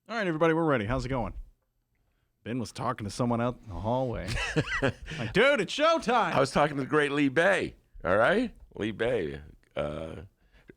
All right, everybody, we're ready. How's it going? Ben was talking to someone out in the hallway. Like, dude, it's showtime. I was talking to the great Lee Bay, all right? Lee Bay,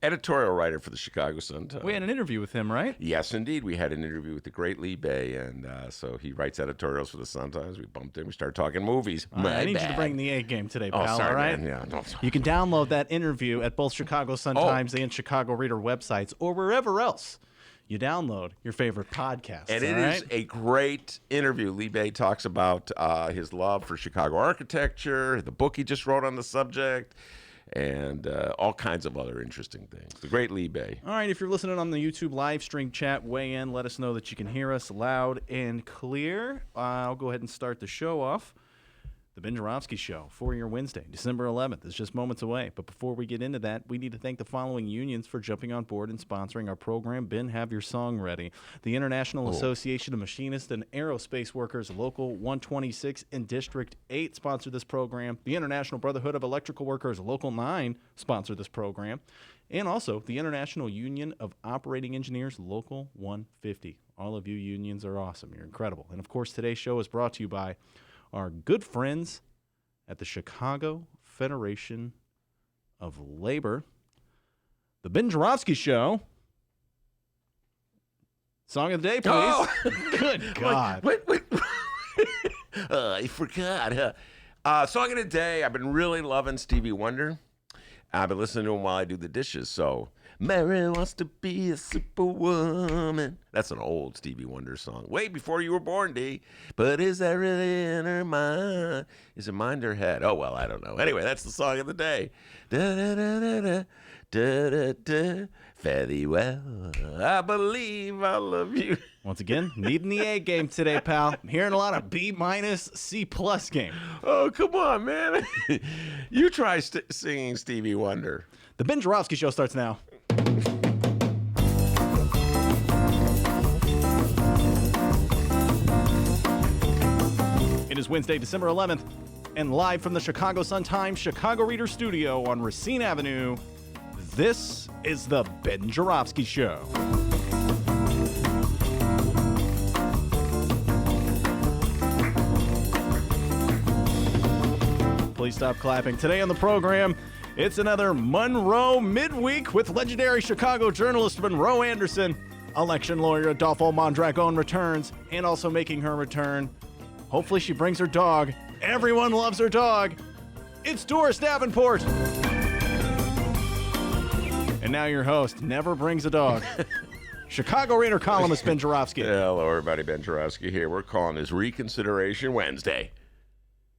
editorial writer for the Chicago Sun-Times. We had an interview with him, right? Yes, indeed. We had an interview with the great Lee Bay, and so he writes editorials for the Sun-Times. We bumped in. We started talking movies. I need you to bring the A game today, pal, sorry, all right? Man. Yeah, no, you can download that interview at both Chicago Sun-Times and Chicago Reader websites or wherever else you download your favorite podcast. And it is a great interview. Lee Bay talks about his love for Chicago architecture, the book he just wrote on the subject, and all kinds of other interesting things. The great Lee Bay. All right, if you're listening on the YouTube live stream chat, weigh in. Let us know that you can hear us loud and clear. I'll go ahead and start the show off. The Ben Joravsky Show, for-year Wednesday, December 11th, is just moments away. But before we get into that, we need to thank the following unions for jumping on board and sponsoring our program. Ben, have your song ready. The International Association of Machinists and Aerospace Workers, Local 126 in District 8, sponsor this program. The International Brotherhood of Electrical Workers, Local 9, sponsor this program. And also, the International Union of Operating Engineers, Local 150. All of you unions are awesome. You're incredible. And, of course, today's show is brought to you by our good friends at the Chicago Federation of Labor. The Ben Joravsky Show. Song of the day, please. Oh. Good God. Wait. I forgot. Song of the day, I've been really loving Stevie Wonder. I've been listening to him while I do the dishes, so... Mary wants to be a superwoman. That's an old Stevie Wonder song. Way before you were born, D. But is that really in her mind? Is it mind or head? Oh, well, I don't know. Anyway, that's the song of the day. Da-da-da-da-da, da-da-da. Fare thee well, I believe I love you. Once again, needing the A game today, pal. I'm hearing a lot of B-, C+ game. Oh, come on, man. You try singing Stevie Wonder. The Ben Joravsky Show starts now. It is Wednesday, December 11th, and live from the Chicago Sun-Times Chicago Reader Studio on Racine Avenue, this is the Ben Joravsky Show. Please stop clapping. Today on the program, it's another Monroe midweek with legendary Chicago journalist Monroe Anderson. Election lawyer Adolfo Mondragon returns, and also making her return. Hopefully she brings her dog. Everyone loves her dog. It's Doris Davenport. And now your host, never brings a dog. Chicago Raider columnist Ben Joravsky. Hello, everybody. Ben Joravsky here. We're calling this Reconsideration Wednesday.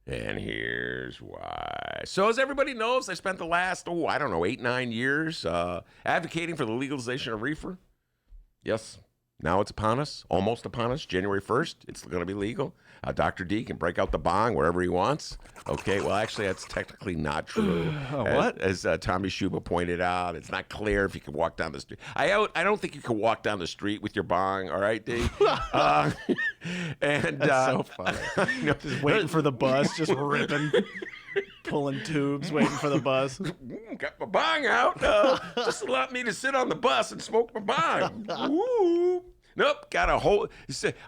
And here's why. So as everybody knows, I spent the last, 8-9 years advocating for the legalization of reefer. Yes, now it's upon us, almost upon us, January 1st. It's going to be legal. Dr. D can break out the bong wherever he wants. Okay, well, actually, that's technically not true. What? As Tommy Schuba pointed out, it's not clear if you can walk down the street. I don't think you can walk down the street with your bong, all right, D? And That's so funny. Just waiting for the bus, just ripping, pulling tubes, waiting for the bus. Got my bong out. Just allow me to sit on the bus and smoke my bong. Woo. Nope, got a whole.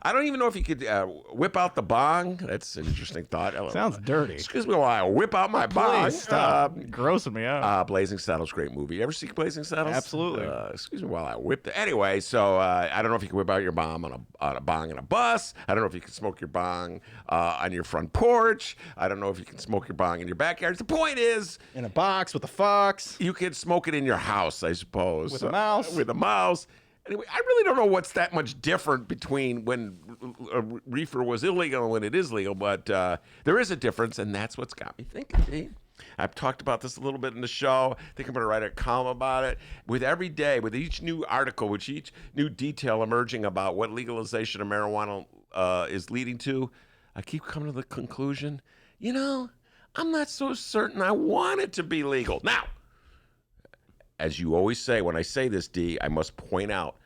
I don't even know if you could whip out the bong. That's an interesting thought. Sounds dirty. Excuse me while I whip out my bong. Please stop. Grossing me out. Blazing Saddles, great movie. You ever see Blazing Saddles? Absolutely. Excuse me while I whip it. Anyway, so I don't know if you can whip out your bomb on a bong on a bus. I don't know if you can smoke your bong on your front porch. I don't know if you can smoke your bong in your backyard. The point is, In a box with a fox. you can smoke it in your house, I suppose. With a mouse. With a mouse. Anyway, I really don't know what's that much different between when reefer was illegal and when it is legal, but there is a difference, and that's what's got me thinking, D. I've talked about this a little bit in the show. I think I'm going to write a column about it. With every day, with each new article, with each new detail emerging about what legalization of marijuana is leading to, I keep coming to the conclusion, I'm not so certain I want it to be legal. Now, as you always say, when I say this, D, I must point out,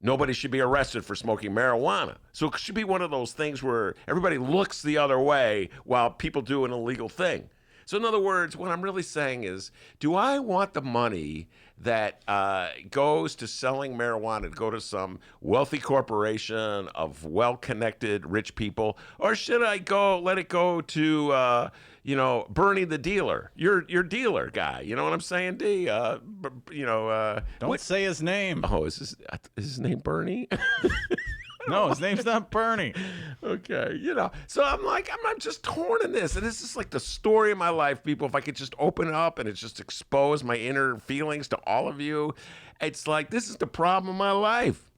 nobody should be arrested for smoking marijuana. So it should be one of those things where everybody looks the other way while people do an illegal thing. So in other words, what I'm really saying is, do I want the money that goes to selling marijuana to go to some wealthy corporation of well-connected rich people, or should I let it go to Bernie the dealer, your dealer guy? You know what I'm saying, D? Don't say his name. Oh, is his name Bernie? No, his name's not Bernie. Okay, so I'm just torn in this, and this is like the story of my life, people. If I could just open up and it's just expose my inner feelings to all of you, it's like this is the problem of my life.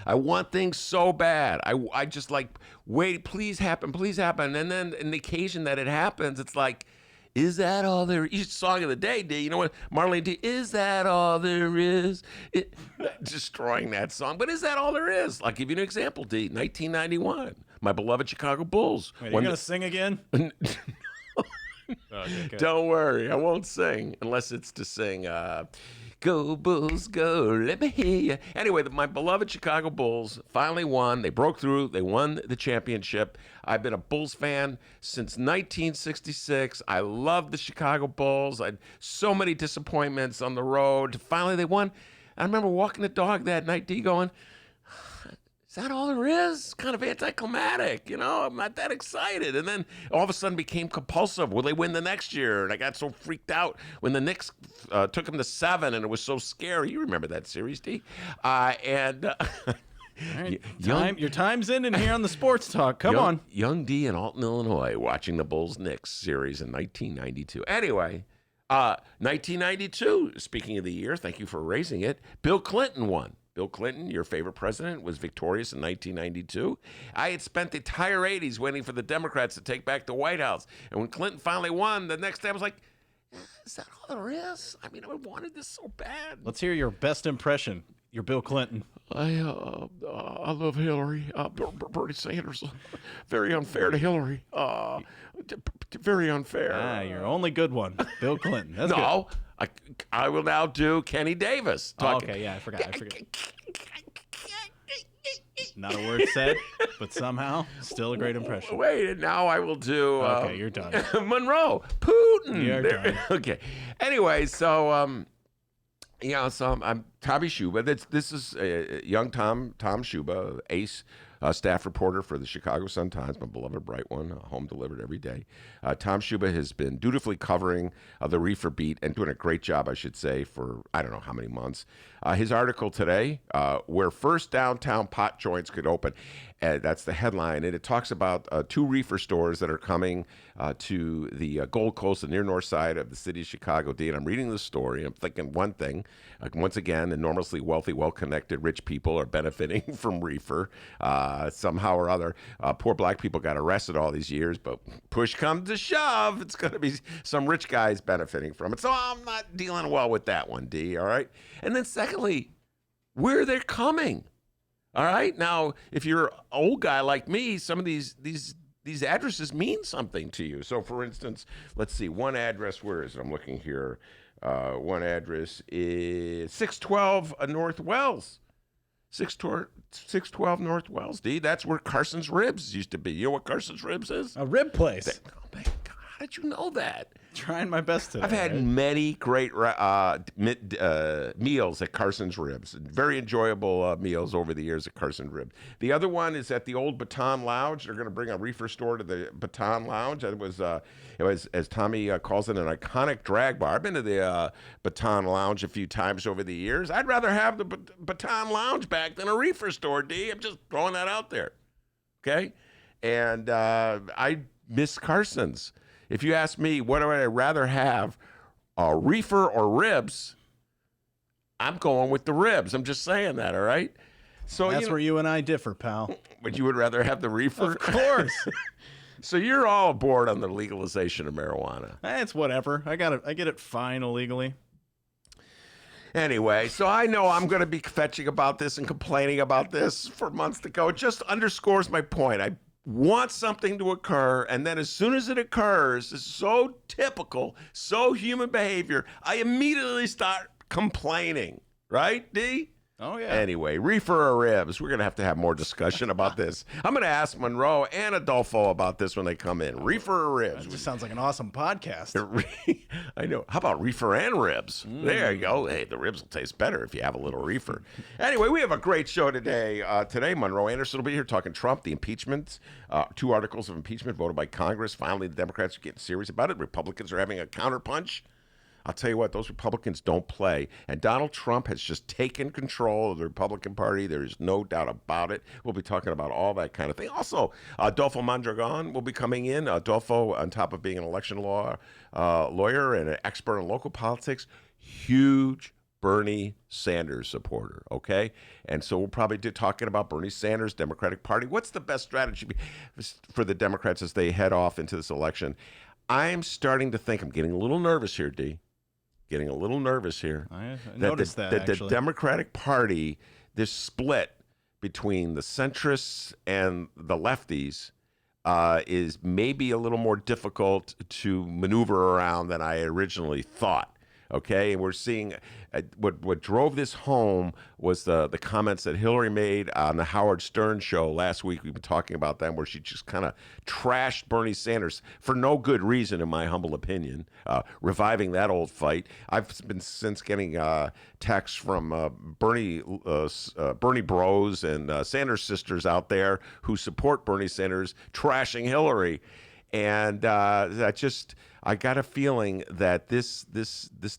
I want things so bad. I just like, wait, please happen, and then in the occasion that it happens, it's like, is that all there is? Song of the day, D. You know what? Marlene D. Is that all there is? Destroying that song. But is that all there is? I'll give you an example, D. 1991. My beloved Chicago Bulls. Wait, are you going to sing again? Okay, Don't worry. I won't sing unless it's to sing Go Bulls, go, let me hear you. Anyway, my beloved Chicago Bulls finally won. They broke through. They won the championship. I've been a Bulls fan since 1966. I love the Chicago Bulls. I had so many disappointments on the road. Finally, they won. I remember walking the dog that night, D, going, is that all there is? Kind of anticlimactic, I'm not that excited. And then all of a sudden became compulsive. Will they win the next year? And I got so freaked out when the Knicks took them to 7, and it was so scary. You remember that series, D? All right. Your time's ending here on the Sports Talk. Come on. Young D in Alton, Illinois, watching the Bulls-Knicks series in 1992. Anyway, 1992, speaking of the year, thank you for raising it, Bill Clinton won. Bill Clinton, your favorite president, was victorious in 1992. I had spent the entire 80s waiting for the Democrats to take back the White House. And when Clinton finally won, the next day I was like, is that all there is? I wanted this so bad. Let's hear your best impression. Your Bill Clinton. I love Hillary. Bernie Sanders, very unfair to Hillary. Very unfair. Your only good one, Bill Clinton. That's no, I will now do Kenny Davis. Okay, yeah, I forgot. Not a word said, but somehow still a great impression. Wait, and now I will do. Okay, you're done. Monroe, Putin. You're done. Okay. Anyway, so I'm Tommy Schuba. This is young Tom Schuba, ace staff reporter for the Chicago Sun-Times, my beloved bright one, home delivered every day. Tom Schuba has been dutifully covering the reefer beat and doing a great job, I should say, for I don't know how many months. His article today, Where First Downtown Pot Joints Could Open, that's the headline, and it talks about 2 reefer stores that are coming to the Gold Coast, the near north side of the city of Chicago. D, and I'm reading the story, I'm thinking one thing, once again, enormously wealthy, well-connected, rich people are benefiting from reefer somehow or other. Poor black people got arrested all these years, but push comes to shove, it's going to be some rich guys benefiting from it. So I'm not dealing well with that one, D, all right? And then secondly, where they're coming. All right. Now, if you're an old guy like me, some of these addresses mean something to you. So, for instance, let's see. One address. Where is it? I'm looking here. One address is 612 North Wells. 612 North Wells. D. That's where Carson's Ribs used to be. You know what Carson's Ribs is? A rib place. Oh my God! How did you know that? Trying my best today. I've had many great meals at Carson's Ribs. Very enjoyable meals over the years at Carson's Ribs. The other one is at the old Baton Lounge. They're going to bring a reefer store to the Baton Lounge. It was, as Tommy calls it, an iconic drag bar. I've been to the Baton Lounge a few times over the years. I'd rather have the Baton Lounge back than a reefer store, D. I'm just throwing that out there. Okay? And I miss Carson's. If you ask me, what would I rather have, a reefer or ribs, I'm going with the ribs. I'm just saying that, all right? So that's where you and I differ, pal. But you would rather have the reefer? Of course. So you're all aboard on the legalization of marijuana. It's whatever. I get it fine illegally. Anyway, so I know I'm going to be fetching about this and complaining about this for months to go. It just underscores my point. I want something to occur, and then as soon as it occurs, it's so typical, so human behavior, I immediately start complaining. Right, D? Oh, yeah. Anyway, reefer or ribs, we're going to have more discussion about this. I'm going to ask Monroe and Adolfo about this when they come in. Reefer or ribs? That just sounds like an awesome podcast. I know. How about reefer and ribs? There you go. Hey, the ribs will taste better if you have a little reefer. Anyway, we have a great show today. Today, Monroe Anderson will be here talking Trump, the impeachment, 2 articles of impeachment voted by Congress. Finally, the Democrats are getting serious about it. Republicans are having a counterpunch. I'll tell you what, those Republicans don't play. And Donald Trump has just taken control of the Republican Party. There's no doubt about it. We'll be talking about all that kind of thing. Also, Adolfo Mondragon will be coming in. Adolfo, on top of being an election lawyer and an expert on local politics, huge Bernie Sanders supporter, okay? And so we'll probably be talking about Bernie Sanders, Democratic Party. What's the best strategy for the Democrats as they head off into this election? I'm starting to think, I'm getting a little nervous here, D. Getting a little nervous here. I noticed that the Democratic Party, this split between the centrists and the lefties is maybe a little more difficult to maneuver around than I originally thought. Okay, and we're seeing what drove this home was the comments that Hillary made on the Howard Stern show last week. We've been talking about them, where she just kind of trashed Bernie Sanders for no good reason, in my humble opinion, reviving that old fight. I've been since getting texts from Bernie bros and Sanders sisters out there who support Bernie Sanders trashing Hillary. And I got a feeling that this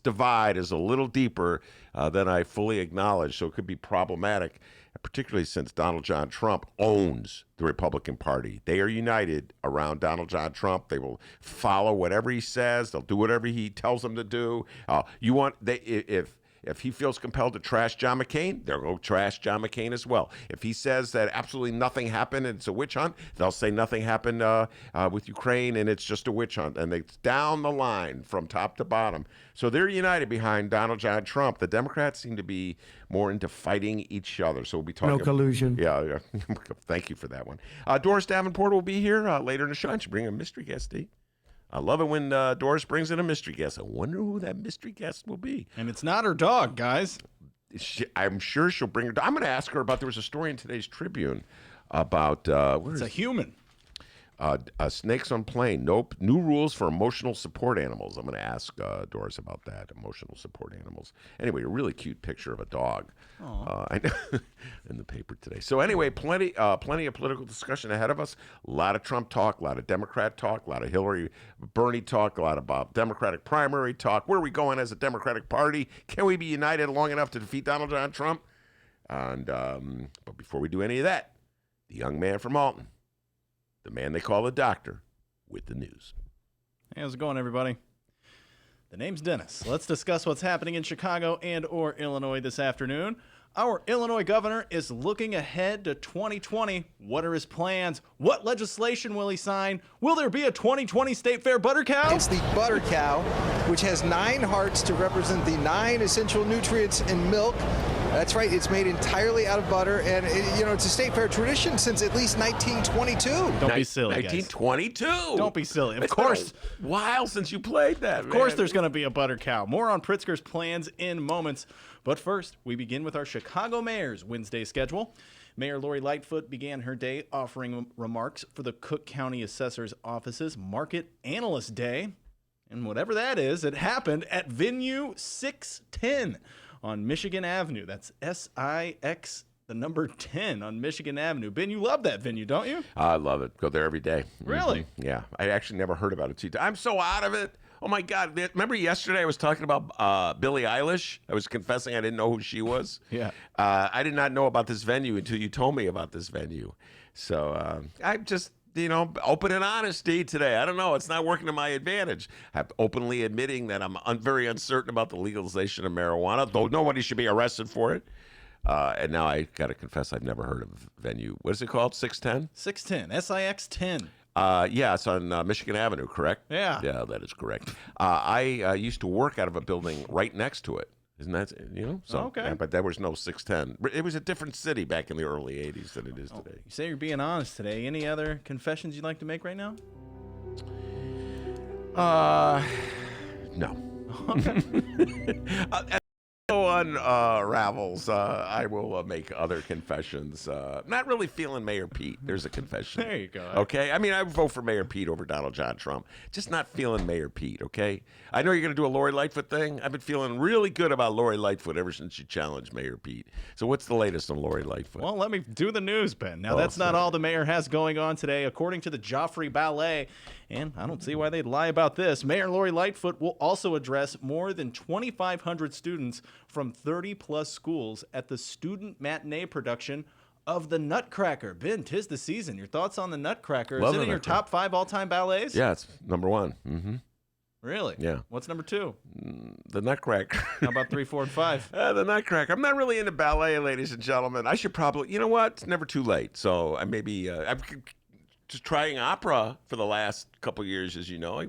divide is a little deeper than I fully acknowledge, so it could be problematic, particularly since Donald John Trump owns the Republican Party. They are united around Donald John Trump. They will follow whatever he says. They'll do whatever he tells them to do. If he feels compelled to trash John McCain, they'll go trash John McCain as well. If he says that absolutely nothing happened and it's a witch hunt, they'll say nothing happened with Ukraine and it's just a witch hunt. And it's down the line from top to bottom. So they're united behind Donald John Trump. The Democrats seem to be more into fighting each other. So we'll be talking. No collusion. Yeah. Thank you for that one. Doris Davenport will be here later in the show. And she'll bring a mystery guest, Steve. I love it when Doris brings in a mystery guest. I wonder who that mystery guest will be. And it's not her dog, guys. I'm sure she'll bring her dog. I'm going to ask her about, there was a story in today's Tribune about... It's a human. Snakes on plane. Nope. New rules for emotional support animals. I'm going to ask Doris about that. Emotional support animals. Anyway, a really cute picture of a dog I know, in the paper today. So anyway, plenty of political discussion ahead of us. A lot of Trump talk, a lot of Democrat talk, a lot of Bernie talk, a lot of Democratic primary talk. Where are we going as a Democratic Party? Can we be united long enough to defeat Donald John Trump? And but before we do any of that, the young man from Alton, the man they call the doctor, with the news. Hey, how's it going, everybody? The name's Dennis. Let's discuss what's happening in Chicago and or Illinois this afternoon. Our Illinois governor is looking ahead to 2020. What are his plans? What legislation will he sign? Will there be a 2020 State Fair butter cow? It's the butter cow, which has 9 hearts to represent the 9 essential nutrients in milk. That's right, it's made entirely out of butter, and it's a State Fair tradition since at least 1922. Don't be silly, 1922. Guys. Don't be silly. Of It's course. been a while since you played that. Of course there's going to be a butter cow. More on Pritzker's plans in moments. But first, we begin with our Chicago mayor's Wednesday schedule. Mayor Lori Lightfoot began her day offering remarks for the Cook County Assessor's Office's Market Analyst Day. And whatever that is, it happened at Venue 610 on Michigan Avenue. That's SIX, the number 10 on Michigan Avenue. Ben, you love that venue, don't you? I love it. Go there every day. Really? Yeah. I actually never heard about it too. I'm so out of it. Oh, my God. Remember yesterday I was talking about Billie Eilish? I was confessing I didn't know who she was. Yeah. I did not know about this venue until you told me about this venue. So I'm just, open and honesty today. I don't know. It's not working to my advantage. I'm openly admitting that I'm very uncertain about the legalization of marijuana, though nobody should be arrested for it. And now I got to confess I've never heard of venue. What is it called? 610? 610, SIX 10. Yeah, it's on Michigan Avenue, correct? Yeah. Yeah, that is correct. I used to work out of a building right next to it. Isn't that, So, Okay. yeah, but there was no 610. It was a different city back in the early 80s than it is today. You say you're being honest today. Any other confessions you'd like to make right now? No. As the one unravels, I will make other confessions. Not really feeling Mayor Pete. There's a confession. There you go. Okay? I mean, I would vote for Mayor Pete over Donald John Trump. Just not feeling Mayor Pete, okay? I know you're going to do a Lori Lightfoot thing. I've been feeling really good about Lori Lightfoot ever since you challenged Mayor Pete. So what's the latest on Lori Lightfoot? Well, let me do the news, Ben. Now, that's not all the mayor has going on today. According to the Joffrey Ballet, and I don't see why they'd lie about this, Mayor Lori Lightfoot will also address more than 2,500 students from 30-plus schools at the student matinee production of the Nutcracker. Ben, 'tis the season. Your thoughts on the Nutcracker? Love Is it the in your Nutcracker. top 5 all-time ballets? Yeah, it's number 1. Mm-hmm. Really? Yeah. What's number 2? The Nutcracker. How about 3, 4, and 5? The Nutcracker. I'm not really into ballet, ladies and gentlemen. I should probably, you know what? It's never too late. So I maybe I'm just trying opera for the last couple of years, as you know.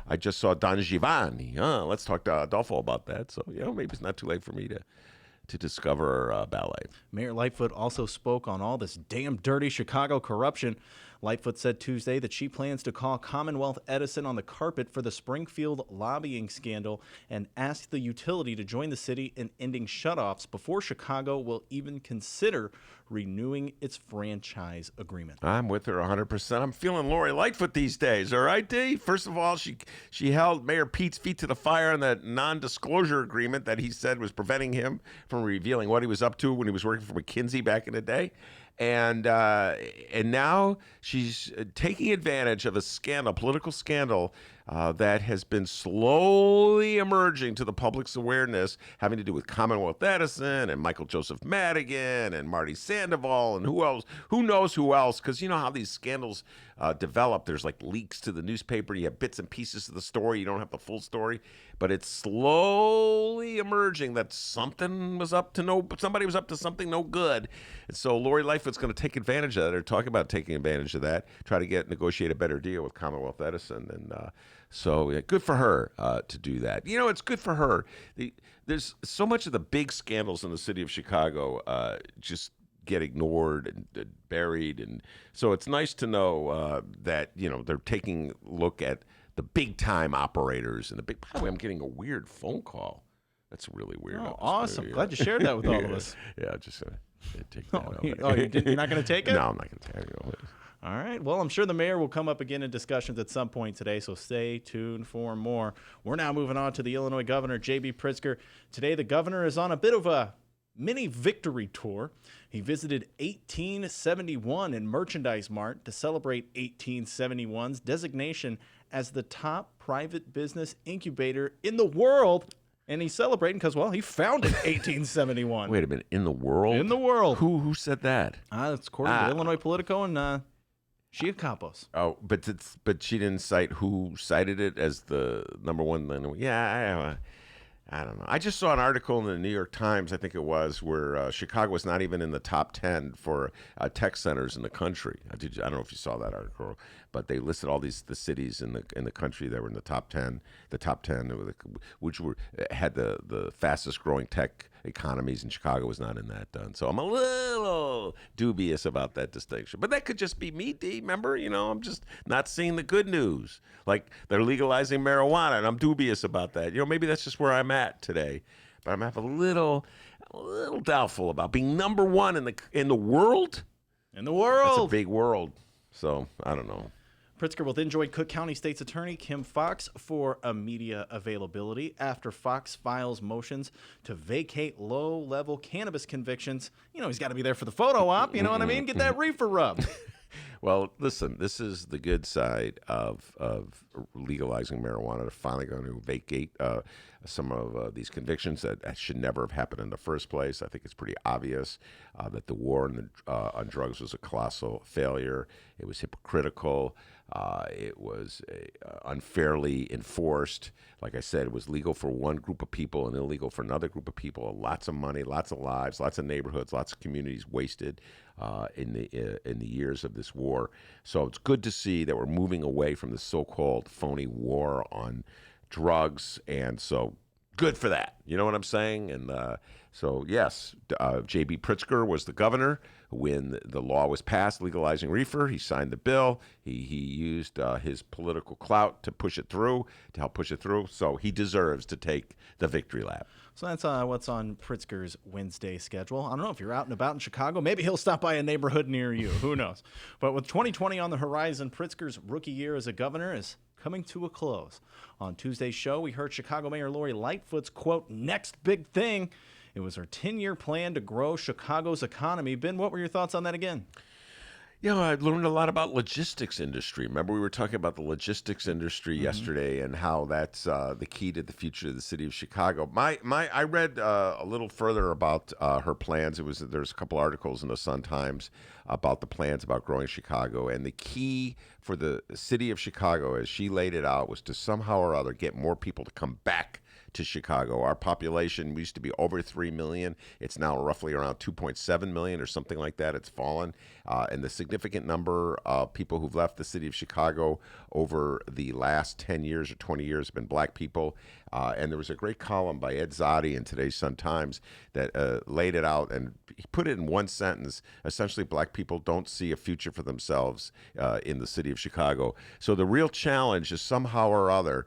I just saw Don Giovanni. Let's talk to Adolfo about that. So maybe it's not too late for me to discover ballet. Mayor Lightfoot also spoke on all this damn dirty Chicago corruption. Lightfoot said Tuesday that she plans to call Commonwealth Edison on the carpet for the Springfield lobbying scandal and ask the utility to join the city in ending shutoffs before Chicago will even consider renewing its franchise agreement. I'm with her 100%. I'm feeling Lori Lightfoot these days, all right, D? First of all, she held Mayor Pete's feet to the fire on that non-disclosure agreement that he said was preventing him from revealing what he was up to when he was working for McKinsey back in the day. And now she's taking advantage of a scandal, political scandal, that has been slowly emerging to the public's awareness, having to do with Commonwealth Edison and Michael Joseph Madigan and Marty Sandoval and who else? Who knows who else? Because you know how these scandals develop. There's like leaks to the newspaper. You have bits and pieces of the story. You don't have the full story. But it's slowly emerging that somebody was up to something no good. And so Lori Lightfoot's going to take advantage of that, or talk about taking advantage of that, try to negotiate a better deal with Commonwealth Edison. And so good for her to do that. It's good for her. There's so much of the big scandals in the city of Chicago just get ignored and buried. And so it's nice to know that, they're taking a look at the big time operators and by the way, I'm getting a weird phone call. That's really weird. Oh, awesome. Glad you shared that with all of us. Yeah, just take that. You're not going to take it? No, I'm not going to take it. All right. Well, I'm sure the mayor will come up again in discussions at some point today, so stay tuned for more. We're now moving on to the Illinois governor, J.B. Pritzker. Today, the governor is on a bit of a mini victory tour. He visited 1871 in Merchandise Mart to celebrate 1871's designation as the top private business incubator in the world. And he's celebrating because, well, he founded 1871. Wait a minute, in the world? In the world. Who said that? It's according to Illinois Politico and Shia Kapos. Oh, but she didn't cite who cited it as the number one. Yeah, I don't know. I just saw an article in the New York Times, I think it was, where Chicago was not even in the top 10 for tech centers in the country. I don't know if you saw that article, but they listed all the cities in the country that were in the top 10. The top 10, which had the fastest growing tech economies, and Chicago was not in that done. So I'm a little dubious about that distinction. But that could just be me, D. Remember, I'm just not seeing the good news. Like they're legalizing marijuana, and I'm dubious about that. Maybe that's just where I'm at today. But I'm a little doubtful about being number one in the world. In the world. That's a big world. So I don't know. Pritzker will then join Cook County State's Attorney Kim Foxx for a media availability after Foxx files motions to vacate low-level cannabis convictions. He's got to be there for the photo op, you know what I mean? Get that reefer rub. Well, listen, this is the good side of legalizing marijuana. They're finally going to vacate some of these convictions that should never have happened in the first place. I think it's pretty obvious that the war on drugs was a colossal failure. It was hypocritical. It was unfairly enforced. Like I said, it was legal for one group of people and illegal for another group of people. Lots of money, lots of lives, lots of neighborhoods, lots of communities wasted in the years of this war. So it's good to see that we're moving away from the so-called phony war on drugs, and so good for that. You know what I'm saying? And so yes, J.B. Pritzker was the governor when the law was passed legalizing reefer. He signed the bill. He used his political clout to help push it through. So he deserves to take the victory lap. So that's what's on Pritzker's Wednesday schedule. I don't know if you're out and about in Chicago. Maybe he'll stop by a neighborhood near you. Who knows? But with 2020 on the horizon, Pritzker's rookie year as a governor is coming to a close. On Tuesday's show, we heard Chicago Mayor Lori Lightfoot's, quote, next big thing. It was her 10-year plan to grow Chicago's economy. Ben, what were your thoughts on that again? I learned a lot about logistics industry. Remember, we were talking about the logistics industry yesterday and how that's the key to the future of the city of Chicago. I read a little further about her plans. There's a couple articles in the Sun-Times about the plans about growing Chicago, and the key for the city of Chicago, as she laid it out, was to somehow or other get more people to come back to Chicago. Our population used to be over 3 million. It's now roughly around 2.7 million or something like that. It's fallen. And the significant number of people who've left the city of Chicago over the last 10 years or 20 years have been black people. And there was a great column by Ed Zadi in today's Sun-Times that laid it out, and he put it in one sentence. Essentially, black people don't see a future for themselves in the city of Chicago. So the real challenge is somehow or other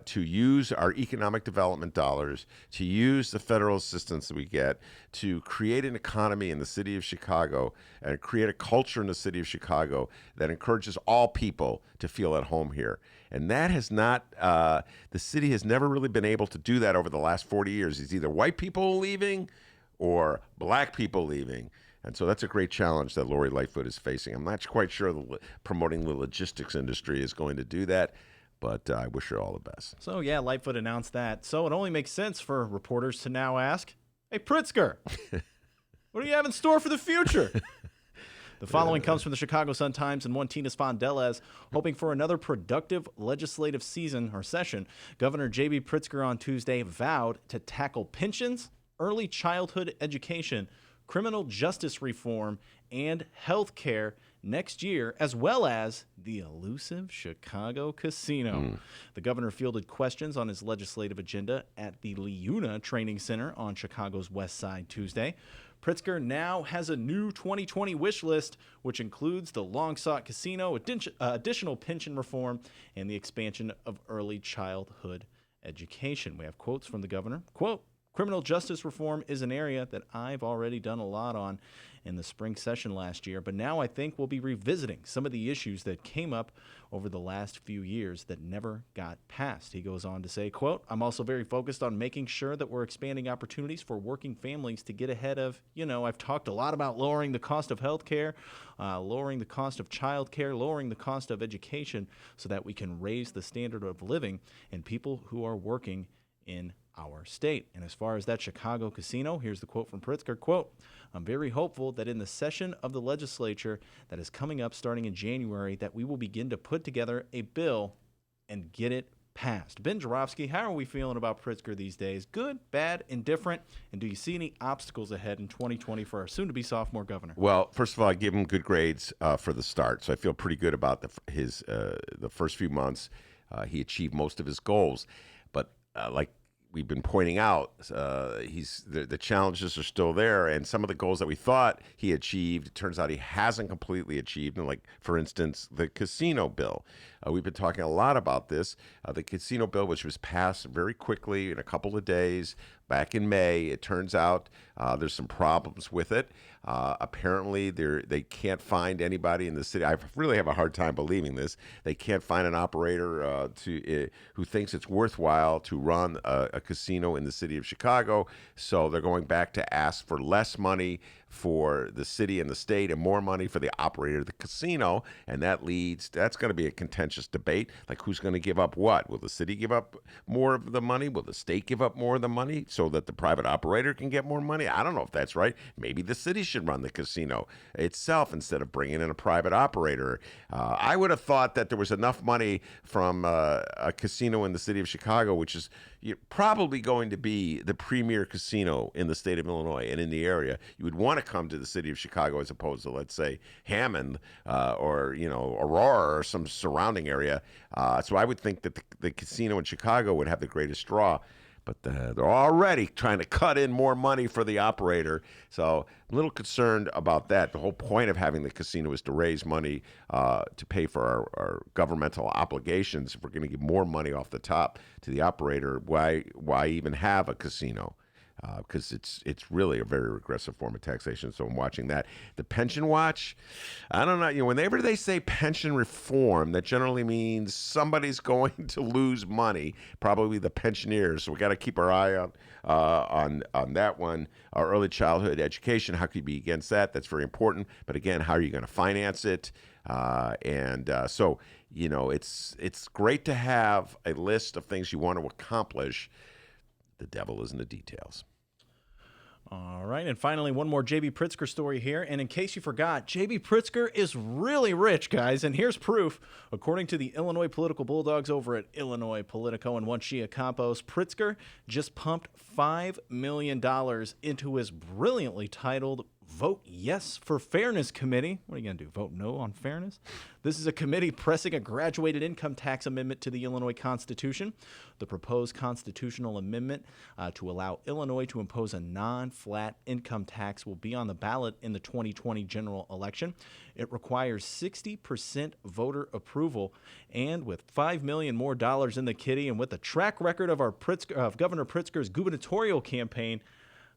to use our economic development dollars, to use the federal assistance that we get to create an economy in the city of Chicago and create a culture in the city of Chicago that encourages all people to feel at home here. And that has not, the city has never really been able to do that over the last 40 years. It's either white people leaving or black people leaving. And so that's a great challenge that Lori Lightfoot is facing. I'm not quite sure promoting the logistics industry is going to do that, but I wish her all the best. So, yeah, Lightfoot announced that. So it only makes sense for reporters to now ask, hey, Pritzker, what do you have in store for the future? The following comes from the Chicago Sun-Times and one Tina Spondelez. Hoping for another productive legislative session, Governor J.B. Pritzker on Tuesday vowed to tackle pensions, early childhood education, criminal justice reform, and health care next year, as well as the elusive Chicago casino. The governor fielded questions on his legislative agenda at the Leuna Training Center on Chicago's West Side Tuesday. Pritzker now has a new 2020 wish list, which includes the long-sought casino, additional pension reform, and the expansion of early childhood education. We have quotes from the governor. Quote, Criminal justice reform is an area that I've already done a lot on in the spring session last year, but now I think we'll be revisiting some of the issues that came up over the last few years that never got passed. He goes on to say, quote, I'm also very focused on making sure that we're expanding opportunities for working families to get ahead of, I've talked a lot about lowering the cost of health care, lowering the cost of child care, lowering the cost of education so that we can raise the standard of living in people who are working in our state. And as far as that Chicago casino, here's the quote from Pritzker, quote, I'm very hopeful that in the session of the legislature that is coming up starting in January that we will begin to put together a bill and get it passed. Ben Joravsky, how are we feeling about Pritzker these days? Good, bad, indifferent? And do you see any obstacles ahead in 2020 for our soon-to-be sophomore governor? Well, first of all, I give him good grades for the start, so I feel pretty good about the first few months. He achieved most of his goals, but like we've been pointing out, the challenges are still there, and some of the goals that we thought he achieved, it turns out he hasn't completely achieved. And like, for instance, the casino bill. We've been talking a lot about this. The casino bill, which was passed very quickly in a couple of days back in May, it turns out there's some problems with it. Apparently, they can't find anybody in the city. I really have a hard time believing this. They can't find an operator who thinks it's worthwhile to run a casino in the city of Chicago. So they're going back to ask for less money for the city and the state and more money for the operator of the casino. And that's going to be a contentious debate. Like, who's going to give up what? Will the city give up more of the money? Will the state give up more of the money so that the private operator can get more money? I don't know if that's right. Maybe the city should run the casino itself instead of bringing in a private operator. I would have thought that there was enough money from a casino in the city of Chicago, which is probably going to be the premier casino in the state of Illinois and in the area. You would want to come to the city of Chicago as opposed to, let's say, Hammond or Aurora or some surrounding area. So I would think that the casino in Chicago would have the greatest draw. But they're already trying to cut in more money for the operator. So I'm a little concerned about that. The whole point of having the casino is to raise money to pay for our governmental obligations. If we're going to give more money off the top to the operator, why even have a casino? Because it's really a very regressive form of taxation. So I'm watching that. The pension watch, I don't know. Whenever they say pension reform, that generally means somebody's going to lose money, probably the pensioners. So we got to keep our eye on that one. Our early childhood education, how could you be against that? That's very important. But again, how are you going to finance it? So it's great to have a list of things you want to accomplish. The devil is in the details. All right, and finally, one more J.B. Pritzker story here. And in case you forgot, J.B. Pritzker is really rich, guys, and here's proof. According to the Illinois political bulldogs over at Illinois Politico and One Chia Campos, Pritzker just pumped $5 million into his brilliantly titled Vote Yes for Fairness Committee. What are you going to do, vote no on fairness? This is a committee pressing a graduated income tax amendment to the Illinois Constitution. The proposed constitutional amendment to allow Illinois to impose a non-flat income tax will be on the ballot in the 2020 general election. It requires 60% voter approval, and with $5 million more dollars in the kitty, and with the track record of Governor Pritzker's gubernatorial campaign,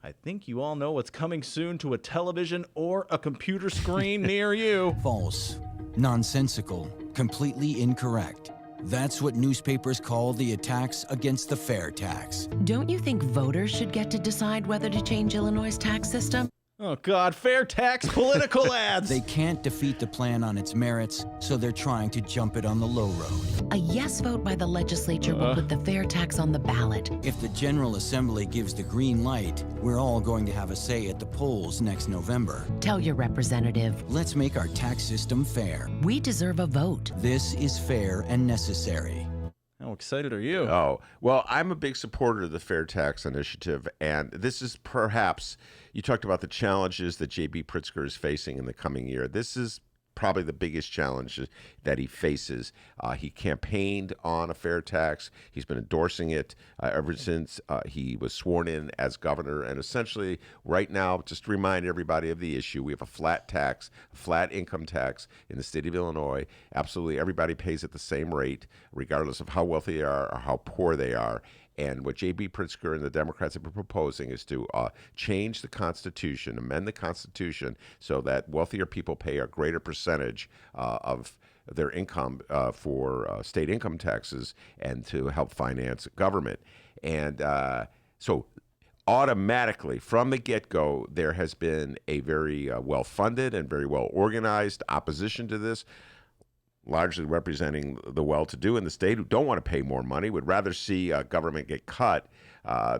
I think you all know what's coming soon to a television or a computer screen near you. False, nonsensical, completely incorrect. That's what newspapers call the attacks against the fair tax. Don't you think voters should get to decide whether to change Illinois' tax system? Oh, God, fair tax political ads. They can't defeat the plan on its merits, so they're trying to jump it on the low road. A yes vote by the legislature will put the fair tax on the ballot. If the General Assembly gives the green light, we're all going to have a say at the polls next November. Tell your representative, Let's make our tax system fair. we deserve a vote. This is fair and necessary. How excited are you? Oh, well, I'm a big supporter of the Fair Tax Initiative, and this is perhaps, you talked about the challenges that J.B. Pritzker is facing in the coming year. This is probably the biggest challenge that he faces. He campaigned on a fair tax. He's been endorsing it ever since he was sworn in as governor. And essentially, right now, just to remind everybody of the issue, we have a flat tax, a flat income tax in the state of Illinois. Absolutely everybody pays at the same rate, regardless of how wealthy they are or how poor they are. And what J.B. Pritzker and the Democrats have been proposing is to change the Constitution, amend the Constitution so that wealthier people pay a greater percentage of their income for state income taxes and to help finance government. And so automatically, from the get-go, there has been a very well-funded and very well-organized opposition to this, largely representing the well-to-do in the state who don't want to pay more money, would rather see government get cut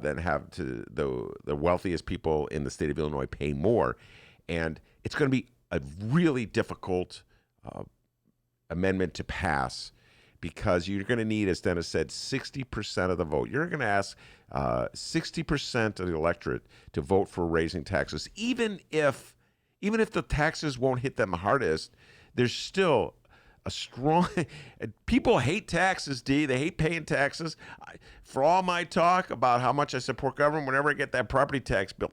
than have to the wealthiest people in the state of Illinois pay more. And it's going to be a really difficult amendment to pass because you're going to need, as Dennis said, 60% of the vote. You're going to ask 60% of the electorate to vote for raising taxes. Even if the taxes won't hit them hardest, there's still a strong people hate taxes, D. They hate paying taxes. For all my talk about how much I support government, whenever I get that property tax bill,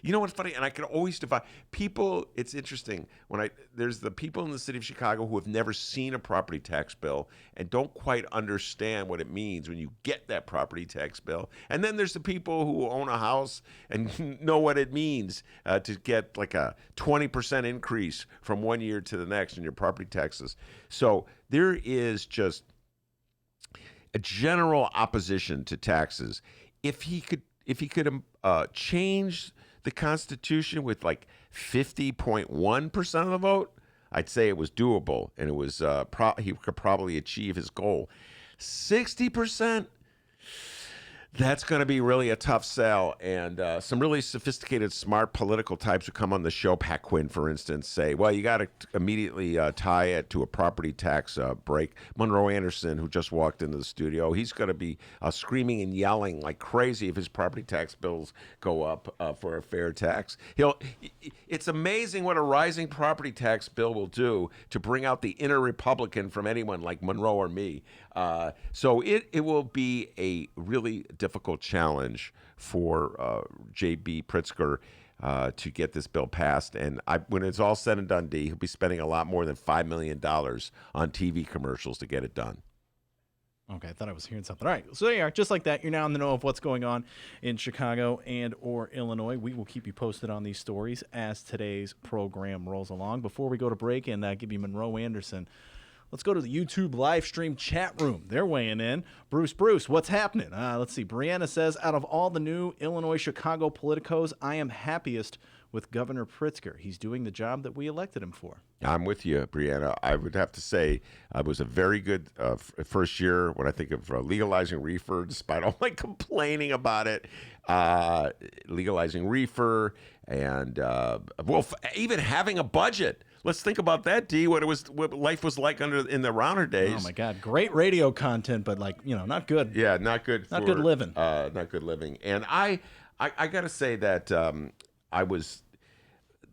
you know what's funny? And I can always divide people. It's interesting there's the people in the city of Chicago who have never seen a property tax bill and don't quite understand what it means when you get that property tax bill. And then there's the people who own a house and know what it means to get like a 20% increase from one year to the next in your property taxes. So there is just a general opposition to taxes. If he could change the Constitution with like 50.1% of the vote, I'd say it was doable, and it was he could probably achieve his goal. 60%, that's going to be really a tough sell. And some really sophisticated, smart political types who come on the show, Pat Quinn, for instance, say, well, you got to immediately tie it to a property tax break. Monroe Anderson, who just walked into the studio, he's going to be screaming and yelling like crazy if his property tax bills go up for a fair tax. It's amazing what a rising property tax bill will do to bring out the inner Republican from anyone like Monroe or me. So it will be a really difficult challenge for J.B. Pritzker to get this bill passed. And when it's all said and done, D, he'll be spending a lot more than $5 million on TV commercials to get it done. Okay, I thought I was hearing something. All right, so there you are. Just like that, you're now in the know of what's going on in Chicago and or Illinois. We will keep you posted on these stories as today's program rolls along. Before we go to break and give you Monroe Anderson, let's go to the YouTube live stream chat room. They're weighing in. Bruce, what's happening? Let's see. Brianna says, out of all the new Illinois-Chicago politicos, I am happiest with Governor Pritzker. He's doing the job that we elected him for. I'm with you, Brianna. I would have to say it was a very good first year when I think of legalizing reefer, despite all my complaining about it. Legalizing reefer and, even having a budget. Let's think about that, D. What life was like in the Rauner days. Oh my God, great radio content, but not good. Yeah, not good. Not good living. Not good living. And I got to say that I was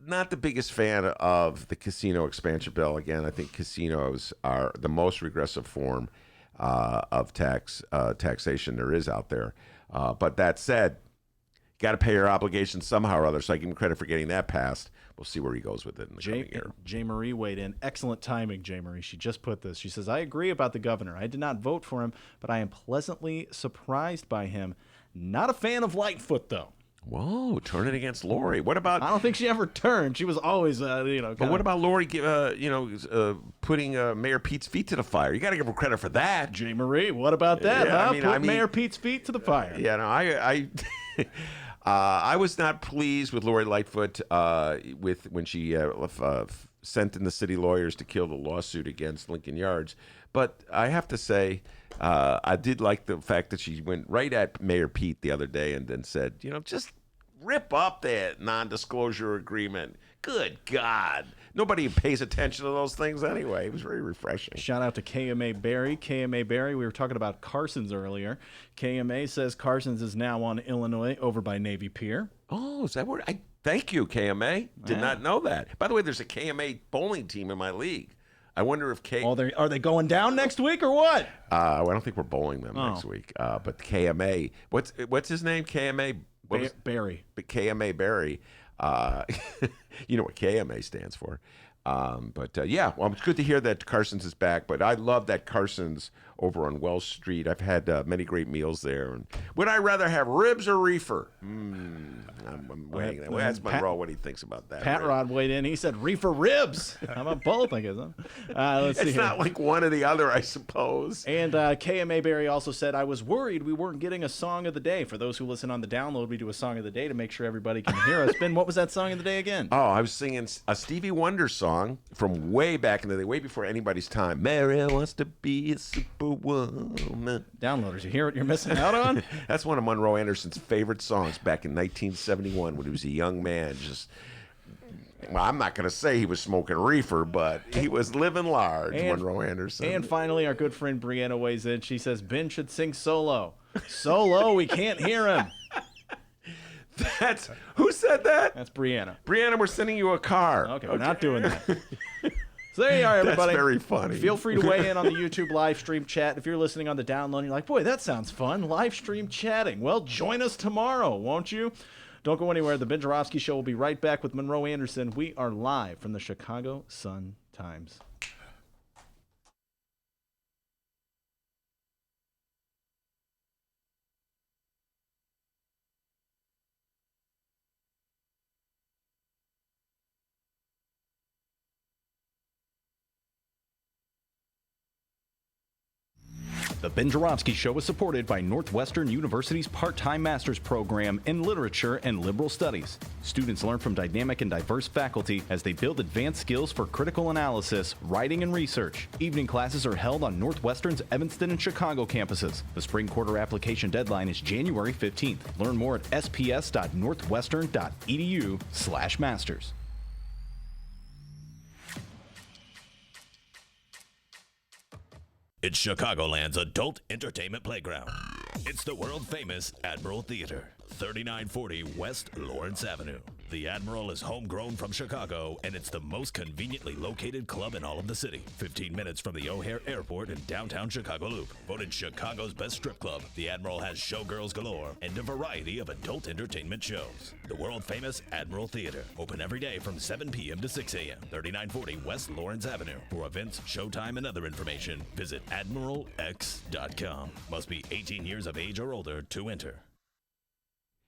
not the biggest fan of the casino expansion bill. Again, I think casinos are the most regressive form of taxation there is out there. But that said, got to pay your obligations somehow or other. So I give him credit for getting that passed. We'll see where he goes with it in the coming year. J. Marie weighed in. Excellent timing, J. Marie. She just put this. She says, I agree about the governor. I did not vote for him, but I am pleasantly surprised by him. Not a fan of Lightfoot, though. Whoa, turn it against Lori. What about... I don't think she ever turned. She was always, But what about Lori, putting Mayor Pete's feet to the fire? You got to give her credit for that. J. Marie, what about that? Yeah, Put Mayor Pete's feet to the fire. Yeah, no, I was not pleased with Lori Lightfoot when she sent in the city lawyers to kill the lawsuit against Lincoln Yards. But I have to say, I did like the fact that she went right at Mayor Pete the other day and then said, just rip up that non-disclosure agreement. Good God. Nobody pays attention to those things anyway. It was very refreshing. Shout out to KMA Barry. KMA Barry, we were talking about Carson's earlier. KMA says Carson's is now on Illinois over by Navy Pier. Oh, is that where? Thank you, KMA. Did not know that. By the way, there's a KMA bowling team in my league. I wonder if are they going down next week or what? I don't think we're bowling them next week. But KMA, what's his name? KMA Barry. KMA Barry. You know what KMA stands for. Well, it's good to hear that Carson's is back. But I love that Carson's over on Wells Street. I've had many great meals there. And would I rather have ribs or reefer? I'm weighing that. Well, ask Monroe what he thinks about that. Pat Rod weighed in. He said reefer ribs. How about both, I guess? Let's see. It's not like one or the other, I suppose. And KMA Barry also said, I was worried we weren't getting a song of the day. For those who listen on the download, we do a song of the day to make sure everybody can hear us. Ben, what was that song of the day again? Oh, I was singing a Stevie Wonder song from way back in the day, way before anybody's time. Mary wants to be a superwoman. Downloaders, you hear what you're missing out on? That's one of Monroe Anderson's favorite songs back in 1971 when he was a young man. Well, I'm not going to say he was smoking reefer, but he was living large, Monroe Anderson. And finally, our good friend Brianna weighs in. She says, Ben should sing solo. Solo, we can't hear him. Who said that? That's Brianna. Brianna, we're sending you a car. Okay, we're not doing that. So there you are, everybody. That's very funny. Feel free to weigh in on the YouTube live stream chat. If you're listening on the download and you're like, boy, that sounds fun, live stream chatting. Well, join us tomorrow, won't you? Don't go anywhere. The Ben Joravsky Show will be right back with Monroe Anderson. We are live from the Chicago Sun-Times. The Ben Joravsky Show is supported by Northwestern University's part-time master's program in literature and liberal studies. Students learn from dynamic and diverse faculty as they build advanced skills for critical analysis, writing, and research. Evening classes are held on Northwestern's Evanston and Chicago campuses. The spring quarter application deadline is January 15th. Learn more at sps.northwestern.edu/masters. It's Chicagoland's adult entertainment playground. It's the world-famous Admiral Theater, 3940 West Lawrence Avenue. The Admiral is homegrown from Chicago, and it's the most conveniently located club in all of the city. 15 minutes from the O'Hare Airport in downtown Chicago Loop. Voted Chicago's best strip club, the Admiral has showgirls galore and a variety of adult entertainment shows. The world-famous Admiral Theater, open every day from 7 p.m. to 6 a.m., 3940 West Lawrence Avenue. For events, showtime, and other information, visit AdmiralX.com. Must be 18 years of age or older to enter.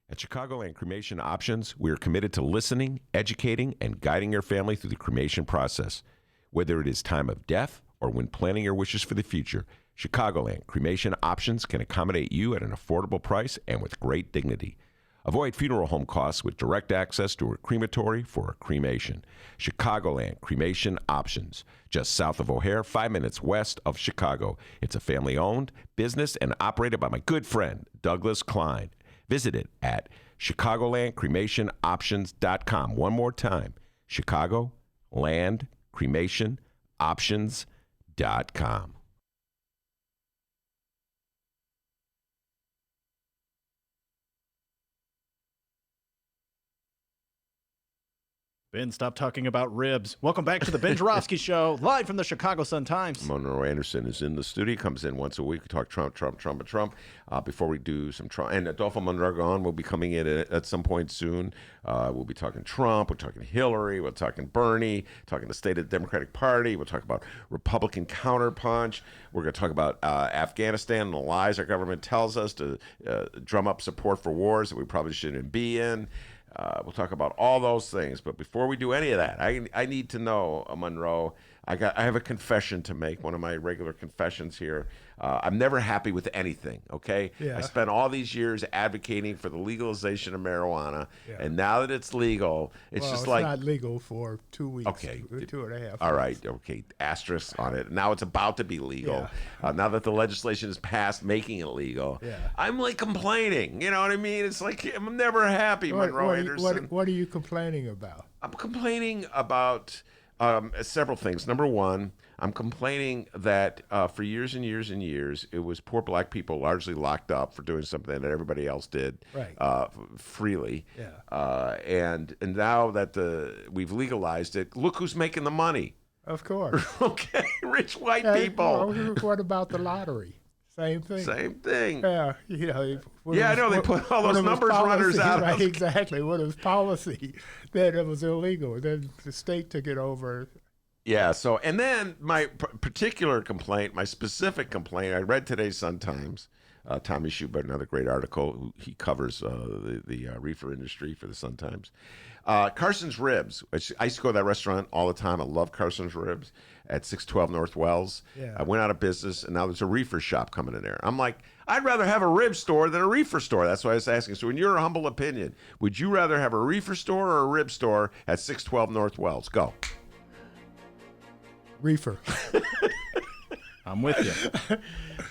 At Chicagoland Cremation Options, we are committed to listening, educating, and guiding your family through the cremation process. Whether it is time of death or when planning your wishes for the future, Chicagoland Cremation Options can accommodate you at an affordable price and with great dignity. Avoid funeral home costs with direct access to a crematory for a cremation. Chicagoland Cremation Options, just south of O'Hare, 5 minutes west of Chicago. It's a family-owned business and operated by my good friend, Douglas Klein. Visit it at ChicagolandCremationOptions.com. One more time, ChicagolandCremationOptions.com. Ben, stop talking about ribs. Welcome back to the Ben Joravsky Show, live from the Chicago Sun-Times. Monroe Anderson is in the studio, comes in once a week. We talk Trump. Before we do some Trump. And Adolfo Mondragon will be coming in at some point soon. We'll be talking Trump. We're talking Hillary. We're talking Bernie. Talking the state of the Democratic Party. We'll talk about Republican counterpunch. We're going to talk about Afghanistan and the lies our government tells us to drum up support for wars that we probably shouldn't be in. We'll talk about all those things, but before we do any of that, I need to know, Monroe. I have a confession to make. One of my regular confessions here. I'm never happy with anything. Okay. Yeah. I spent all these years advocating for the legalization of marijuana, and now that it's legal, it's not legal for 2 weeks. Okay. 2.5. All right. Okay. Asterisk on it. Now it's about to be legal. Yeah. Now that the legislation is passed, making it legal. Yeah. I'm like complaining. You know what I mean? It's like I'm never happy, Monroe Anderson. What are you complaining about? I'm complaining about several things. Number one, I'm complaining that for years and years and years, it was poor black people largely locked up for doing something that everybody else did freely. Yeah. And now that we've legalized it, look who's making the money. Of course. Okay, rich white Well, people. what about the lottery? Same thing. Same thing. Yeah, you know. I know they put all those numbers runners out. Right, exactly. What was policy that it was illegal? Then the state took it over Yeah. So, and then my particular complaint, my specific complaint, I read today's Sun Times. Tommy Schubert, another great article. He covers the reefer industry for the Sun Times. Carson's Ribs, which I used to go to that restaurant all the time. I love Carson's Ribs at 612 North Wells. Yeah. I went out of business, and now there's a reefer shop coming in there. I'm like, I'd rather have a rib store than a reefer store. That's why I was asking. So in your humble opinion, would you rather have a reefer store or a rib store at 612 North Wells? Go. Reefer. I'm with you.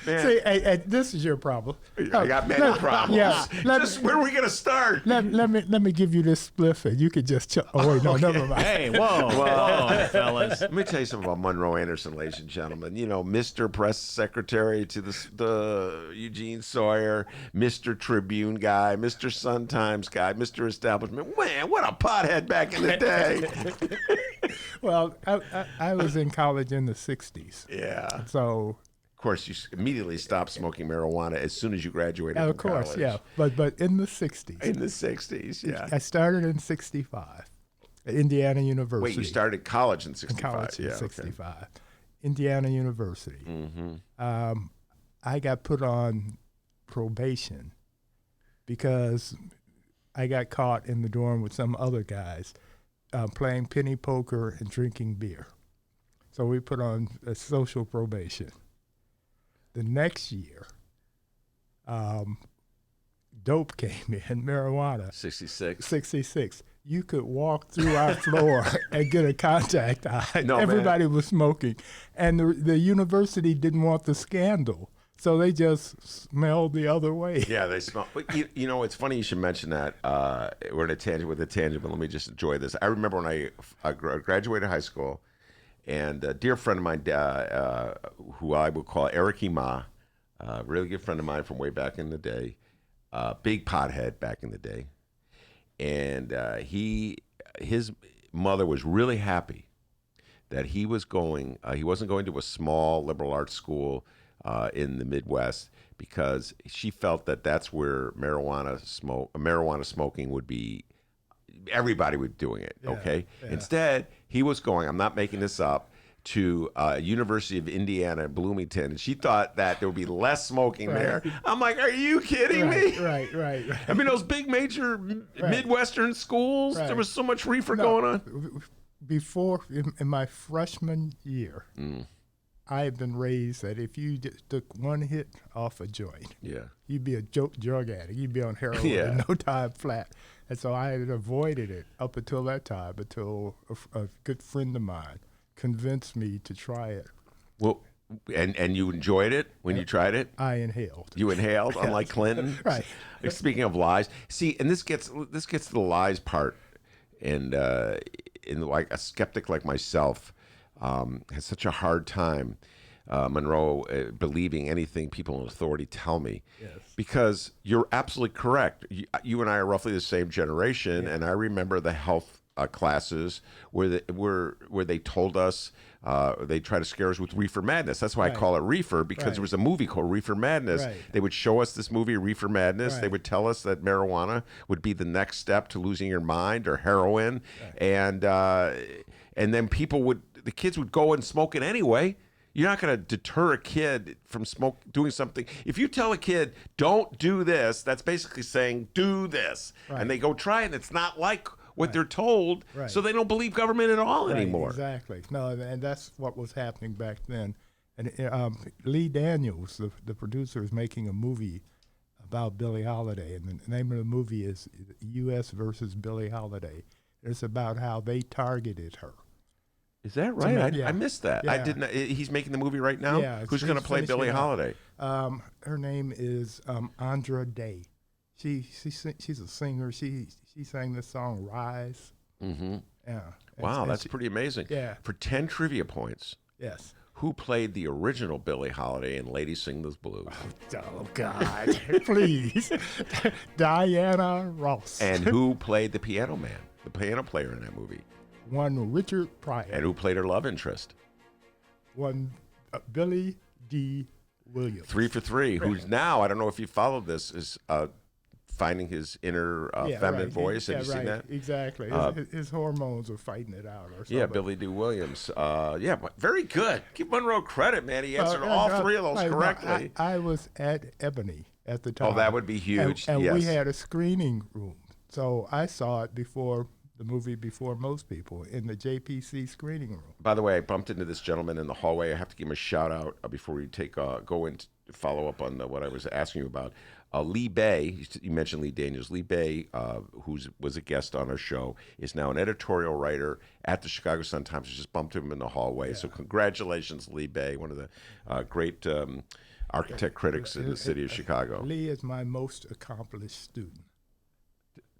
Man, See, hey, this is your problem. I got many problems. Yeah, Just where are we going to start? Let me give you this spliff, and you could just. Oh wait, no, never mind. Hey, whoa, fellas. Let me tell you something about Monroe Anderson, ladies and gentlemen. You know, Mr. Press Secretary to the Eugene Sawyer, Mr. Tribune guy, Mr. Sun Times guy, Mr. Establishment. Man, what a pothead back in the day. Well, I was in college in the '60s, Yeah. so Of course, you immediately stopped smoking marijuana as soon as you graduated of from course, college. yeah. But in the '60s, In the 60s, yeah. I started in '65 at Indiana University. Wait, you started college in 65? college in Yeah, okay. '65, Indiana University. Mm-hmm. I got put on probation because I got caught in the dorm with some other guys playing penny poker and drinking beer. So we put on a social probation. The next year, dope came in, marijuana. 66. 66. You could walk through our floor and get a contact eye. No, Everybody was smoking. And the university didn't want the scandal. So they just smelled the other way. Yeah, they smell. But you know, it's funny you should mention that. We're in a tangent with a tangent, but let me just enjoy this. I remember when I graduated high school, and a dear friend of mine, who I would call Eric Ima, a really good friend of mine from way back in the day, big pothead back in the day, and his mother was really happy that he was going. He wasn't going to a small liberal arts school in the Midwest because she felt that that's where marijuana smoking would be. Everybody would doing it. Yeah, Okay. yeah. Instead, he was going. I'm not making this up. To University of Indiana, Bloomington, and she thought that there would be less smoking there. I'm like, are you kidding me? Right. I mean, those big major Midwestern schools, Right. there was so much reefer going on. Before, in my freshman year, I had been raised that if you just took one hit off a joint, Yeah. you'd be a drug addict. You'd be on heroin Yeah. in no time flat. And so I had avoided it up until that time, until a good friend of mine convinced me to try it. Well, and you enjoyed it when you tried it? I inhaled. You inhaled, unlike Clinton. Right. Speaking of lies, see, and this gets to the lies part, and like a skeptic like myself has such a hard time, Monroe, believing anything people in authority tell me. Yes. Because you're absolutely correct. You and I are roughly the same generation, and I remember the health classes where they told us they try to scare us with reefer madness. That's why I call it reefer, because there was a movie called Reefer Madness. Right. They would show us this movie Reefer Madness. Right. They would tell us that marijuana would be the next step to losing your mind, or heroin, and then the kids would go and smoke it anyway. You're not going to deter a kid from doing something. If you tell a kid, don't do this, that's basically saying, do this. Right. And they go try it, and it's not like what they're told, Right. so they don't believe government at all Right, anymore. Exactly. No, and that's what was happening back then. And Lee Daniels, the producer, is making a movie about Billie Holiday, and the name of the movie is U.S. versus Billie Holiday. It's about how they targeted her. Is that right? Yeah. I missed that. I Yeah. didn't. He's making the movie right now. Yeah, Who's going to he's play finishing Billie it up. Holiday? Her name is Andra Day. She's a singer. She sang the song Rise. Mm-hmm. Yeah. Wow, And that's she- pretty amazing. Yeah. For 10 trivia points, Yes. who played the original Billie Holiday in Lady Sing the Blues? Oh God! Please, Diana Ross. And who played the piano man, the piano player in that movie? One Richard Pryor. And who played her love interest? One Billy D. Williams. 3 for 3. Who's now, I don't know if you followed this, is finding his inner Yeah, feminine right. voice. Have Yeah, you seen right. that? Exactly. His hormones are fighting it out or something. Yeah, Billy D. Williams. Yeah, but very good. Give Monroe credit, man. He answered Well, all three of those no, correctly. I was at Ebony at the time. Oh, that would be huge. And yes. we had a screening room. So I saw it before most people in the JPC screening room. By the way, I bumped into this gentleman in the hallway. I have to give him a shout out before we go in to follow up on what I was asking you about. Lee Bay, you mentioned Lee Daniels. Lee Bay, who was a guest on our show, is now an editorial writer at the Chicago Sun-Times. I just bumped him in the hallway. Yeah. So congratulations, Lee Bay, one of the great architect critics in the city of Chicago. Lee is my most accomplished student.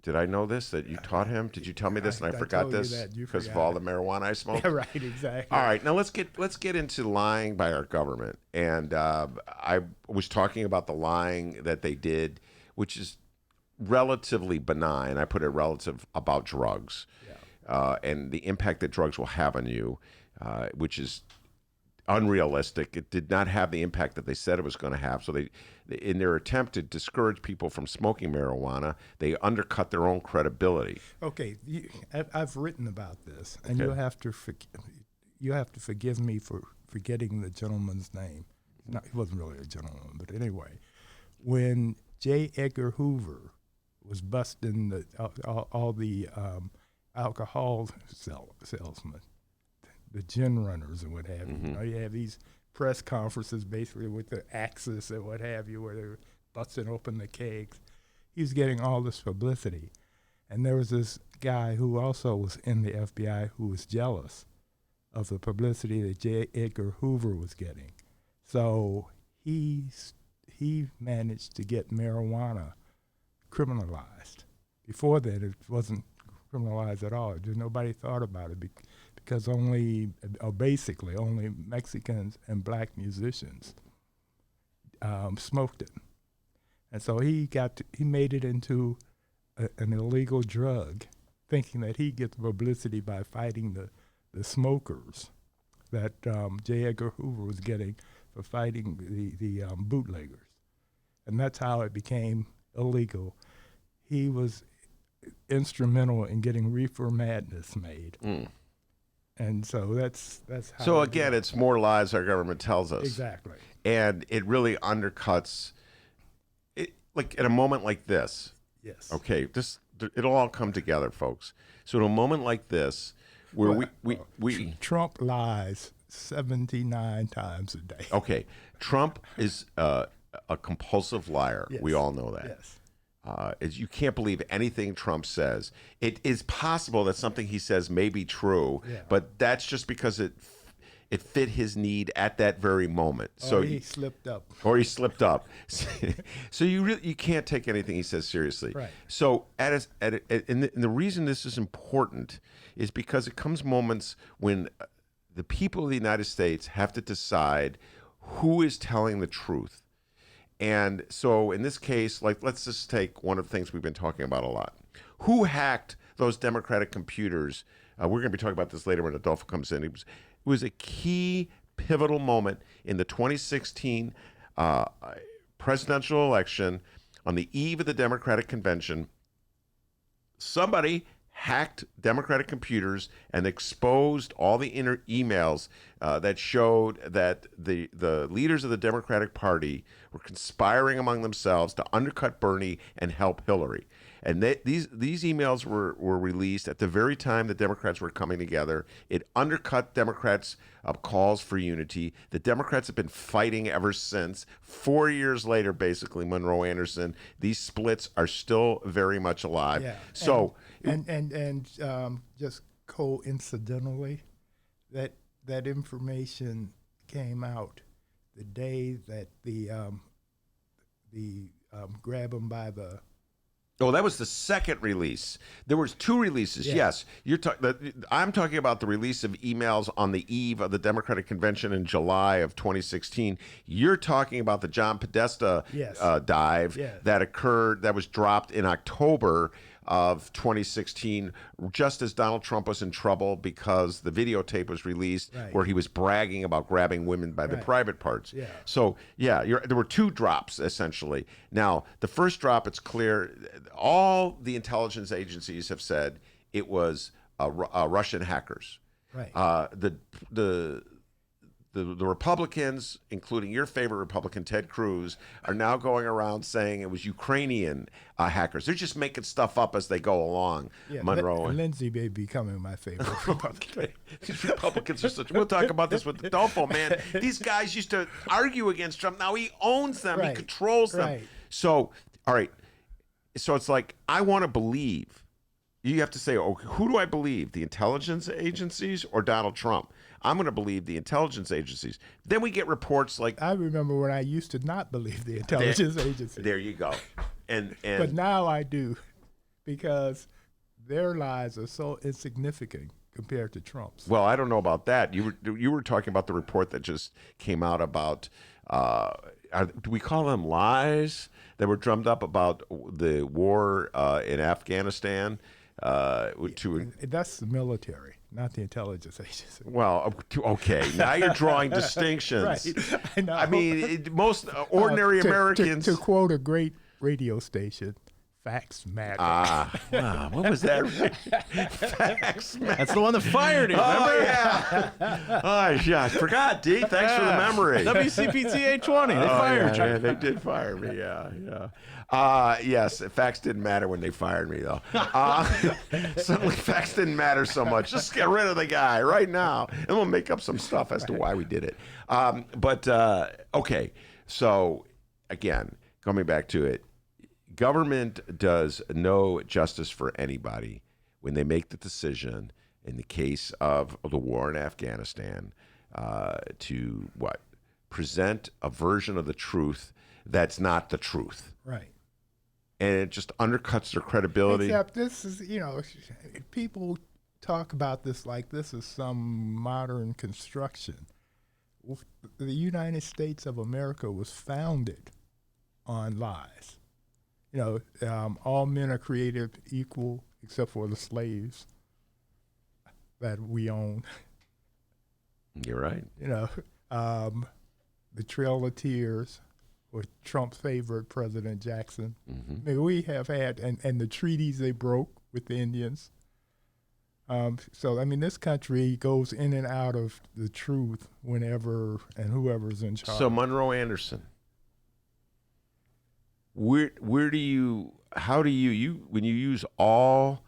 Did I know this, that you taught him? Did you tell me this and I forgot this because of all the marijuana I smoked? Yeah, right, exactly. All right, now let's get into lying by our government. And I was talking about the lying that they did, which is relatively benign. I put it relative about drugs and the impact that drugs will have on you, which is unrealistic. It did not have the impact that they said it was going to have. So they, in their attempt to discourage people from smoking marijuana, they undercut their own credibility. Okay, I've written about this, and you have to forgive me for forgetting the gentleman's name. He wasn't really a gentleman, but anyway, when J. Edgar Hoover was busting all the alcohol salesmen, the gin runners and what have you. You know, you have these press conferences basically with the Axis and what have you, where they're busting open the kegs. He was getting all this publicity. And there was this guy who also was in the FBI who was jealous of the publicity that J. Edgar Hoover was getting. So he managed to get marijuana criminalized. Before then, it wasn't criminalized at all. Nobody thought about it because basically only Mexicans and black musicians smoked it. And so he made it into an illegal drug, thinking that he'd get the publicity by fighting the smokers that J. Edgar Hoover was getting for fighting the bootleggers. And that's how it became illegal. He was instrumental in getting Reefer Madness made. And so that's how. So again, it's more lies our government tells us. Exactly. And it really undercuts it, like at a moment like this. Yes. Okay, it'll all come together, folks. So at a moment like this, where we Trump lies 79 times a day. Okay, Trump is a compulsive liar. Yes. We all know that. Yes. You can't believe anything Trump says. It is possible that something he says may be true, but that's just because it fit his need at that very moment. So he slipped up. Or he slipped up. So you can't take anything he says seriously. Right. So and the reason this is important is because it comes moments when the people of the United States have to decide who is telling the truth. And so in this case, like, let's just take one of the things we've been talking about a lot. Who hacked those Democratic computers? We're going to be talking about this later when Adolfo comes in. It was a key, pivotal moment in the 2016 presidential election. On the eve of the Democratic convention, somebody hacked Democratic computers and exposed all the inner emails that showed that the leaders of the Democratic Party were conspiring among themselves to undercut Bernie and help Hillary. And these emails were released at the very time the Democrats were coming together. It undercut Democrats' calls for unity. The Democrats have been fighting ever since. 4 years later, basically, Monroe Anderson, these splits are still very much alive. Yeah. So, and just coincidentally, that information came out the day that the grab them by the. Oh, that was the second release. There was two releases. Yeah. Yes, I'm talking about the release of emails on the eve of the Democratic Convention in July of 2016. You're talking about the John Podesta Yes. dive Yeah. that occurred, that was dropped in October of 2016, just as Donald Trump was in trouble because the videotape was released where he was bragging about grabbing women by the private parts. Yeah. So, yeah, there were two drops, essentially. Now, the first drop, it's clear, all the intelligence agencies have said it was Russian hackers. Right. The Republicans, including your favorite Republican, Ted Cruz, are now going around saying it was Ukrainian hackers. They're just making stuff up as they go along, Yeah, Monroe. Lindsey may be becoming my favorite Republican. These Republicans are such... We'll talk about this with Adolfo, man. These guys used to argue against Trump. Now he owns them. He controls them. Right. So, all right. So it's like, I want to believe. You have to say, oh, who do I believe? The intelligence agencies or Donald Trump? I'm going to believe the intelligence agencies. Then we get reports like... I remember when I used to not believe the intelligence agency. There you go. But now I do, because their lies are so insignificant compared to Trump's. Well, I don't know about that. You were talking about the report that just came out about... do we call them lies that were drummed up about the war in Afghanistan? That's the military, not the intelligence agency. Well, okay. Now you're drawing distinctions. Right. I know. I mean, most ordinary Americans... To quote a great radio station, facts matter. Wow, what was that? Facts matter. That's the one that fired him, remember? Oh, yeah. Oh, yeah. I forgot, D. Thanks for the memory. WCPT 820. They fired you. Yeah, they did fire me. Yeah. Yes, facts didn't matter when they fired me, though. Suddenly, facts didn't matter so much. Just get rid of the guy right now, and we'll make up some stuff as to why we did it. Okay. So, again, coming back to it, government does no justice for anybody when they make the decision, in the case of the war in Afghanistan, to present a version of the truth that's not the truth. Right. And it just undercuts their credibility. Except this is, people talk about this like this is some modern construction. The United States of America was founded on lies. All men are created equal except for the slaves that we own. You're right. The Trail of Tears with Trump's favorite, President Jackson. Mm-hmm. I mean, we have had, and the treaties they broke with the Indians. This country goes in and out of the truth whenever and whoever's in charge. So Monroe Anderson, when you use all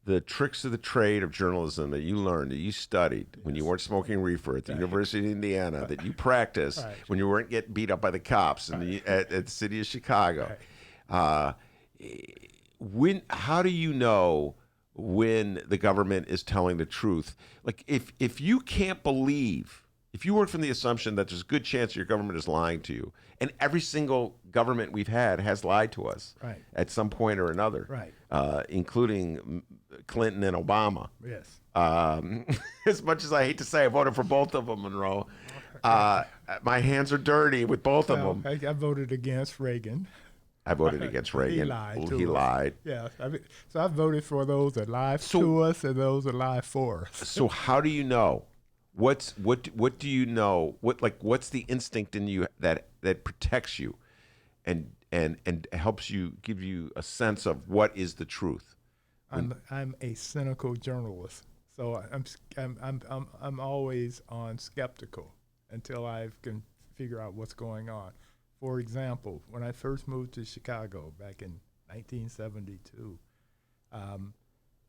the tricks of the trade of journalism that you learned, that you studied when you weren't smoking reefer at the University of Indiana, that you practiced when you weren't getting beat up by the cops at the city of Chicago. How do you know when the government is telling the truth? Like, if you can't believe, if you work from the assumption that there's a good chance your government is lying to you, and every single government we've had has lied to us at some point or another, including Clinton and Obama. Yes. As much as I hate to say, I voted for both of them, Monroe. My hands are dirty with both of them. I voted against Reagan. I voted against Reagan. He lied. Yeah. So I voted for those that lied to us and those that lied for us. So how do you know? What do you know? What's the instinct in you that protects you, and helps you, give you a sense of what is the truth? I'm a cynical journalist, so I'm always on skeptical until I can figure out what's going on. For example, when I first moved to Chicago back in 1972,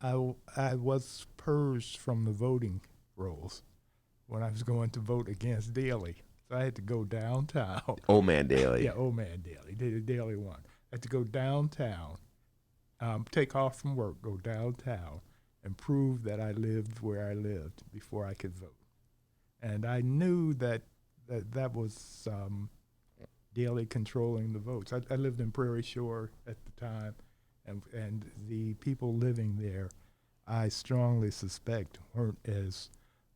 I was purged from the voting rolls when I was going to vote against Daley. So I had to go downtown. Old Man Daley. Yeah, Old Man Daley, the Daley one. I had to go downtown, take off from work, go downtown, and prove that I lived where I lived before I could vote. And I knew that was Daley controlling the votes. I lived in Prairie Shore at the time, and the people living there, I strongly suspect, weren't as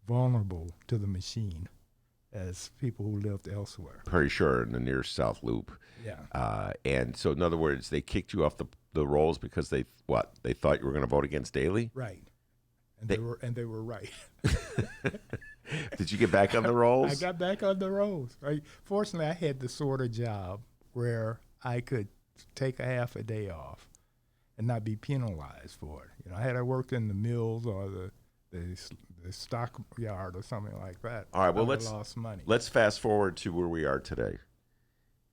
vulnerable to the machine as people who lived elsewhere. Pretty sure in the near South Loop. Yeah. And so, in other words, they kicked you off the rolls because they thought you were going to vote against Daley? Right. And they were right. Did you get back on the rolls? I got back on the rolls. Right. Fortunately, I had the sort of job where I could take a half a day off and not be penalized for it. Had I worked in the mills or the stock yard or something like that, all right, well, I would have lost money. Let's fast forward to where we are today.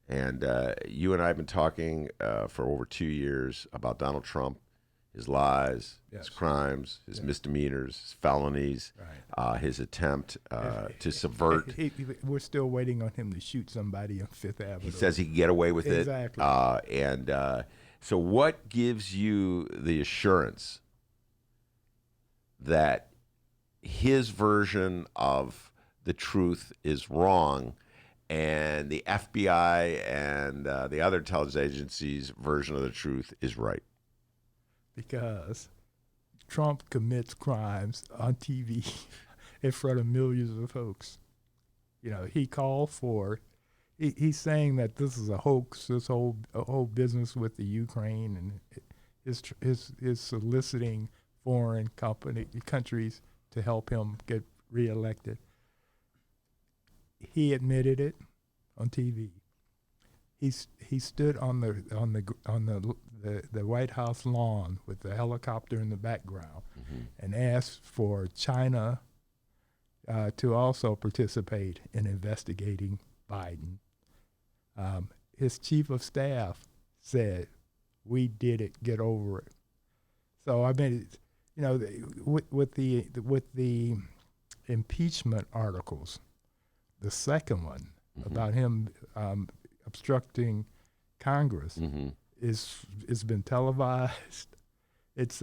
And you and I have been talking for over 2 years about Donald Trump, his lies, Yes. his crimes, his Yes. misdemeanors, his felonies, Right. his attempt to subvert. We're still waiting on him to shoot somebody on Fifth Avenue. He says he can get away with Exactly. it. So what gives you the assurance that his version of the truth is wrong and the FBI and the other intelligence agencies' version of the truth is right? Because Trump commits crimes on TV in front of millions of folks. He called for. He's saying that this is a hoax. This whole business with the Ukraine and his soliciting foreign countries to help him get reelected. He admitted it on TV. He stood on the White House lawn with the helicopter in the background and asked for China to also participate in investigating Biden. His chief of staff said, "We did it. Get over it." So I mean, with the impeachment articles, the second one about him obstructing Congress is been televised. It's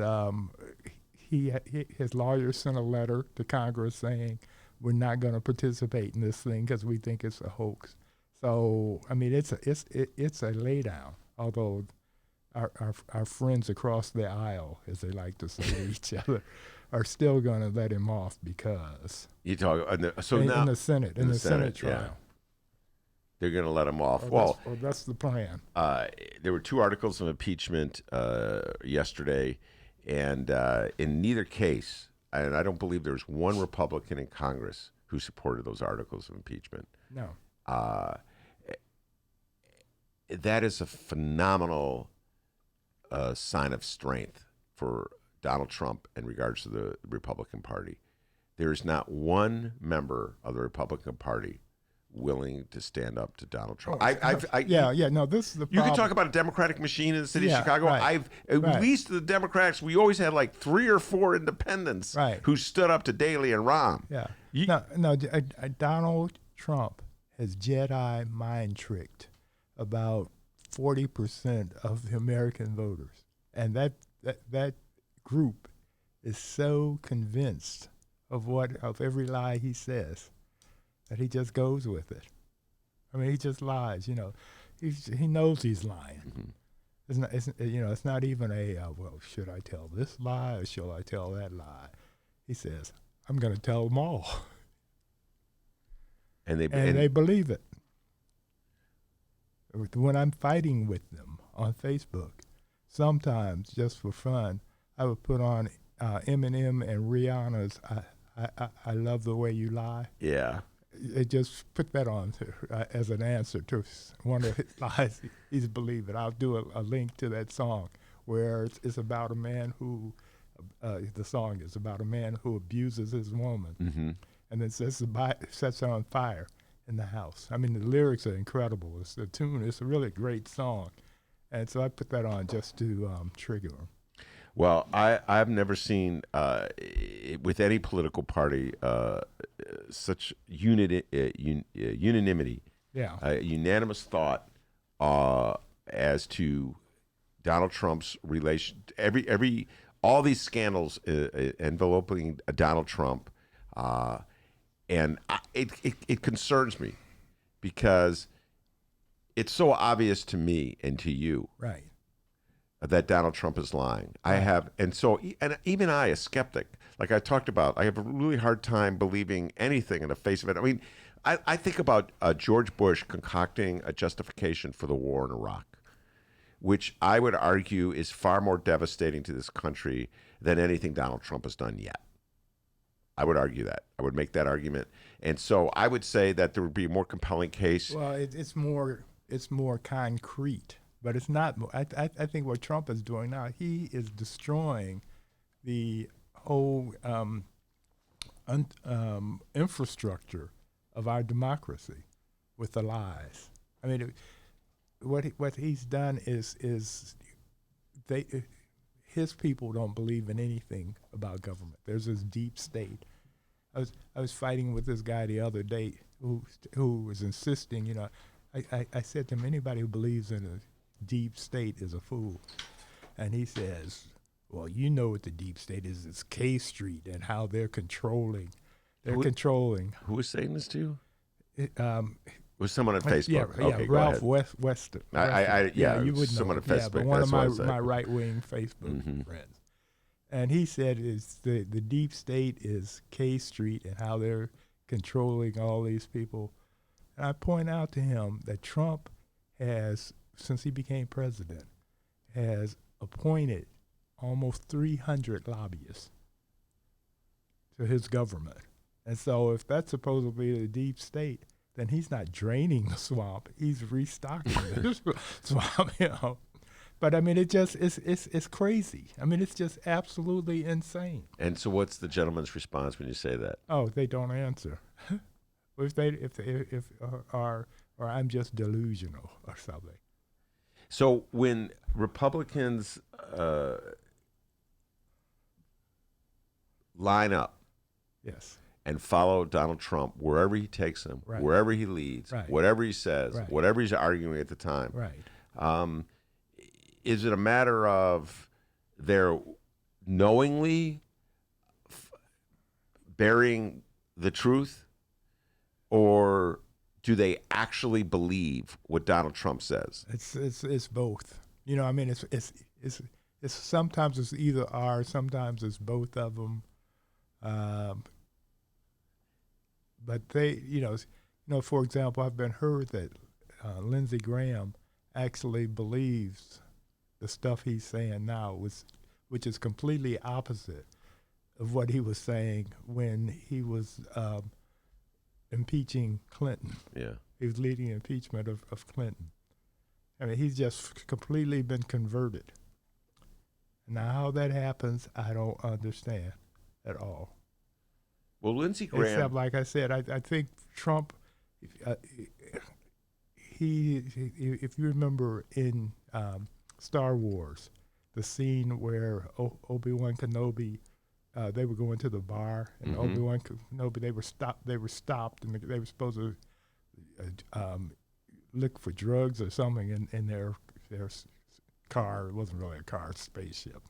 his lawyer sent a letter to Congress saying we're not going to participate in this thing because we think it's a hoax. So I mean, it's a laydown. Although our friends across the aisle, as they like to say to each other, are still going to let him off because You talk in the Senate trial. yeah. They're going to let him off. That's the plan. There were 2 articles of impeachment yesterday, and in neither case, and I don't believe there's one Republican in Congress who supported those articles of impeachment. No. That is a phenomenal sign of strength for Donald Trump in regards to the Republican Party. There is not one member of the Republican Party willing to stand up to Donald Trump. No, this is the problem. You can talk about a Democratic machine in the city of Chicago. Right. At least the Democrats, we always had like 3 or 4 independents who stood up to Daley and Rahm. Yeah. Donald Trump has Jedi mind tricked about 40% of the American voters, and that group is so convinced of every lie he says that he just goes with it. I mean, he just lies. He knows he's lying. It's not even well, should I tell this lie or shall I tell that lie? He says, I'm going to tell them all. And they believe it. When I'm fighting with them on Facebook, sometimes just for fun, I would put on Eminem and Rihanna's I Love the Way You Lie. Yeah. It just put that on as an answer to one of his lies. He's believe it. I'll do a link to that song where it's about a man who, the song is about a man who abuses his woman and then sets her on fire in the house. I mean, the lyrics are incredible. It's the tune. It's a really great song. And so I put that on just to trigger him. Well, I've never seen with any political party such unanimity, unanimous thought as to Donald Trump's relation. All these scandals enveloping Donald Trump, and it concerns me because it's so obvious to me and to you, right, that Donald Trump is lying. Right. And even I, a skeptic, like I talked about, I have a really hard time believing anything in the face of it. I mean, I think about George Bush concocting a justification for the war in Iraq, which I would argue is far more devastating to this country than anything Donald Trump has done yet. I would argue that. I would make that argument. And so I would say that there would be a more compelling case. Well, it's more concrete, but it's not. I think what Trump is doing now, he is destroying the whole infrastructure of our democracy with the lies. I mean, what he's done is his people don't believe in anything about government. There's this deep state. I was fighting with this guy the other day who was insisting, you know, I said to him, anybody who believes in a deep state is a fool. And he says, well, you know what the deep state is. It's K Street and how they're controlling. Controlling. Who was saying this to you? It, was someone on Facebook? Yeah, okay, Ralph Weston. You would someone know. on Facebook. Yeah, but one of That's my right-wing Facebook friends. And he said the deep state is K Street and how they're controlling all these people. And I point out to him that Trump has, since he became president, has appointed almost 300 lobbyists to his government. And so if that's supposed to be the deep state, then he's not draining the swamp. He's restocking the swamp, you know. But I mean, it's crazy. I mean, it's just absolutely insane. And so, what's the gentleman's response when you say that? Oh, they don't answer. Or I'm just delusional or something. So when Republicans line up, yes, and follow Donald Trump wherever he takes them, right, wherever he leads, right, whatever he says, right, whatever he's arguing at the time, right. Is it a matter of they're knowingly burying the truth, or do they actually believe what Donald Trump says? It's both. You know, I mean, it's sometimes it's either or, sometimes it's both of them. But they, you know, for example, I've been heard that Lindsey Graham actually believes the stuff he's saying now, which is completely opposite of what he was saying when he was impeaching Clinton. Yeah, he was leading impeachment of Clinton. I mean, he's just completely been converted. Now, how that happens, I don't understand at all. Well, Lindsey Graham. Except, like I said, I think Trump. If you remember in Star Wars, the scene where Obi-Wan Kenobi, they were going to the bar, and Obi-Wan Kenobi, they were stopped, and they were supposed to look for drugs or something in their car. It wasn't really a car, spaceship,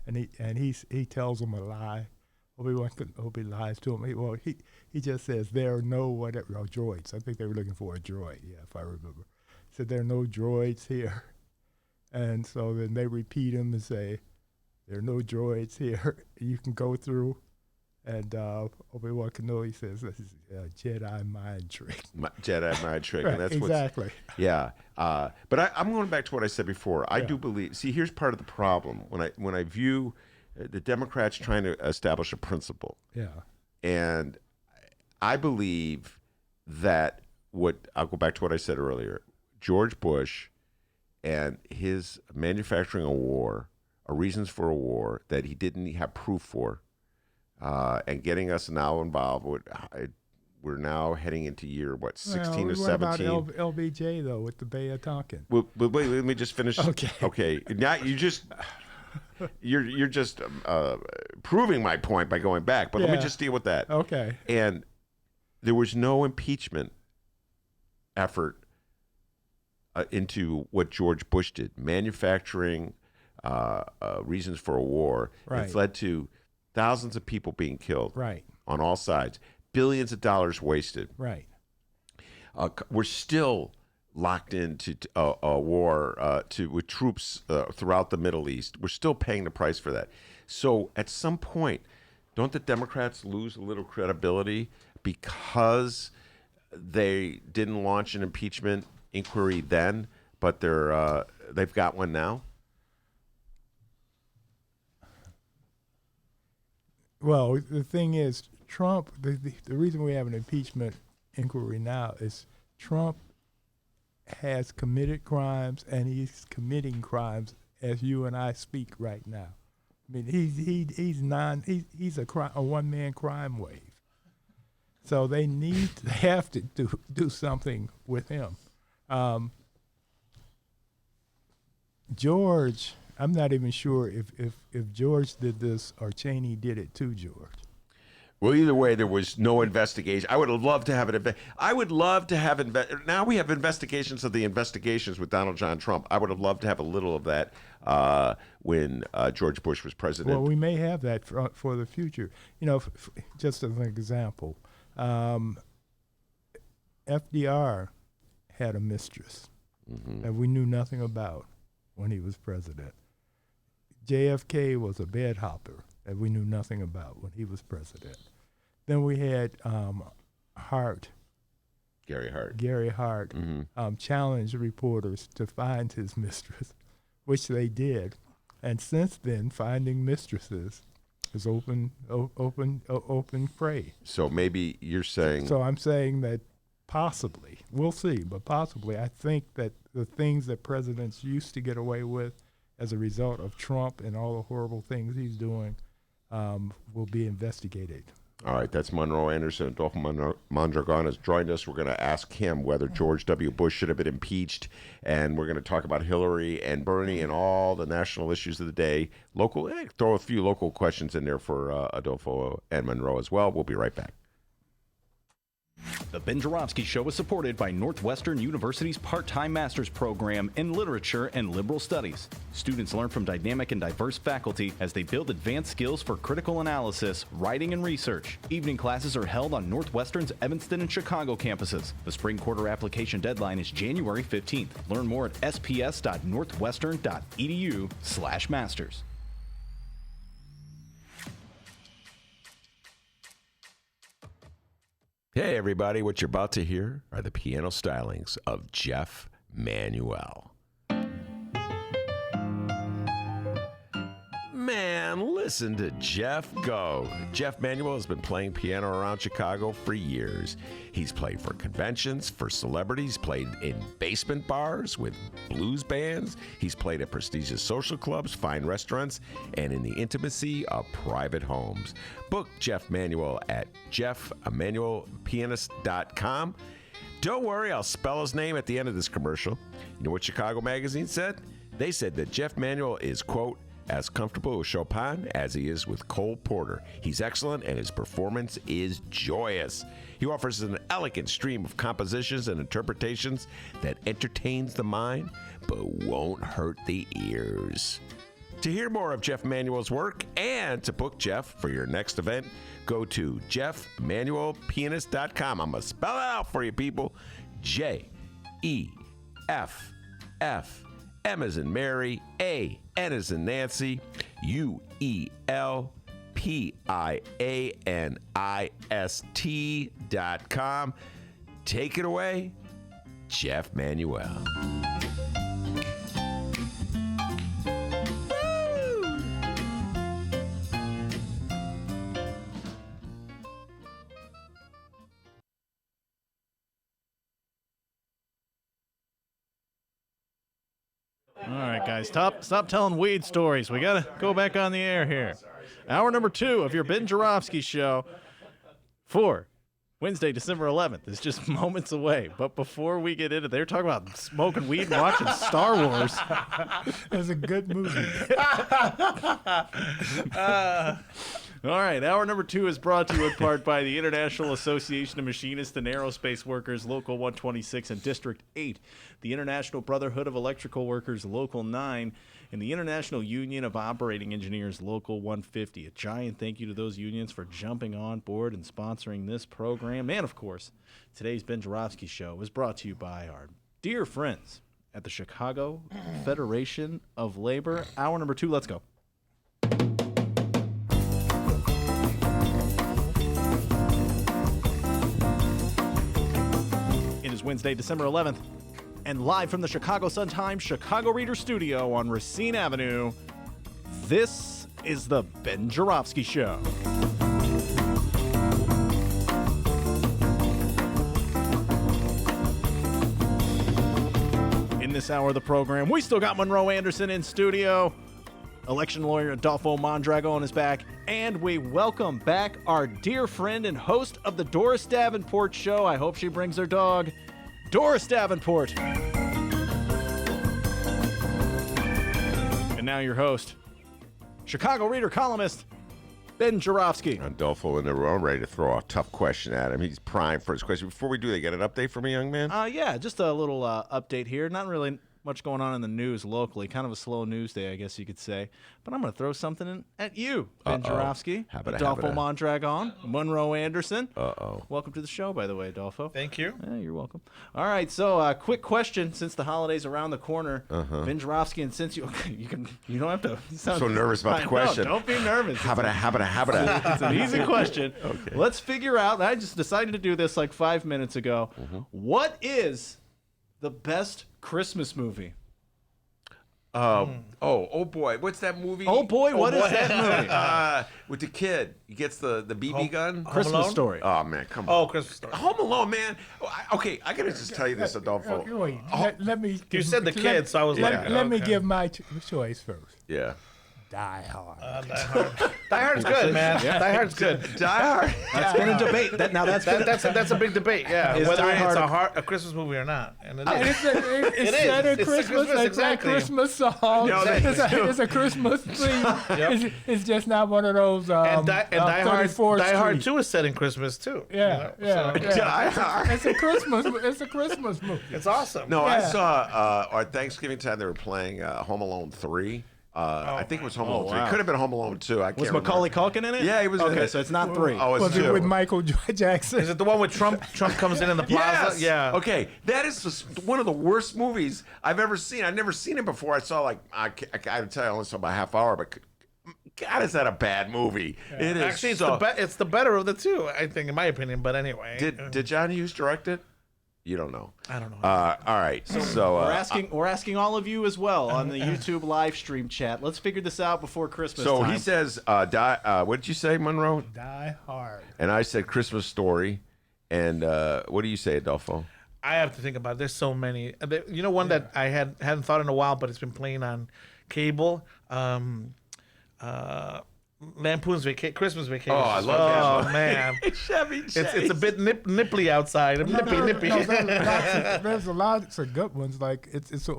and he tells them a lie. Obi lies to him. He just says there are no droids. I think they were looking for a droid. Yeah, if I remember. Said there are no droids here, and so then they repeat him and say there are no droids here. You can go through, and Obi-Wan Kenobi says this is a Jedi mind trick. Jedi mind trick, right, and that's exactly. Yeah, but I'm going back to what I said before. I do believe. See, here's part of the problem when I view the Democrats trying to establish a principle. Yeah. And I believe that I'll go back to what I said earlier. George Bush and his manufacturing a war, or reasons for a war that he didn't have proof for, and getting us now involved. We're now heading into year, 16 or 17? What about LBJ, though, with the Bay of Tonkin? Well, wait, let me just finish. Okay. Now you're just proving my point by going back, but let me just deal with that. Okay. And there was no impeachment effort into what George Bush did, manufacturing reasons for a war. Right. It's led to thousands of people being killed. Right. On all sides, billions of dollars wasted. Right. We're still locked into a war with troops throughout the Middle East. We're still paying the price for that. So at some point, don't the Democrats lose a little credibility because they didn't launch an impeachment inquiry then, but they've got one now? Well, the thing is, Trump, the reason we have an impeachment inquiry now is Trump has committed crimes, and he's committing crimes as you and I speak right now. I mean, he's a one-man crime wave. So they have to do something with him. George, I'm not even sure if George did this or Cheney did it to George. Well, either way, there was no investigation. I would have loved to have it. I would love to have now we have investigations of the investigations with Donald John Trump. I would have loved to have a little of that when George Bush was president. Well, we may have that for the future. You know, just as an example, FDR had a mistress that we knew nothing about when he was president. JFK was a bed hopper that we knew nothing about when he was president. Then we had Gary Hart challenged reporters to find his mistress, which they did. And since then, finding mistresses is open prey. So maybe you're saying... So I'm saying that possibly, we'll see, but possibly I think that the things that presidents used to get away with as a result of Trump and all the horrible things he's doing will be investigated. All right, that's Monroe Anderson. Adolfo Mondragon has joined us. We're going to ask him whether George W. Bush should have been impeached, and we're going to talk about Hillary and Bernie and all the national issues of the day. Throw a few local questions in there for Adolfo and Monroe as well. We'll be right back. The Ben Joravsky Show is supported by Northwestern University's part-time master's program in literature and liberal studies. Students learn from dynamic and diverse faculty as they build advanced skills for critical analysis, writing, and research. Evening classes are held on Northwestern's Evanston and Chicago campuses. The spring quarter application deadline is January 15th. Learn more at sps.northwestern.edu/masters. Hey, everybody. What you're about to hear are the piano stylings of Jeff Manuel. Man, listen to Jeff go. Jeff Manuel has been playing piano around Chicago for years. He's played for conventions, for celebrities, played in basement bars with blues bands. He's played at prestigious social clubs, fine restaurants, and in the intimacy of private homes. Book Jeff Manuel at jeffemanuelpianist.com. Don't worry, I'll spell his name at the end of this commercial. You know what Chicago Magazine said? They said that Jeff Manuel is, quote, as comfortable with Chopin as he is with Cole Porter. He's excellent and his performance is joyous. He offers an elegant stream of compositions and interpretations that entertains the mind but won't hurt the ears. To hear more of Jeff Manuel's work and to book Jeff for your next event, go to jeffmanuelpianist.com. I'm going to spell it out for you, people. J-E-F-F. M as in Mary, A, N as in Nancy, UELPIANIST.com. Take it away, Jeff Manuel. All right, guys, stop telling weed stories. We got to go back on the air here. Hour number 2 of your Ben Joravsky Show for Wednesday, December 11th is just moments away. But before we get into it, they're talking about smoking weed and watching Star Wars. It was a good movie. All right, hour number 2 is brought to you in part by the International Association of Machinists and Aerospace Workers, Local 126 and District 8, the International Brotherhood of Electrical Workers, Local 9, and the International Union of Operating Engineers, Local 150. A giant thank you to those unions for jumping on board and sponsoring this program. And, of course, today's Ben Joravsky Show is brought to you by our dear friends at the Chicago Federation of Labor. Hour number 2, let's go. Wednesday, December 11th, and live from the Chicago Sun-Times Chicago Reader Studio on Racine Avenue, this is the Ben Joravsky Show. In this hour of the program, we still got Monroe Anderson in studio. Election lawyer Adolfo Mondragon is back, and we welcome back our dear friend and host of the Doris Davenport Show. I hope she brings her dog, Doris Davenport. And now your host, Chicago Reader columnist, Ben Joravsky. Adolfo in the room, ready to throw a tough question at him. He's primed for his question. Before we do that, get an update for me, young man? Yeah, just a little update here. Not really much going on in the news locally. Kind of a slow news day, I guess you could say. But I'm going to throw something in at you, Ben Joravsky, Adolfo Mondragon, Monroe Anderson. Welcome to the show, by the way, Adolfo. Thank you. Yeah, you're welcome. All right, so quick question, since the holidays around the corner, Ben Joravsky, and since you don't have to. I'm so nervous about the question. Don't be nervous. Habada. It's an easy question. Okay. Let's figure out. I just decided to do this like 5 minutes ago. What is the best Christmas movie? Oh boy, what's that movie? Oh boy, what is that movie? With the kid, he gets the BB gun. Christmas Story. Oh man, come on. Oh, Christmas Story. Home Alone, man. Okay, I gotta just tell you this, Adolfo. Wait, let me. You said the kid, so I was like, let me okay. give my choice first. Yeah. Die Hard. Die Hard. Die Hard's good, man. Die Hard's good. Die Hard. That's been a debate. That's a big debate. Yeah, Is whether Die Hard it's a Christmas movie or not. And it And is. it's set at It's a Christmas. Christmas, It's exactly. a Christmas song. No, It's a Christmas theme. It's just not one of those. And Die 34th Hard Street. 2 is set in Christmas too. Yeah, you know, yeah, so- yeah. Die Hard. It's a Christmas movie. It's awesome. No, I Yeah. saw at Thanksgiving time they were playing Home Alone 3. I think it was Home Alone 3. wow. Could have been Home Alone 2. I can't Was remember. Macaulay Culkin in it? Yeah, he was in Okay, it. so it's not 3. Oh, it's Was 2. it with Michael Jackson? Is it the one with Trump? Trump comes in the plaza. Yes. Yeah. Okay, that is one of the worst movies I've ever seen. I've never seen it before. I saw I would tell you I only saw about a half hour, but God, is that a bad movie? It is. Actually, so, it's the better of the two, I think, in my opinion. But anyway, did John Hughes direct it? You don't know. I don't know. All right. So We're asking all of you as well on the YouTube live stream chat. Let's figure this out before Christmas so time. he says, what did you say, Monroe? Die Hard. And I said Christmas Story. And what do you say, Adolfo? I have to think about it. There's so many. You know, one that I hadn't thought in a while, but it's been playing on cable. Lampoon's Christmas Vacation. Oh, I love that. Oh man, Chevy Chase. it's a bit nipply outside. Nippy. There's lots of good ones. Like it's a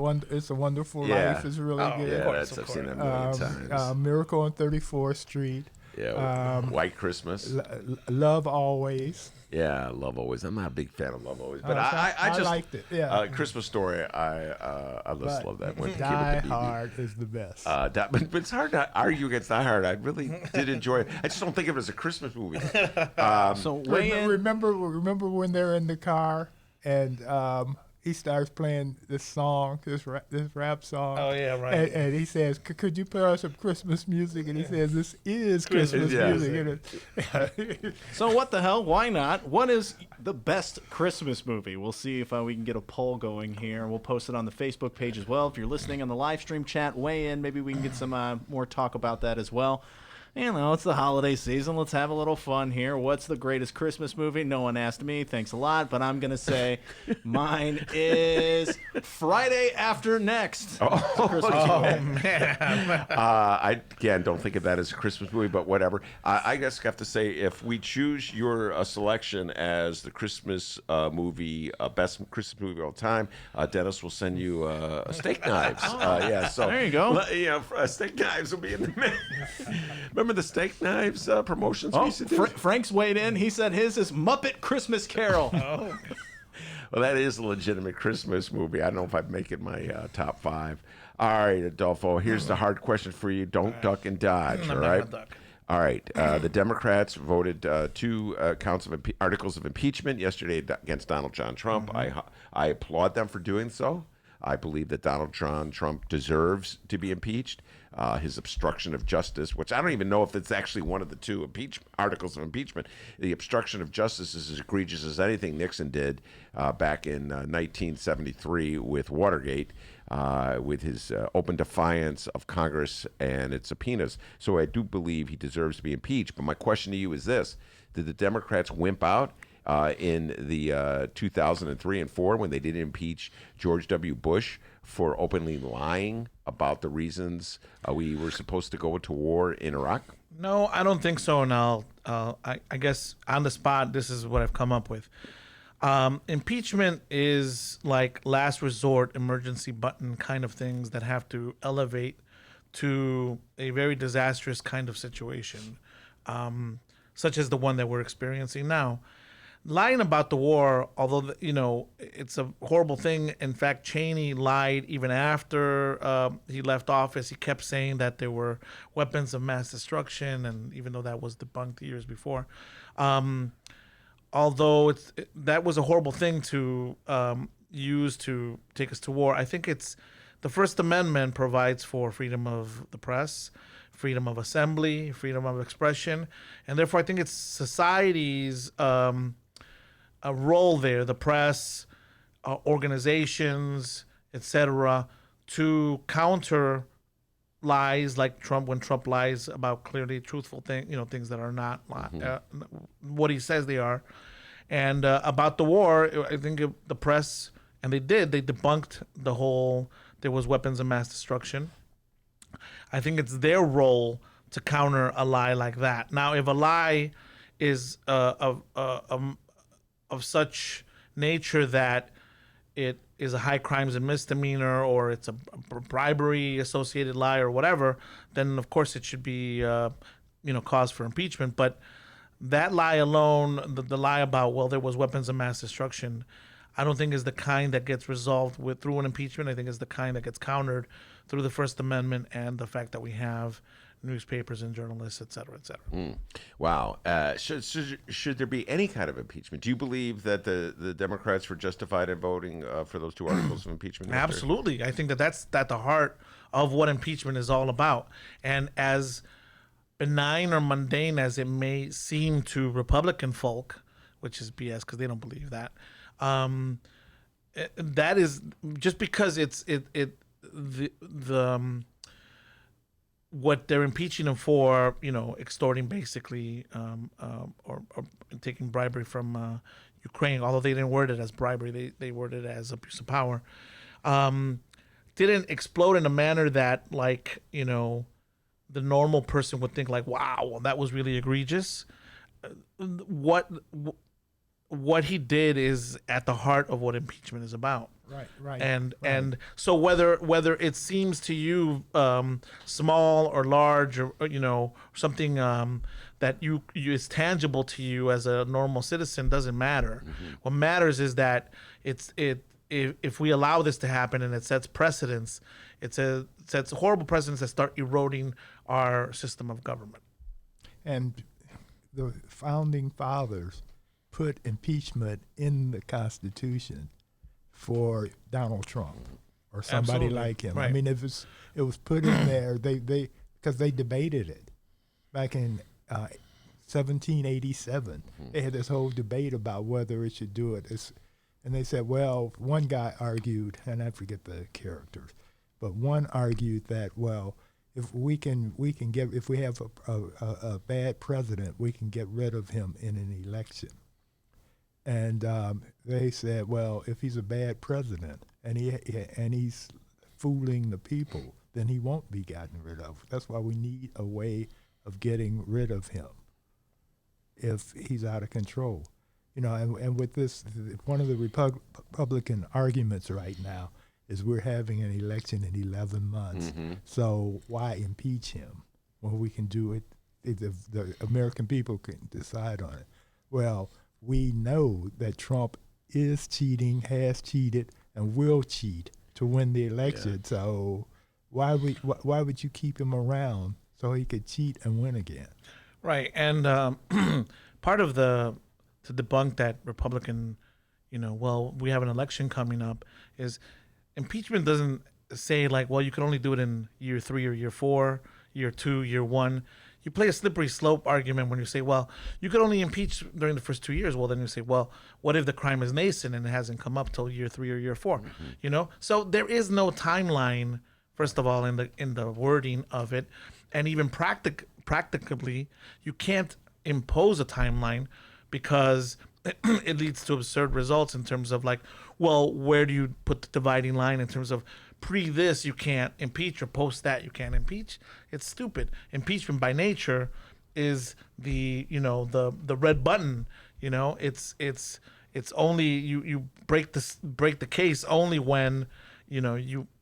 Wonderful Yeah. Life is really good. Yeah, I've seen that a million times. Miracle on 34th Street. Yeah, White Christmas. Love Always. Yeah, Love Always. I'm not a big fan of Love Always, but so I just liked it. Yeah. Christmas Story. I just love that one. Die Hard is the best. But it's hard to argue against Die Hard. I really did enjoy it. I just don't think of it as a Christmas movie. So weigh in. Remember when they're in the car and he starts playing this song, this rap song. Oh yeah, right. And he says, "Could you play us some Christmas music?" And he says, "This is Christmas Yeah. music." So what the hell? Why not? What is the best Christmas movie? We'll see if we can get a poll going here. We'll post it on the Facebook page as well. If you're listening on the live stream chat, weigh in. Maybe we can get some more talk about that as well. You know, it's the holiday season. Let's have a little fun here. What's the greatest Christmas movie? No one asked me. Thanks a lot. But I'm going to say mine is Friday After Next. Man. I again don't think of that as a Christmas movie, but whatever. I guess I have to say, if we choose your selection as the Christmas movie, best Christmas movie of all time, Dennis will send you steak knives. Yeah, so There you go. Steak knives will be in the. Remember the steak knives promotions we used to do? Frank's weighed in. He said his is Muppet Christmas Carol. Well, that is a legitimate Christmas movie. I don't know if I'd make it my top 5. All right, Adolfo, here's the hard question for you. Don't duck and dodge, all right? All right. The Democrats voted 2 counts of articles of impeachment yesterday against Donald John Trump. I applaud them for doing so. I believe that Donald John Trump deserves to be impeached. his obstruction of justice, which I don't even know if it's actually one of the two articles of impeachment. The obstruction of justice is as egregious as anything Nixon did back in 1973 with Watergate, with his open defiance of Congress and its subpoenas. So I do believe he deserves to be impeached. But my question to you is this: did the Democrats wimp out in the 2003 and 4 when they didn't impeach George W. Bush for openly lying about the reasons we were supposed to go to war in Iraq? No, I don't think so. And I guess on the spot, this is what I've come up with. Impeachment is like last resort, emergency button kind of things that have to elevate to a very disastrous kind of situation, such as the one that we're experiencing now. Lying about the war, although, it's a horrible thing. In fact, Cheney lied even after he left office. He kept saying that there were weapons of mass destruction, and even though that was debunked years before. Although that was a horrible thing to use to take us to war, I think the First Amendment provides for freedom of the press, freedom of assembly, freedom of expression, and therefore I think it's society's a role there, the press, organizations, etc., to counter lies like Trump, when Trump lies about clearly truthful things that are not what he says they are. And about the war, I think the press, and they debunked the whole, there was weapons of mass destruction. I think it's their role to counter a lie like that. Now, if a lie is of such nature that it is a high crimes and misdemeanor, or it's a bribery associated lie or whatever, then of course it should be cause for impeachment. But that lie alone, the lie about, well, there was weapons of mass destruction, I don't think is the kind that gets resolved through an impeachment. I think is the kind that gets countered through the First Amendment and the fact that we have newspapers and journalists, et cetera, et cetera. Wow. Should there be any kind of impeachment? Do you believe that the Democrats were justified in voting for those two articles of impeachment? Absolutely. I think that's at the heart of what impeachment is all about. And as benign or mundane as it may seem to Republican folk, which is BS because they don't believe that, that is just because what they're impeaching him for, extorting basically, or taking bribery from Ukraine, although they didn't word it as bribery, they worded it as abuse of power, didn't explode in a manner that, the normal person would think wow, well, that was really egregious. What he did is at the heart of what impeachment is about. Right. And so whether it seems to you small or large or something that you is tangible to you as a normal citizen doesn't matter. What matters is that if we allow this to happen and it sets precedents, it sets horrible precedents that start eroding our system of government. And the founding fathers put impeachment in the Constitution for Donald Trump or somebody like him. Right. I mean, it was put in there. Because they debated it back in 1787. They had this whole debate about whether it should do it. And they said, well, one guy argued, and I forget the characters, but one argued that, well, if we have a bad president, we can get rid of him in an election. And they said, well, if he's a bad president and he's fooling the people, then he won't be gotten rid of. That's why we need a way of getting rid of him if he's out of control. And with this, one of the Republican arguments right now is we're having an election in 11 months. So why impeach him when we can do it? The American people can decide on it. Well, we know that Trump is cheating, has cheated, and will cheat to win the election. Yeah. So why would you keep him around so he could cheat and win again? Right, and part of to debunk that Republican, well, we have an election coming up, is impeachment doesn't say like, well, you can only do it in year 3 or year 4, year 2, year 1. You play a slippery slope argument when you say, well, you could only impeach during the first 2 years. Well, then you say, well, what if the crime is nascent and it hasn't come up till year 3 or year 4? You know, so there is no timeline. First of all, in the wording of it, and even practically, you can't impose a timeline because it leads to absurd results in terms of like, well, where do you put the dividing line in terms of pre this you can't impeach or post that you can't impeach? It's stupid. Impeachment by nature is the red button. You know, it's only you break the case only when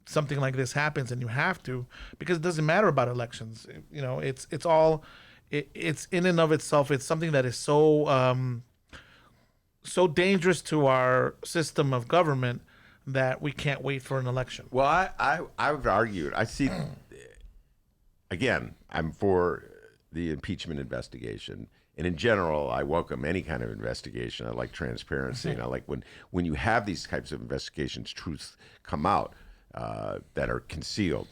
something like this happens, and you have to, because it doesn't matter about elections. You know, it's in and of itself. It's something that is so dangerous to our system of government that we can't wait for an election. Well, I would argue. I see. Again, I'm for the impeachment investigation, and in general, I welcome any kind of investigation. I like transparency, and I like when you have these types of investigations, truths come out that are concealed,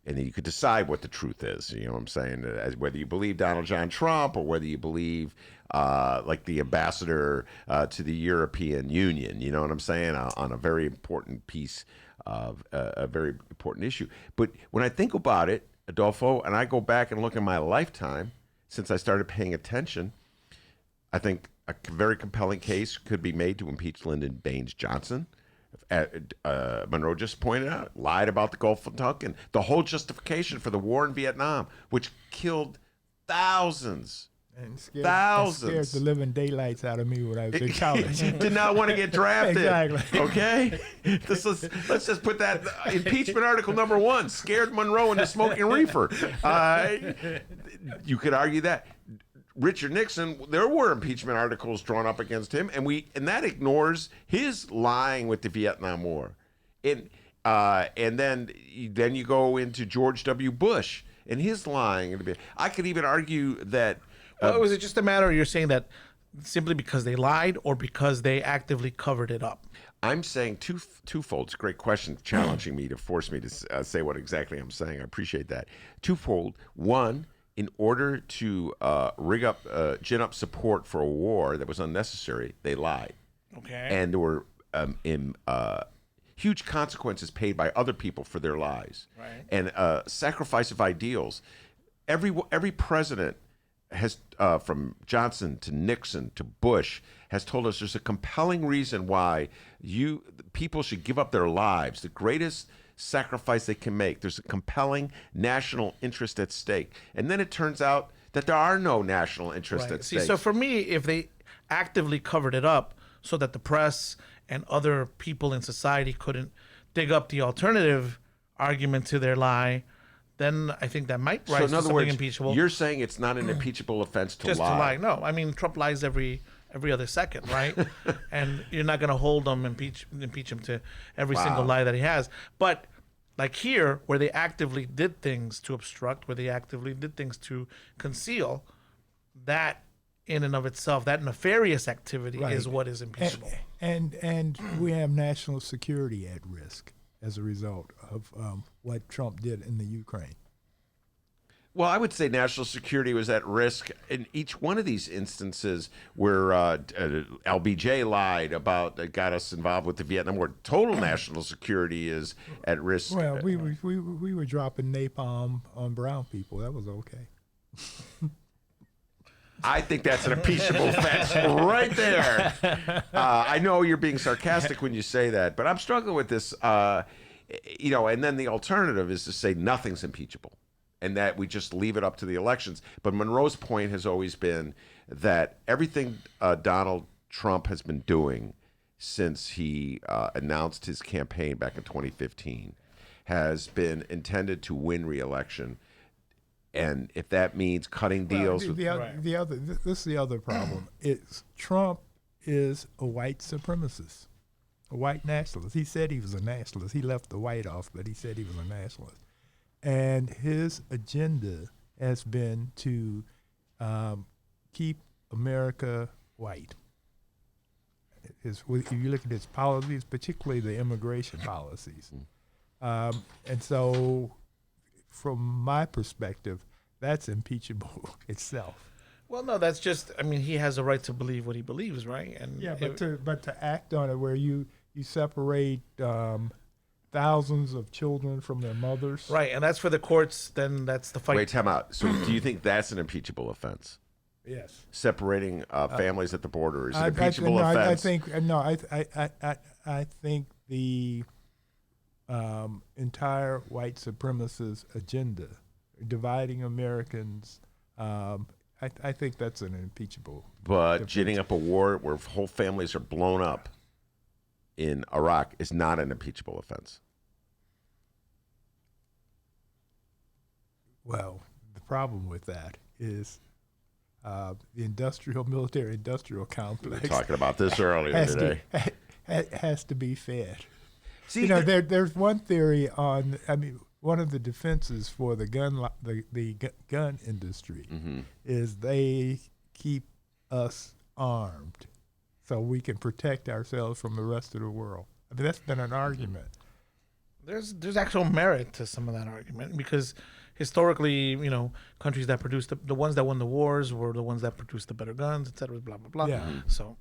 and then you could decide what the truth is. You know what I'm saying? As whether you believe Donald John Trump or whether you believe like the ambassador to the European Union. You know what I'm saying? On a very important piece of a very important issue. But when I think about it, Adolfo, and I go back and look at my lifetime since I started paying attention, I think a very compelling case could be made to impeach Lyndon Baines Johnson. Monroe just pointed out, lied about the Gulf of Tonkin, the whole justification for the war in Vietnam, which killed thousands. And scared the living daylights out of me when I was in college. Did not want to get drafted. Exactly. Okay? Let's just put that impeachment article number 1, scared Monroe into smoking reefer. You could argue that. Richard Nixon, there were impeachment articles drawn up against him, and that ignores his lying with the Vietnam War. And then you go into George W. Bush and his lying. I could even argue that. Well, was it just a matter of you're saying that simply because they lied or because they actively covered it up? I'm saying twofold. It's a great question, challenging me to force me to say what exactly I'm saying. I appreciate that. Twofold. One, in order to gin up support for a war that was unnecessary, they lied. Okay. And there were huge consequences paid by other people for their lies. Right. And sacrifice of ideals. Every president has, from Johnson to Nixon to Bush, has told us there's a compelling reason why people should give up their lives. The greatest sacrifice they can make. There's a compelling national interest at stake. And then it turns out that there are no national interests at stake. So for me, if they actively covered it up so that the press and other people in society couldn't dig up the alternative argument to their lie, then I think that might rise to something impeachable. You're saying it's not an impeachable offense to Just lie. to lie. No, I mean, Trump lies every other second, right? And you're not going to hold him, impeach him to every single lie that he has. But like here, where they actively did things to obstruct, where they actively did things to conceal, that in and of itself, that nefarious activity is what is impeachable. And we have national security at risk as a result of what Trump did in the Ukraine. Well, I would say national security was at risk in each one of these instances where LBJ lied about got us involved with the Vietnam War. Total national security is at risk. Well, we were dropping napalm on brown people. That was okay. I think that's an impeachable offense right there. I know you're being sarcastic when you say that, but I'm struggling with this. And then the alternative is to say nothing's impeachable and that we just leave it up to the elections. But Monroe's point has always been that everything Donald Trump has been doing since he announced his campaign back in 2015 has been intended to win re-election. And if that means cutting deals with this is the other problem. Trump is a white supremacist, a white nationalist. He said he was a nationalist. He left the white off, but he said he was a nationalist. And his agenda has been to keep America white. If you look at his policies, particularly the immigration policies, And so, from my perspective, that's impeachable itself. Well, no, that's just. I mean, he has a right to believe what he believes, right? And Yeah, but to act on it where you separate thousands of children from their mothers. right, and that's for the courts. Then that's the fight. Wait, time out. So do you think that's an impeachable offense? Yes. Separating families at the border is an I impeachable offense? I think the entire white supremacist agenda, dividing Americans, I think that's an impeachable. But ginning up a war where whole families are blown up in Iraq is not an impeachable offense. Well, the problem with that is the military-industrial complex. We were talking about this earlier today. Has to be fed. See, You know, there's one theory on. I mean, one of the defenses for the gun industry is they keep us armed so we can protect ourselves from the rest of the world. I mean, that's been an argument. There's actual merit to some of that argument because historically, you know, countries that produced the ones that won the wars were the ones that produced the better guns, et cetera, blah blah blah. Yeah. So,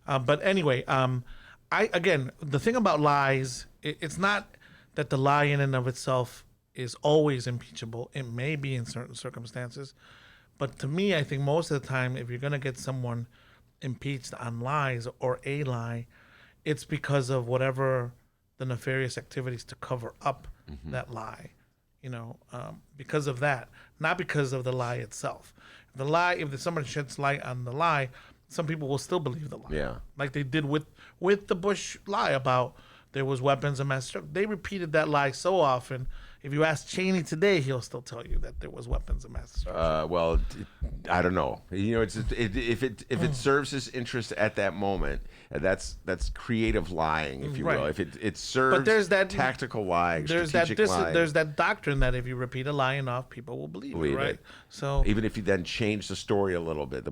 but anyway, the thing about lies, it's not that the lie in and of itself is always impeachable. It may be in certain circumstances, but to me, I think most of the time, if you're gonna get someone impeached on lies or a lie, it's because of whatever the nefarious activities to cover up that lie, you know, because of that, not because of the lie itself. If someone sheds light on the lie, some people will still believe the lie. Yeah. Like they did with the Bush lie about there was weapons and mass destruction. They repeated that lie so often. If you ask Cheney today, he'll still tell you that there was weapons of mass destruction. Well, I don't know. You know, if it serves his interest at that moment, that's creative lying, if you will. Right. If it serves But there's that tactical lying, there's strategic lying. There's that doctrine that if you repeat a lie enough, people will believe it, right? it. So Even if you then change the story a little bit.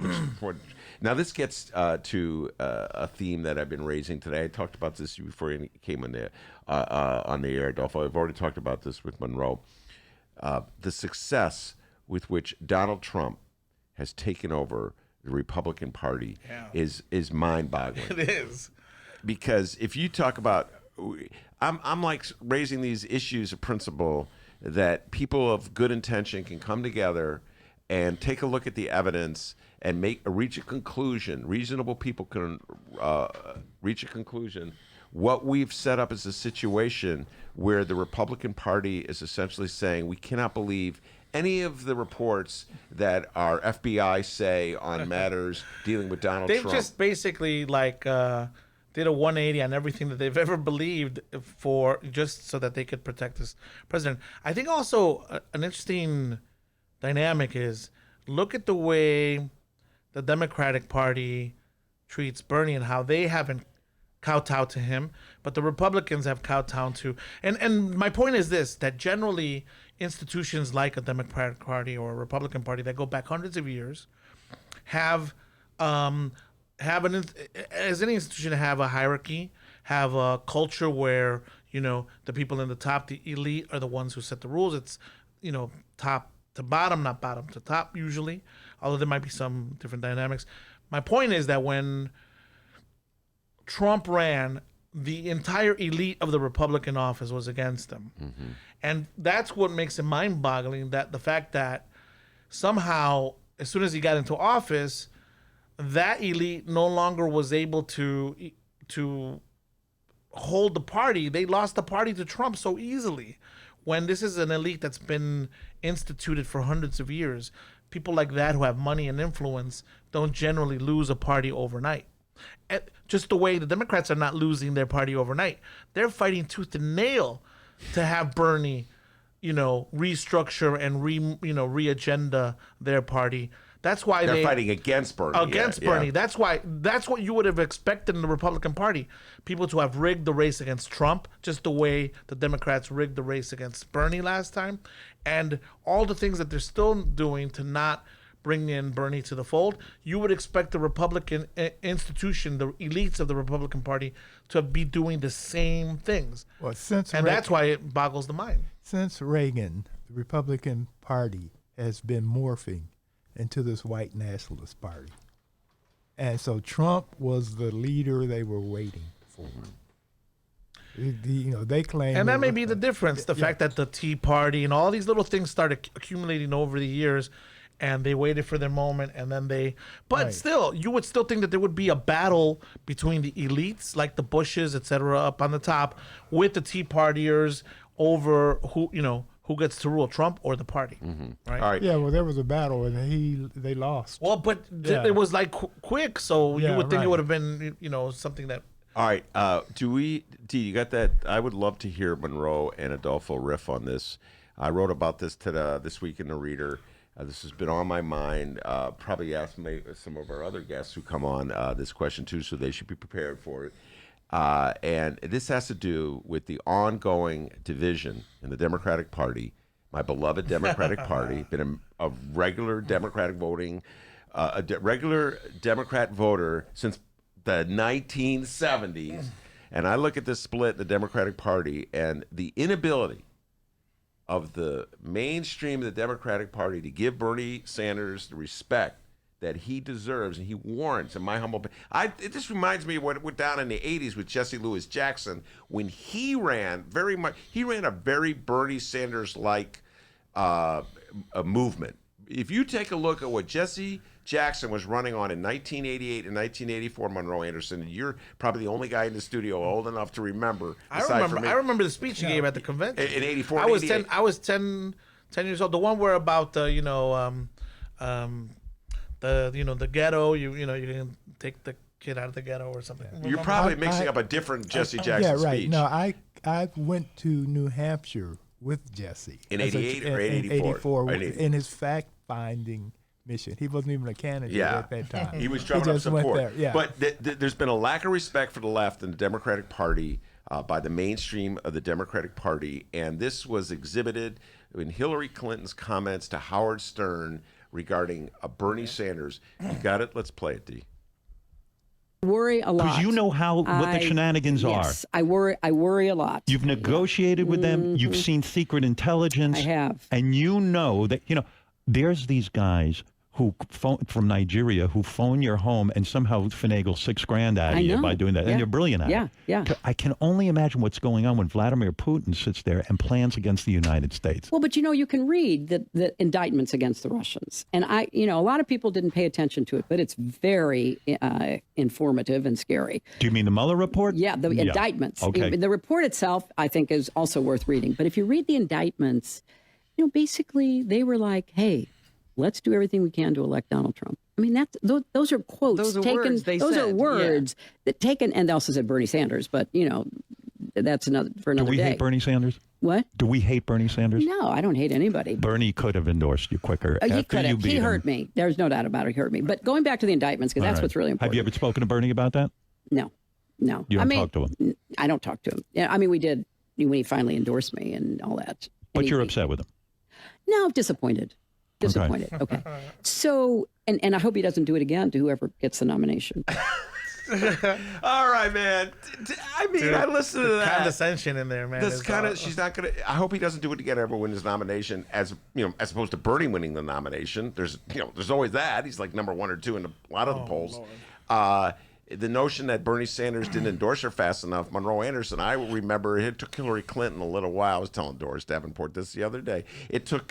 Now, this gets to a theme that I've been raising today. I talked about this before you came on the air, Adolfo. I've already talked about this with Monroe. The success with which Donald Trump has taken over the Republican Party is mind-boggling. it is. Because if you talk about, I'm like raising these issues of principle that people of good intention can come together and take a look at the evidence and reach a conclusion. Reasonable people can reach a conclusion. What we've set up is a situation where the Republican Party is essentially saying we cannot believe any of the reports that our FBI say on matters dealing with Donald Trump. They've just basically did a 180 on everything that they've ever believed for just so that they could protect this president. I think also an interesting dynamic is look at the way the Democratic Party treats Bernie and how they haven't kowtowed to him, but the Republicans have kowtowed to. And my point is this, that generally institutions like a Democratic Party or a Republican Party that go back hundreds of years have as any institution have a hierarchy, have a culture where, you know, the people in the top, the elite, are the ones who set the rules. It's, you know, top to bottom, not bottom to top usually, although there might be some different dynamics. My point is that when Trump ran, the entire elite of the Republican office was against him. Mm-hmm. And that's what makes it mind-boggling, that the fact that somehow, as soon as he got into office, that elite no longer was able to hold the party. They lost the party to Trump so easily. When this is an elite that's been instituted for hundreds of years, people like that who have money and influence don't generally lose a party overnight. And just the way the Democrats are not losing their party overnight. They're fighting tooth and nail to have Bernie, you know, restructure and re-agenda their party. That's why they're fighting against Bernie. Against Bernie. Yeah. That's what you would have expected in the Republican Party. People to have rigged the race against Trump, just the way the Democrats rigged the race against Bernie last time. And all the things that they're still doing to not bring in Bernie to the fold, you would expect the Republican institution, the elites of the Republican Party, to be doing the same things. Well, That's why it boggles the mind. Since Reagan, the Republican Party has been morphing into this white nationalist party. And so Trump was the leader they were waiting for. They claim, and that may be the difference. The fact that the Tea Party and all these little things started accumulating over the years, and they waited for their moment, and then but still, you would still think that there would be a battle between the elites, like the Bushes, etc., up on the top, with the Tea Partiers over who gets to rule, Trump or the party, right? All right. Yeah, well, there was a battle, and they lost. Well, but it was like quick, so you would think it would have been, something that. All right. You got that? I would love to hear Monroe and Adolfo riff on this. I wrote about this this week in the Reader. This has been on my mind. Probably ask some of our other guests who come on this question too, so they should be prepared for it. And this has to do with the ongoing division in the Democratic Party, my beloved Democratic Party, been a regular Democratic voting, regular Democrat voter since the 1970s. And I look at this split in the Democratic Party and the inability of the mainstream of the Democratic Party to give Bernie Sanders the respect that he deserves and he warrants, in my humble opinion. It just reminds me of what went down in the 80s with Jesse Louis Jackson when he ran a very Bernie Sanders-like a movement. If you take a look at what Jesse Jackson was running on in 1988 and 1984, Monroe Anderson, you're probably the only guy in the studio old enough to remember. I remember the speech he gave at the convention in 84. I was 10 years old. The one where about the ghetto. You can take the kid out of the ghetto or something. You're probably mixing up a different Jesse Jackson right. speech. No, I went to New Hampshire with Jesse in 88 or 84 in his fact-finding mission. He wasn't even a candidate at that time. He was drumming up support. There, yeah. But there's been a lack of respect for the left in the Democratic Party by the mainstream of the Democratic Party, and this was exhibited in Hillary Clinton's comments to Howard Stern regarding Bernie Sanders. You got it? Let's play it, D. Worry a lot. Because you know what the shenanigans are. Yes, I worry a lot. You've negotiated with them. You've seen secret intelligence. I have. And you know that, there's these guys who from Nigeria who phone your home and somehow finagle $6,000 out of you by doing that. Yeah. And you're brilliant at it. Yeah. I can only imagine what's going on when Vladimir Putin sits there and plans against the United States. Well, but you can read the indictments against the Russians. And a lot of people didn't pay attention to it, but it's very informative and scary. Do you mean the Mueller report? Yeah, the indictments. Okay. The report itself, I think, is also worth reading. But if you read the indictments, basically they were like, hey, let's do everything we can to elect Donald Trump. I mean, those are quotes. Those are taken. Words they those said. are words that taken, and they also said Bernie Sanders, but that's another day. Do we hate Bernie Sanders? What? Do we hate Bernie Sanders? No, I don't hate anybody. Bernie could have endorsed you quicker. He could have. He him. hurt me. There's no doubt about it. He hurt me. But going back to the indictments, because that's what's really important. Have you ever spoken to Bernie about that? No. You don't talk to him? I don't talk to him. Yeah, I mean, we did when he finally endorsed me and all that. But you're upset with him? No, disappointed. Disappointed. Okay. So, and I hope he doesn't do it again to whoever gets the nomination. All right, man. I mean, I listened to that condescension in there, man. That's she's not gonna. I hope he doesn't do it again. Ever win his nomination, as opposed to Bernie winning the nomination. There's always that. He's like number 1 or 2 in a lot of the polls. The notion that Bernie Sanders didn't endorse her fast enough, Monroe Anderson, I remember it took Hillary Clinton a little while. I was telling Doris Davenport this the other day. It took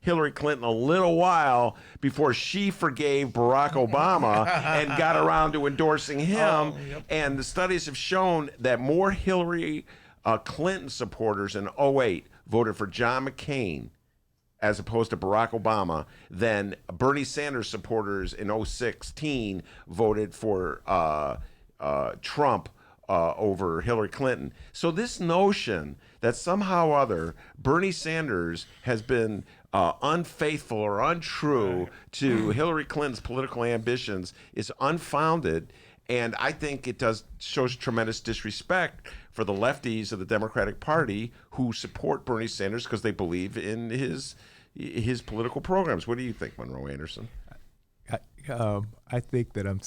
Hillary Clinton a little while before she forgave Barack Obama and got around to endorsing him. And the studies have shown that more Hillary Clinton supporters in 2008 voted for John McCain as opposed to Barack Obama, than Bernie Sanders supporters in 2016 voted for Trump over Hillary Clinton. So this notion that somehow or other Bernie Sanders has been unfaithful or untrue to Hillary Clinton's political ambitions is unfounded. And I think it shows tremendous disrespect for the lefties of the Democratic Party who support Bernie Sanders because they believe in his his political programs. What do you think, Monroe Anderson? I think that I'm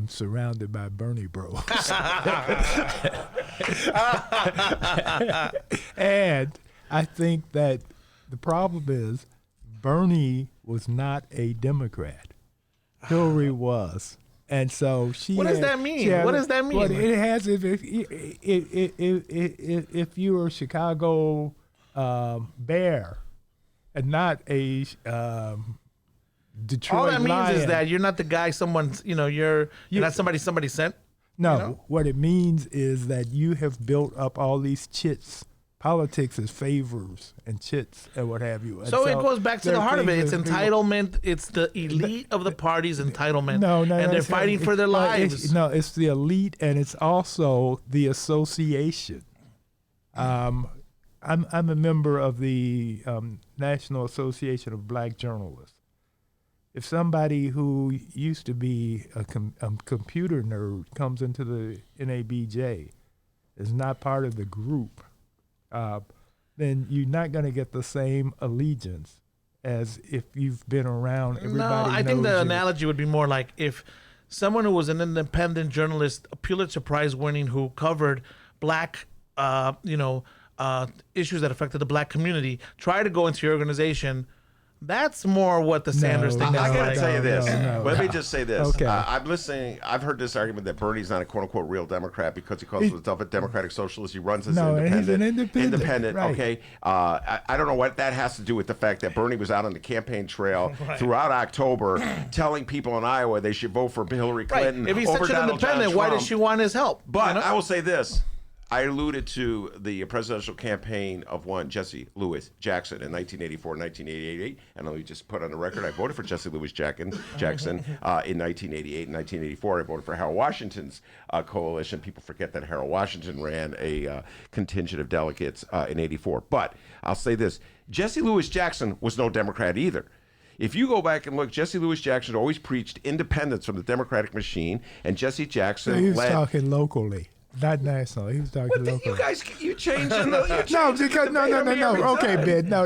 surrounded by Bernie bros, and I think that the problem is Bernie was not a Democrat. Hillary was. And so she. What does that mean? What does that mean? Well, it has if you were a Chicago bear and not a Detroit All that means Lion. is that you're not the guy someone's. You're not somebody sent. No, what it means is that you have built up all these chits. Politics is favors and chits and what have you. And so it goes back to the heart of it. It's entitlement. It's the elite of the party's entitlement. No, and they're fighting for their lives. It's the elite, and it's also the association. I'm a member of the National Association of Black Journalists. If somebody who used to be a computer nerd comes into the NABJ, is not part of the group, then you're not going to get the same allegiance as if you've been around. Everybody I think knows the you. analogy would be more like if someone who was an independent journalist, a Pulitzer Prize winning, who covered black, issues that affected the black community, tried to go into your organization. That's more what the Sanders thing is. I got to tell you this. Let me just say this. Okay. I'm listening. I've heard this argument that Bernie's not a quote-unquote real Democrat because he calls himself a democratic socialist. He runs as an independent. He's an independent. Right. Okay. I don't know what that has to do with the fact that Bernie was out on the campaign trail throughout October telling people in Iowa they should vote for Hillary Clinton. Right. If he's over such an Donald John independent, why Trump. does she want his help? But I will say this. I alluded to the presidential campaign of one Jesse Louis Jackson in 1984, 1988, and let me just put on the record, I voted for Jesse Louis Jackson in 1988 and 1984. I voted for Harold Washington's coalition. People forget that Harold Washington ran a contingent of delegates in 84. But I'll say this, Jesse Louis Jackson was no Democrat either. If you go back and look, Jesse Louis Jackson always preached independence from the Democratic machine, and Jesse Jackson So he was led... talking locally. Not national. He was talking locally. You changing the... No. Okay, Ben. No.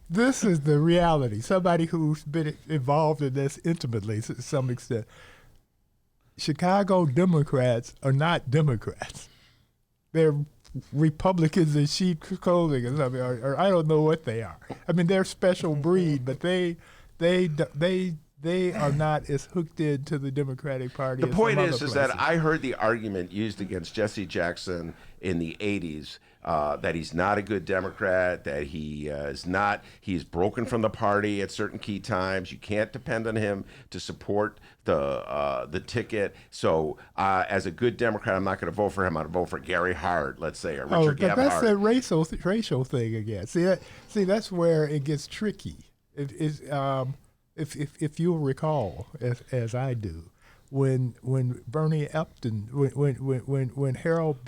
This is the reality. Somebody who's been involved in this intimately to some extent. Chicago Democrats are not Democrats. They're Republicans in sheep's clothing or something, or I don't know what they are. I mean, they're a special breed, but they are not as hooked into the Democratic Party. The as point some other is places. that I heard the argument used against Jesse Jackson in the 80s that he's not a good Democrat, that he's broken from the party at certain key times. You can't depend on him to support the ticket. So as a good Democrat, I'm not going to vote for him. I'm going to vote for Gary Hart, let's say, or Richard Gavin But that's Hart. the racial thing again. See, that's where it gets tricky. If you'll recall, as I do, when Bernie Epton, when Harold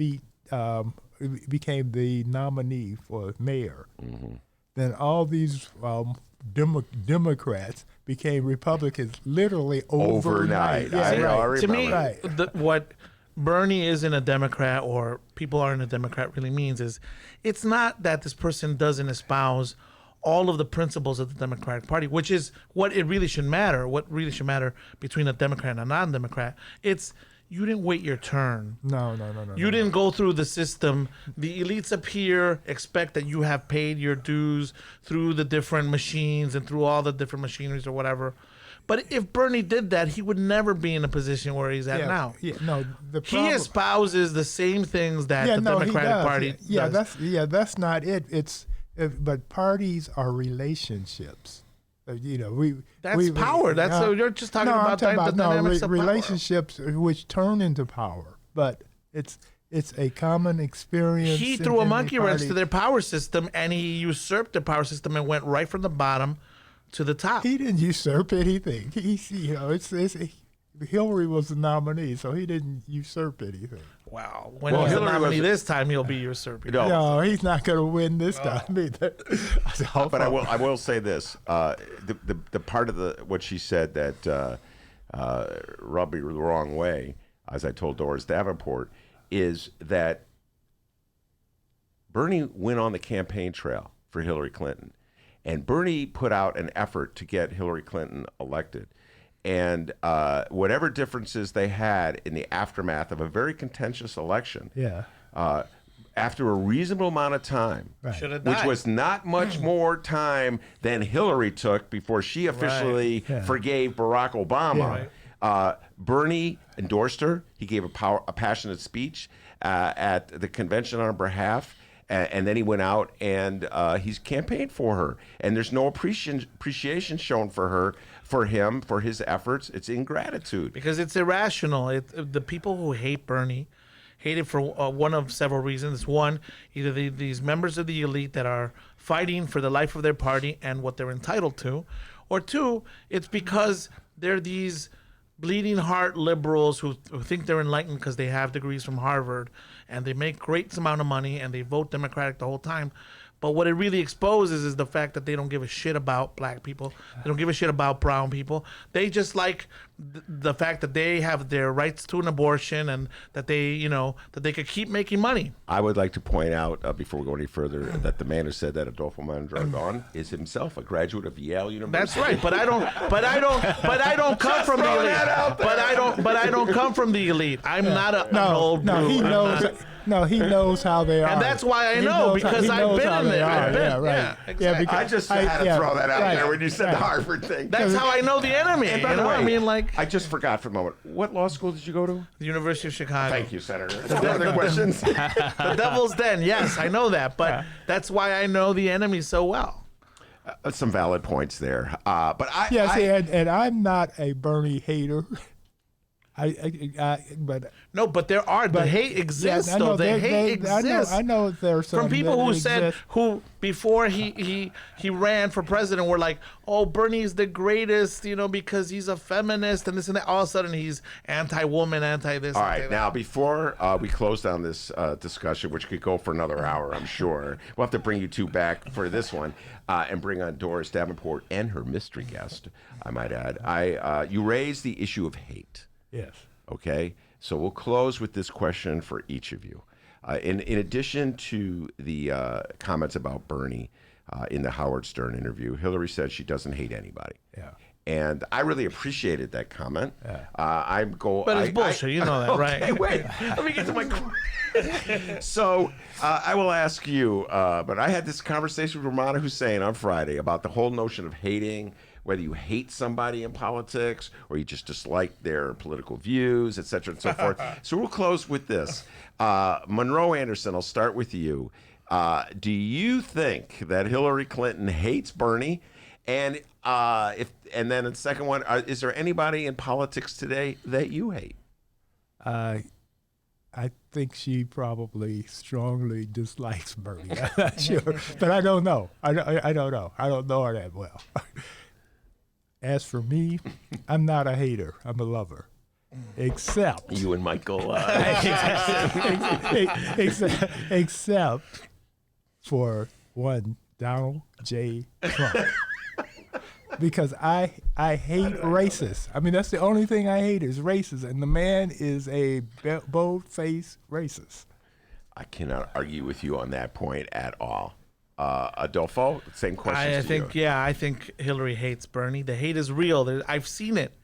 became the nominee for mayor, then all these Democrats became Republicans literally overnight. Yeah, to me, Right. what Bernie isn't a Democrat or people aren't a Democrat really means is it's not that this person doesn't espouse all of the principles of the Democratic Party, which is what it really should matter. What really should matter between a Democrat and a non-Democrat. It's you didn't wait your turn. No. You didn't go through the system. The elites up here expect that you have paid your dues through the different machines and through all the different machineries or whatever. But if Bernie did that, he would never be in a position where he's at now. He espouses the same things that the Democratic Party does. That's not it. But parties are relationships. That's power. You're just talking about the dynamics of power. Relationships which turn into power. But it's a common experience. He threw a monkey wrench to their power system, and he usurped the power system and went right from the bottom to the top. He didn't usurp anything. Hillary was the nominee, so he didn't usurp anything. Wow. When he's the nominee this time, he'll be usurping. No, he's not going to win this time either. But I will say this: the part of what she said that rubbed me the wrong way, as I told Doris Davenport, is that Bernie went on the campaign trail for Hillary Clinton, And Bernie put out an effort to get Hillary Clinton elected. And whatever differences they had in the aftermath of a very contentious election, after a reasonable amount of time, which was not much more time than Hillary took before she officially forgave Barack Obama, Bernie endorsed her. He gave a passionate speech at the convention on her behalf. And then he went out and he's campaigned for her. And there's no appreciation shown for him, for his efforts. It's ingratitude. Because it's irrational. The people who hate Bernie hate it for one of several reasons. One, either these members of the elite that are fighting for the life of their party and what they're entitled to. Or two, it's because they're these bleeding heart liberals who think they're enlightened because they have degrees from Harvard and they make great amount of money and they vote Democratic the whole time. But what it really exposes is the fact that they don't give a shit about black people. They don't give a shit about brown people. They just like the fact that they have their rights to an abortion and that they, that they could keep making money. I would like to point out, before we go any further, that the man who said that, Adolfo Mondragon, is himself a graduate of Yale University. That's right, but I don't come from the elite. But I don't come from the elite. I'm not an old dude. He knows. No, he knows how they are. And that's why I know, because I've been in there. Exactly. Yeah, I just had to throw that out there when you said the Harvard thing. That's how I know the enemy. And by the way, I mean, like, I just forgot for a moment. What law school did you go to? The University of Chicago. Thank you, Senator. Other questions? The Devil's Den. Yes, I know that, but that's why I know the enemy so well. Some valid points there. But and I'm not a Bernie hater. But there are the hate exists though. The hate exists. I know there's some from people who said before he ran for president were like, oh, Bernie's the greatest, because he's a feminist and this and that. All of a sudden he's anti-woman, anti-this. All right, now before we close down this discussion, which could go for another hour, I'm sure we'll have to bring you two back for this one and bring on Doris Davenport and her mystery guest. I might add. You raised the issue of hate. Yes. Okay. So we'll close with this question for each of you. In addition to the comments about Bernie in the Howard Stern interview, Hillary said she doesn't hate anybody. Yeah. And I really appreciated that comment. Yeah. But it's bullshit. You know that, right? Okay, wait. Let me get to my question. So I will ask you, but I had this conversation with Ramana Hussein on Friday about the whole notion of hating, whether you hate somebody in politics or you just dislike their political views, et cetera, and so forth. So we'll close with this. Monroe Anderson, I'll start with you. Do you think that Hillary Clinton hates Bernie? And then the second one, is there anybody in politics today that you hate? I think she probably strongly dislikes Bernie. I'm not sure, but I don't know. I don't know. I don't know her that well. As for me, I'm not a hater. I'm a lover. Except you and Michael. Except for one Donald J. Trump. Because I hate racists. I mean, that's the only thing I hate is racists, and the man is a bold-faced racist. I cannot argue with you on that point at all. Adolfo, same question. I think Hillary hates Bernie. The hate is real. I've seen it,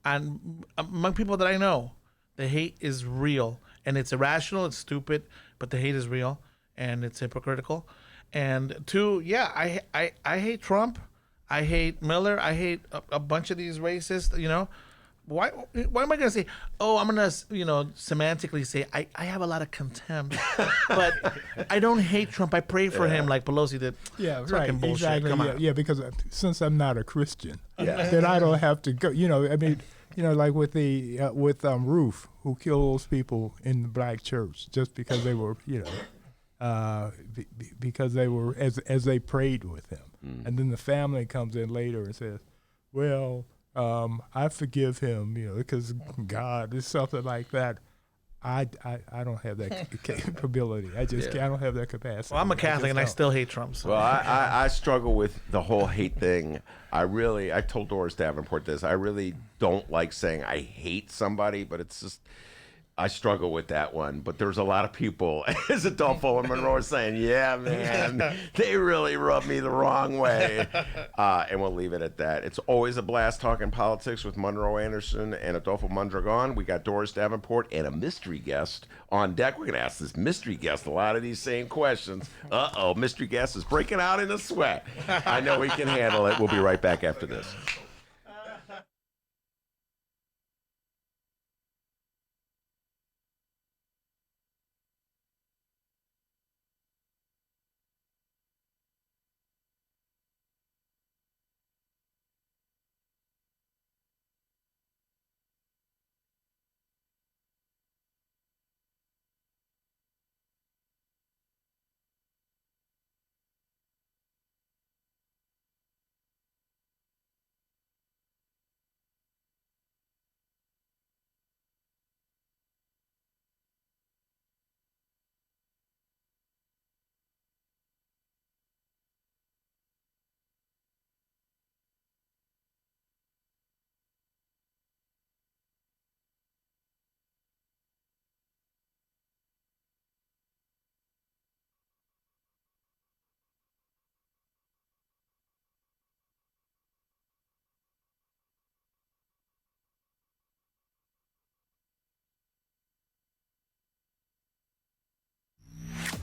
and among people that I know, the hate is real, and it's irrational. It's stupid, but the hate is real, and it's hypocritical. And two, I hate Trump. I hate Miller. I hate a bunch of these racists. Why am I going to say, I'm going to, semantically say, I have a lot of contempt, but I don't hate Trump. I pray for him like Pelosi did. Yeah, it's right. Bullshit. Exactly. Come on. Yeah, because since I'm not a Christian, then I don't have to go, like with Ruth, who killed those people in the black church just because they were, because they were, as they prayed with him. And then the family comes in later and says, well, I forgive him, because God is something like that. I don't have that capability. I don't have that capacity. Well, I'm a Catholic and I still hate Trump. So. Well, I struggle with the whole hate thing. I told Doris Davenport this. I really don't like saying I hate somebody, but it's just I struggle with that one, but there's a lot of people, as Adolfo and Monroe are saying, yeah, man, they really rub me the wrong way. And we'll leave it at that. It's always a blast talking politics with Monroe Anderson and Adolfo Mondragon. We got Doris Davenport and a mystery guest on deck. We're going to ask this mystery guest a lot of these same questions. Uh-oh, mystery guest is breaking out in a sweat. I know he can handle it. We'll be right back after this.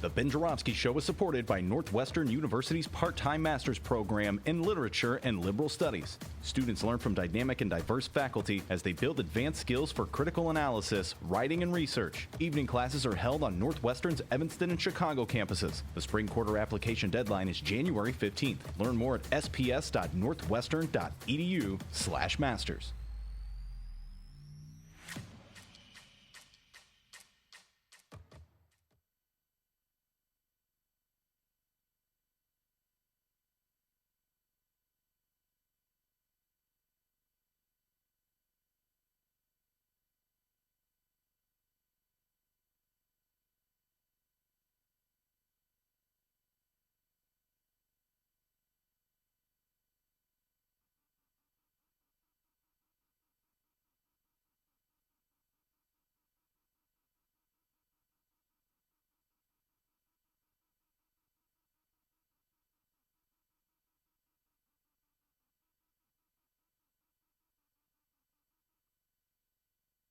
The Ben Joravsky Show is supported by Northwestern University's part-time master's program in literature and liberal studies. Students learn from dynamic and diverse faculty as they build advanced skills for critical analysis, writing, and research. Evening classes are held on Northwestern's Evanston and Chicago campuses. The spring quarter application deadline is January 15th. Learn more at sps.northwestern.edu/masters.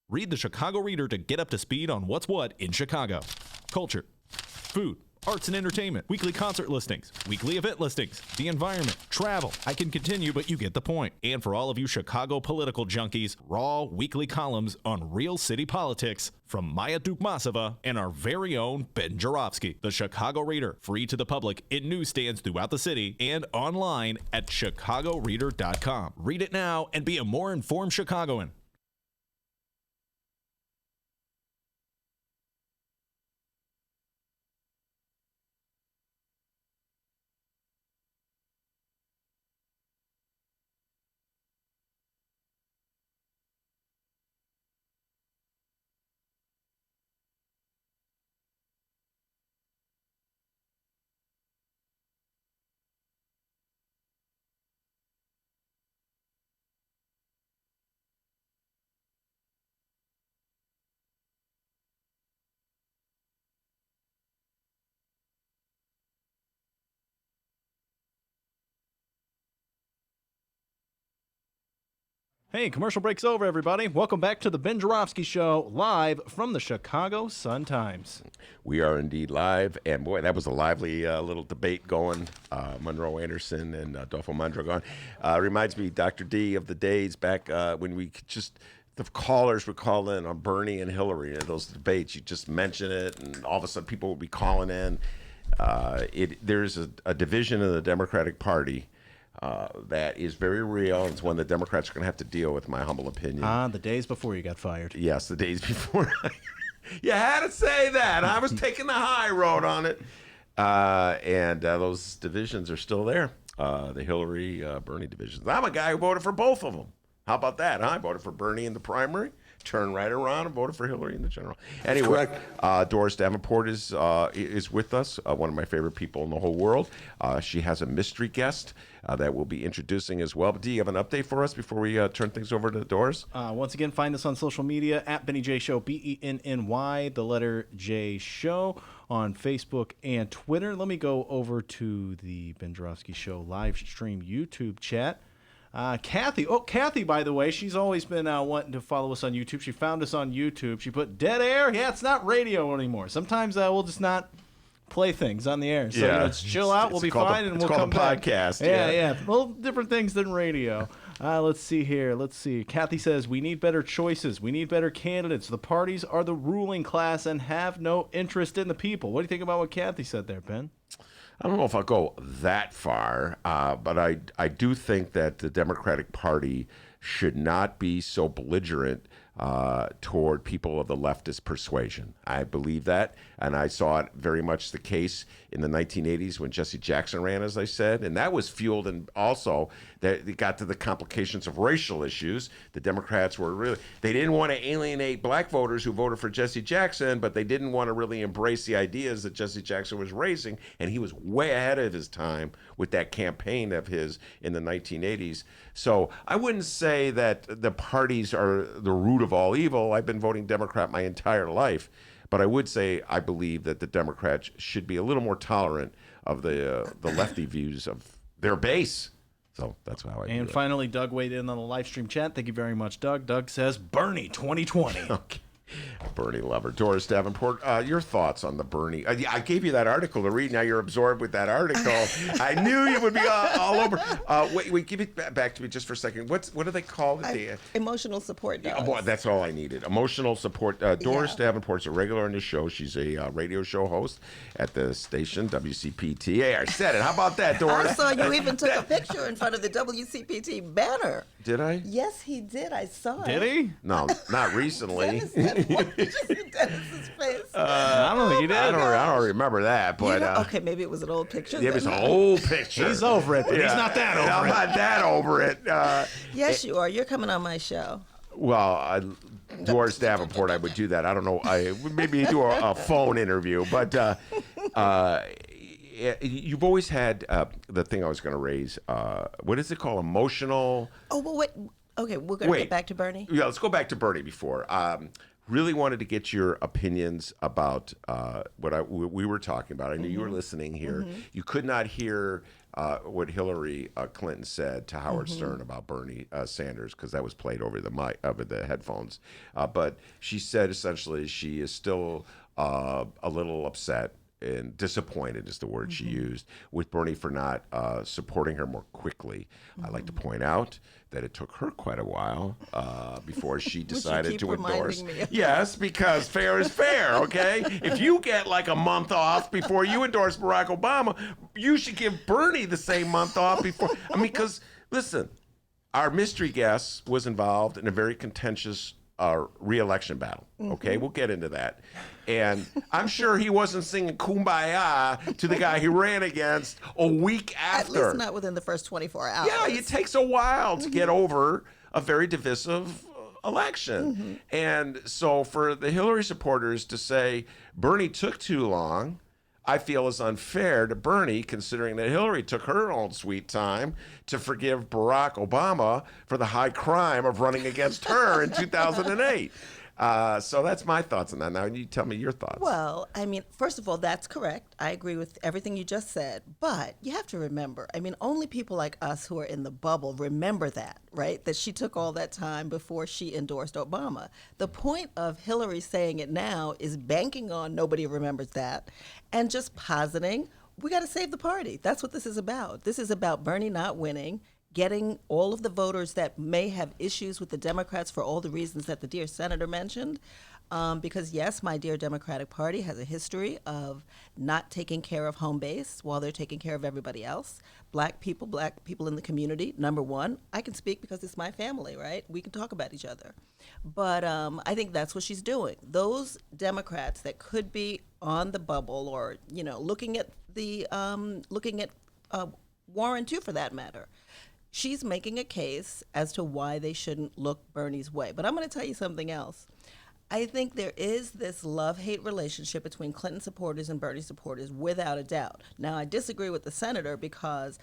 Read the Chicago Reader to get up to speed on what's what in Chicago. Culture, food, arts and entertainment, weekly concert listings, weekly event listings, the environment, travel. I can continue, but you get the point. And for all of you Chicago political junkies, raw weekly columns on real city politics from Maya Dukmasova and our very own Ben Joravsky. The Chicago Reader, free to the public in newsstands throughout the city and online at chicagoreader.com. Read it now and be a more informed Chicagoan. Hey, commercial break's over, everybody. Welcome back to the Ben Joravsky Show, live from the Chicago Sun-Times. We are indeed live, and boy, that was a lively little debate going. Monroe Anderson and Adolfo Mondragon. Reminds me, Dr. D, of the days back when we could just, the callers would call in on Bernie and Hillary, those debates. You just mention it, and all of a sudden people would be calling in. There's a division in the Democratic Party that is very real. It's one the Democrats are going to have to deal with, in my humble opinion. The days before you got fired. Yes, the days before. You had to say that. I was taking the high road on it. And those divisions are still there. The Hillary, Bernie divisions. I'm a guy who voted for both of them. How about that? I voted for Bernie in the primary. turned right around and voted for Hillary in the general. Anyway, Doris Davenport is with us, one of my favorite people in the whole world. She has a mystery guest that we'll be introducing as well. But do you have an update for us before we turn things over to Doris? Once again, find us on social media at Benny J Show, BENNY, the letter J Show, on Facebook and Twitter. Let me go over to the Ben Joravsky Show live stream YouTube chat. Kathy, by the way, she's always been wanting to follow us on YouTube. She found us on YouTube. She put dead air. Yeah, it's not radio anymore. Sometimes we'll just not play things on the air. So let's chill out. We'll be fine, and we'll come back. Podcast. Yeah. Well, different things than radio. Let's see here. Kathy says, we need better choices. We need better candidates. The parties are the ruling class and have no interest in the people. What do you think about what Kathy said there, Ben? I don't know if I'll go that far, but I do think that the Democratic Party should not be so belligerent toward people of the leftist persuasion. I believe that, and I saw it very much the case in the 1980s when Jesse Jackson ran, as I said, and that was fueled, and also that it got to the complications of racial issues. The Democrats they didn't want to alienate black voters who voted for Jesse Jackson, but they didn't want to really embrace the ideas that Jesse Jackson was raising, and he was way ahead of his time with that campaign of his in the 1980s. So I wouldn't say that the parties are the root of all evil. I've been voting Democrat my entire life. But I would say I believe that the Democrats should be a little more tolerant of the lefty views of their base. So that's how I view it. And finally, Doug weighed in on the live stream chat. Thank you very much, Doug. Doug says, Bernie 2020. Okay. Bernie lover. Doris Davenport, your thoughts on the Bernie? I gave you that article to read. Now you're absorbed with that article. I knew you would be all over. Wait, give it back to me just for a second. What do they call it? Emotional support dogs. Oh, boy, that's all I needed. Emotional support. Doris Davenport's a regular on the show. She's a radio show host at the station, WCPT. Hey, I said it. How about that, Doris? I saw you even took a picture in front of the WCPT banner. Did I? Yes, he did. I saw it. Did he? No, not recently. Dennis's face. I don't think he did. I don't remember that, but okay, maybe it was an old picture. Yeah, it was an old picture. He's over it, but he's not that over it. I'm not that over it. Yes, you are. You're coming on my show. Well, Doris Davenport, I would do that. I don't know. Maybe do a phone interview, but you've always had the thing I was going to raise. What is it called? Emotional. Oh, well, wait. Okay, we're going to get back to Bernie. Yeah, let's go back to Bernie before. Really wanted to get your opinions about what we were talking about. I knew you were listening here. Mm-hmm. You could not hear what Hillary Clinton said to Howard Stern about Bernie Sanders because that was played over the headphones. But she said essentially she is still a little upset and disappointed is the word she used with Bernie for not supporting her more quickly. I'd like to point out that it took her quite a while before she decided to endorse. Yes, because fair is fair, okay? If you get like a month off before you endorse Barack Obama, you should give Bernie the same month off before. I mean, because, listen, our mystery guest was involved in a very contentious re-election battle, okay? We'll get into that. And I'm sure he wasn't singing Kumbaya to the guy he ran against a week after. At least not within the first 24 hours. Yeah, it takes a while to get over a very divisive election. And so for the Hillary supporters to say Bernie took too long, I feel is unfair to Bernie, considering that Hillary took her own sweet time to forgive Barack Obama for the high crime of running against her in 2008. So that's my thoughts on that. Now, you tell me your thoughts. Well, I mean, first of all, that's correct. I agree with everything you just said. But you have to remember, I mean, only people like us who are in the bubble remember that, right? That she took all that time before she endorsed Obama. The point of Hillary saying it now is banking on nobody remembers that and just positing, we got to save the party. That's what this is about. This is about Bernie not winning, getting all of the voters that may have issues with the Democrats for all the reasons that the dear senator mentioned. Because, yes, my dear Democratic Party has a history of not taking care of home base while they're taking care of everybody else. Black people in the community, number one. I can speak because it's my family, right? We can talk about each other. But I think that's what she's doing. Those Democrats that could be on the bubble or, you know, looking at Warren, too, for that matter, she's making a case as to why they shouldn't look Bernie's way. But I'm going to tell you something else. I think there is this love-hate relationship between Clinton supporters and Bernie supporters, without a doubt. Now, I disagree with the senator because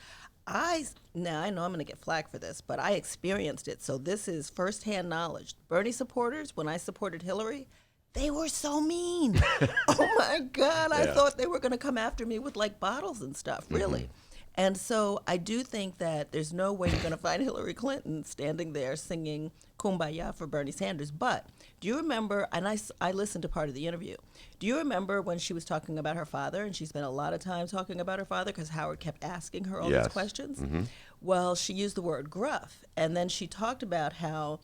I know I'm going to get flack for this, but I experienced it, so this is firsthand knowledge. Bernie supporters, when I supported Hillary, they were so mean. Oh, my God. I thought they were going to come after me with, like, bottles and stuff, really. And so I do think that there's no way you're going to find Hillary Clinton standing there singing Kumbaya for Bernie Sanders. But do you remember, and I listened to part of the interview, do you remember when she was talking about her father, and she spent a lot of time talking about her father because Howard kept asking her all these questions? Well, she used the word gruff, and then she talked about how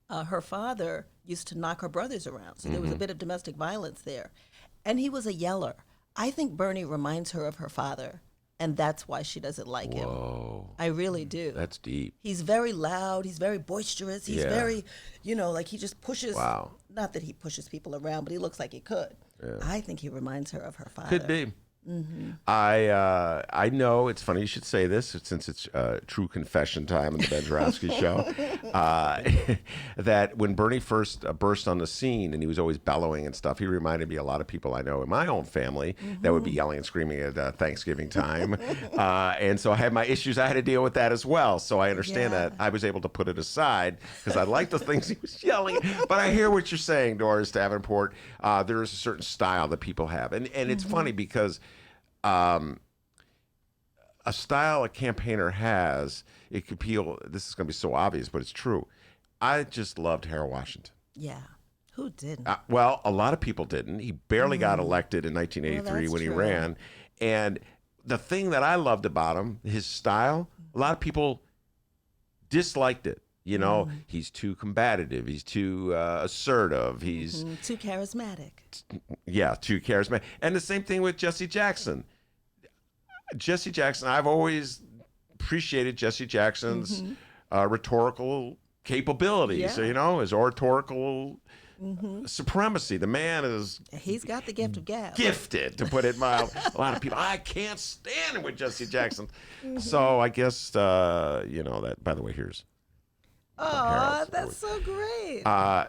her father used to knock her brothers around. So there was a bit of domestic violence there. And he was a yeller. I think Bernie reminds her of her father. And that's why she doesn't like him. I really do. That's deep. He's very loud. He's very boisterous. He's very, like he just pushes. Wow. Not that he pushes people around, but he looks like he could. Yeah. I think he reminds her of her father. Could be. I know it's funny you should say this since it's true confession time on the Ben Joravsky show. That when Bernie first burst on the scene and he was always bellowing and stuff, he reminded me a lot of people I know in my own family that would be yelling and screaming at Thanksgiving time. And so I had my issues. I had to deal with that as well. So I understand that. I was able to put it aside because I like the things he was yelling. But I hear what you're saying, Doris Davenport. There is a certain style that people have. And it's funny because a style a campaigner has, it could appeal. This is going to be so obvious, but it's true. I just loved Harold Washington. Yeah. Who didn't? Well, a lot of people didn't. He barely got elected in 1983 when he ran. And the thing that I loved about him, his style, a lot of people disliked it. You know, he's too combative. He's too assertive. He's too charismatic. Yeah, too charismatic. And the same thing with Jesse Jackson. Jesse Jackson, I've always appreciated Jesse Jackson's rhetorical capabilities. So, his oratorical supremacy. The man is... He's got the gift of gab. Gifted, to put it mild. A lot of people, I can't stand him with Jesse Jackson. So I guess, that, by the way, here's... Oh, that's so great.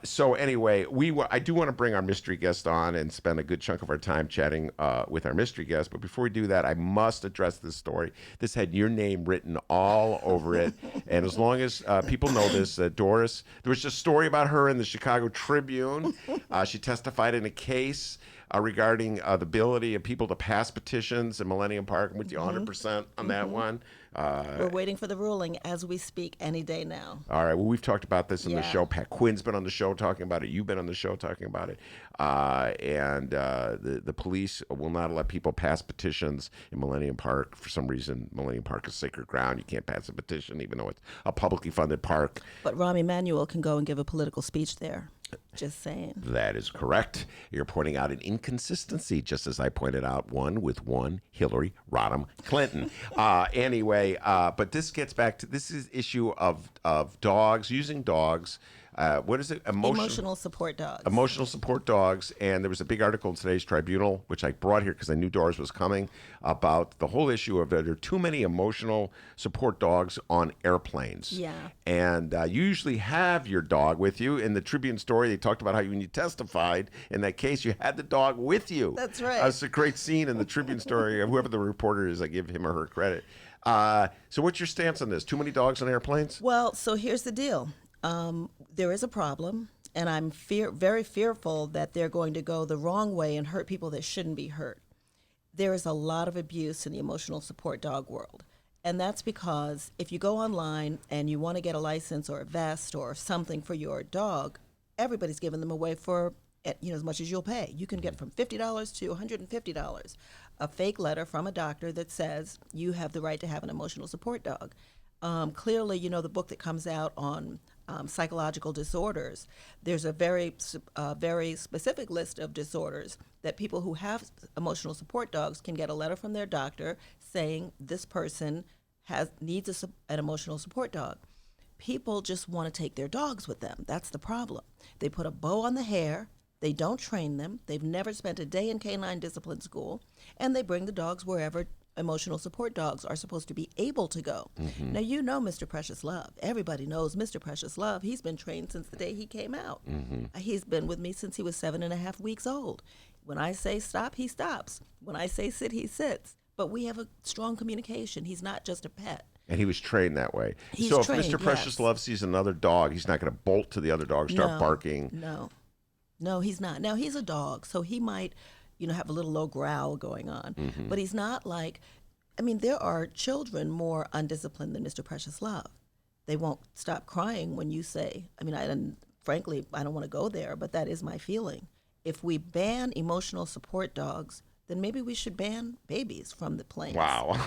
So anyway, I do want to bring our mystery guest on and spend a good chunk of our time chatting with our mystery guest. But before we do that, I must address this story. This had your name written all over it. And as long as people know this, Doris, there was just a story about her in the Chicago Tribune. She testified in a case regarding the ability of people to pass petitions in Millennium Park. I'm with you 100% on that one. We're waiting for the ruling as we speak any day now. All right. Well, we've talked about this in the show. Pat Quinn's been on the show talking about it. You've been on the show talking about it. And the police will not let people pass petitions in Millennium Park. For some reason, Millennium Park is sacred ground. You can't pass a petition, even though it's a publicly funded park. But Rahm Emanuel can go and give a political speech there. Just saying. That is correct. You're pointing out an inconsistency, just as I pointed out one with Hillary Rodham Clinton. Anyway, but this gets back to this is issue of dogs, using dogs. What is it? Emotional support dogs. Emotional support dogs. And there was a big article in today's Tribunal, which I brought here because I knew Doris was coming, about the whole issue of there are too many emotional support dogs on airplanes. Yeah. And you usually have your dog with you. In the Tribune story, they talked about how when you testified in that case, you had the dog with you. That's right. It's a great scene in the Tribune story. Whoever the reporter is, I give him or her credit. So what's your stance on this? Too many dogs on airplanes? Well, so here's the deal. There is a problem, and I'm very fearful that they're going to go the wrong way and hurt people that shouldn't be hurt. There is a lot of abuse in the emotional support dog world, and that's because if you go online and you want to get a license or a vest or something for your dog, everybody's giving them away for as much as you'll pay. You can get from $50 to $150, a fake letter from a doctor that says you have the right to have an emotional support dog. Clearly, the book that comes out on psychological disorders, there's a very specific list of disorders that people who have emotional support dogs can get a letter from their doctor saying this person needs an emotional support dog. People just want to take their dogs with them. That's the problem. They put a bow on the hair. They don't train them. They've never spent a day in canine discipline school, and they bring the dogs wherever emotional support dogs are supposed to be able to go. Mm-hmm. Now, you know Mr. Precious Love. Everybody knows Mr. Precious Love. He's been trained since the day he came out. Mm-hmm. He's been with me since he was 7.5 weeks old. When I say stop, he stops. When I say sit, he sits. But we have a strong communication. He's not just a pet. And he was trained that way. He's so if trained, Mr. Precious yes. Love sees another dog, he's not going to bolt to the other dog, start barking. No, he's not. Now, he's a dog, so he might, have a little low growl going on. Mm-hmm. But he's not like, there are children more undisciplined than Mr. Precious Love. They won't stop crying when you say, frankly, I don't want to go there, but that is my feeling. If we ban emotional support dogs, then maybe we should ban babies from the planes. Wow.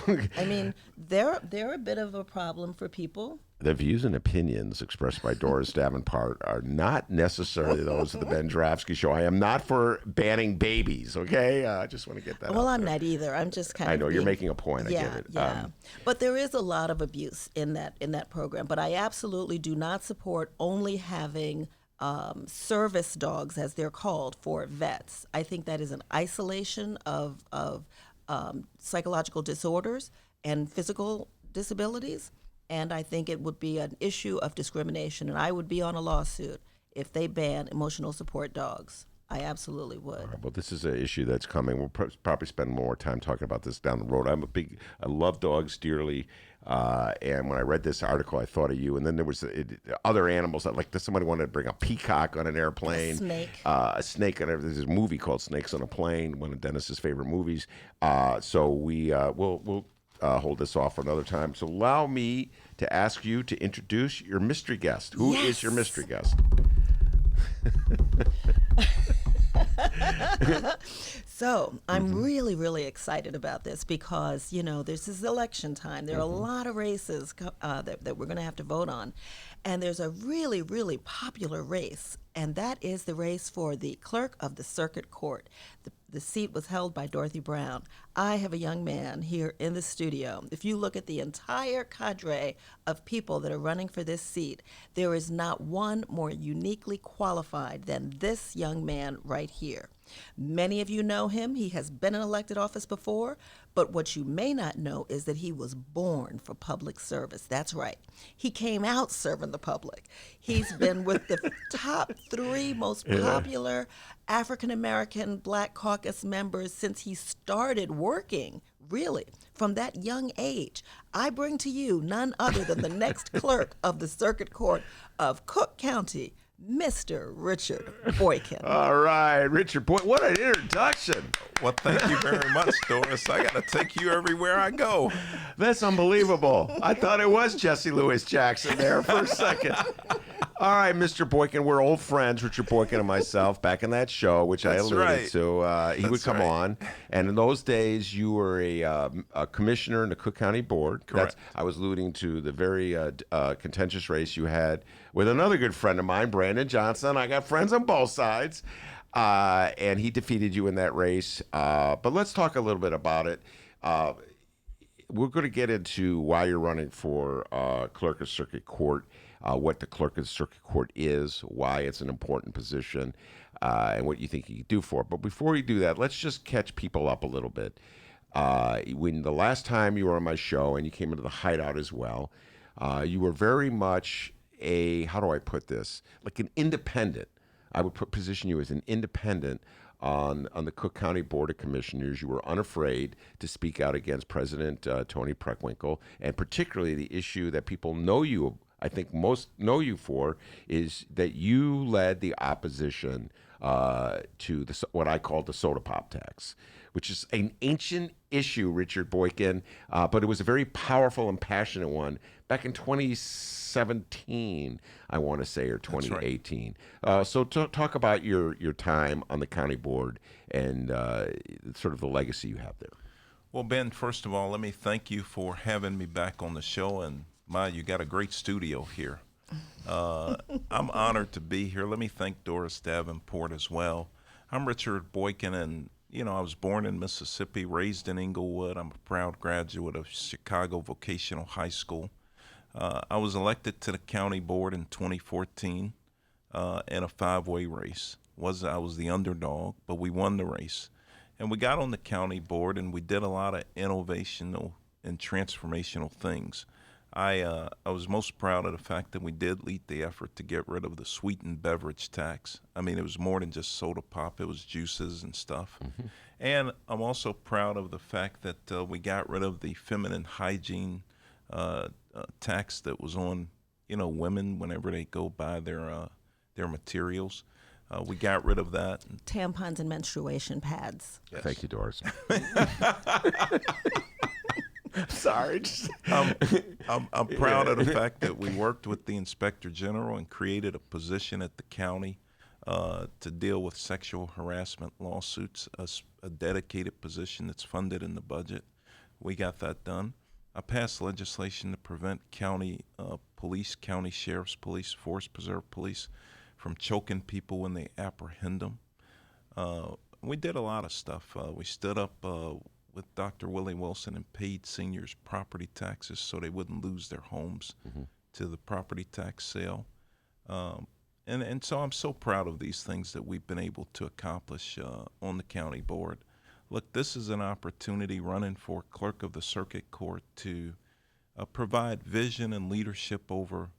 They're a bit of a problem for people. The views and opinions expressed by Doris Davenport are not necessarily those of the Ben Joravsky Show. I am not for banning babies, okay? I just want to get that Well, out I'm there. not either. I'm just kind of I know, you're making a point. I get it. Yeah. But there is a lot of abuse in that program. But I absolutely do not support only having service dogs, as they're called, for vets. I think that is an isolation of psychological disorders and physical disabilities, and I think it would be an issue of discrimination, and I would be on a lawsuit if they ban emotional support dogs. I absolutely would. All right, well, this is an issue that's coming. We'll probably spend more time talking about this down the road. I love dogs dearly. And when I read this article, I thought of you. And then there was other animals that, like, somebody wanted to bring a peacock on an airplane, a snake. There's a movie called Snakes on a Plane, one of Dennis's favorite movies. So we'll hold this off for another time. So allow me to ask you to introduce your mystery guest. Who is your mystery guest? So I'm really, really excited about this because, this is election time. There are a lot of races that we're going to have to vote on. And there's a really, really popular race, and that is the race for the clerk of the circuit court. The seat was held by Dorothy Brown. I have a young man here in the studio. If you look at the entire cadre of people that are running for this seat, there is not one more uniquely qualified than this young man right here. Many of you know him. He has been in elected office before, but what you may not know is that he was born for public service. That's right. He came out serving the public. He's been with the top 3 most popular African-American Black Caucus members since he started working, really, from that young age. I bring to you none other than the next clerk of the Circuit Court of Cook County, Mr. Richard Boykin. All right, Richard Boykin. What an introduction. Well, thank you very much, Doris. I got to take you everywhere I go. That's unbelievable. I thought it was Jesse Louis Jackson there for a second. All right, Mr. Boykin, we're old friends, Richard Boykin and myself, back in that show, which I alluded to. He would come on, and in those days, you were a commissioner in the Cook County Board. Correct. I was alluding to the very contentious race you had with another good friend of mine, Brandon Johnson. I got friends on both sides, and he defeated you in that race. But let's talk a little bit about it. We're going to get into why you're running for clerk of circuit court. What the clerk of the circuit court is, why it's an important position, and what you think you can do for it. But before we do that, let's just catch people up a little bit. When the last time you were on my show, and you came into the hideout as well, you were very much how do I put this? Like an independent. I would position you as an independent on the Cook County Board of Commissioners. You were unafraid to speak out against President Tony Preckwinkle, and particularly the issue that people know you, I think most know you for, is that you led the opposition to what I call the soda pop tax, which is an ancient issue, Richard Boykin, but it was a very powerful and passionate one back in 2017, I want to say, or 2018. Right. So talk about your time on the county board and sort of the legacy you have there. Well, Ben, first of all, let me thank you for having me back on the show, and you got a great studio here. I'm honored to be here. Let me thank Doris Davenport as well. I'm Richard Boykin, and I was born in Mississippi, raised in Inglewood. I'm a proud graduate of Chicago Vocational High School. I was elected to the county board in 2014 in a 5-way race. I was the underdog, but we won the race. And we got on the county board, and we did a lot of innovational and transformational things. I was most proud of the fact that we did lead the effort to get rid of the sweetened beverage tax. I mean, it was more than just soda pop. It was juices and stuff. And I'm also proud of the fact that we got rid of the feminine hygiene tax that was on, women whenever they go buy their materials. We got rid of that. Tampons and menstruation pads. Yes. Thank you, Doris. Sorry. I'm proud of the fact that we worked with the Inspector General and created a position at the county to deal with sexual harassment lawsuits, a dedicated position that's funded in the budget. We got that done. I passed legislation to prevent county police, county sheriff's police, forest preserve police from choking people when they apprehend them. We did a lot of stuff. We stood up with Dr. Willie Wilson and paid seniors property taxes so they wouldn't lose their homes to the property tax sale. And so I'm so proud of these things that we've been able to accomplish on the county board. Look, this is an opportunity running for clerk of the circuit court to provide vision and leadership over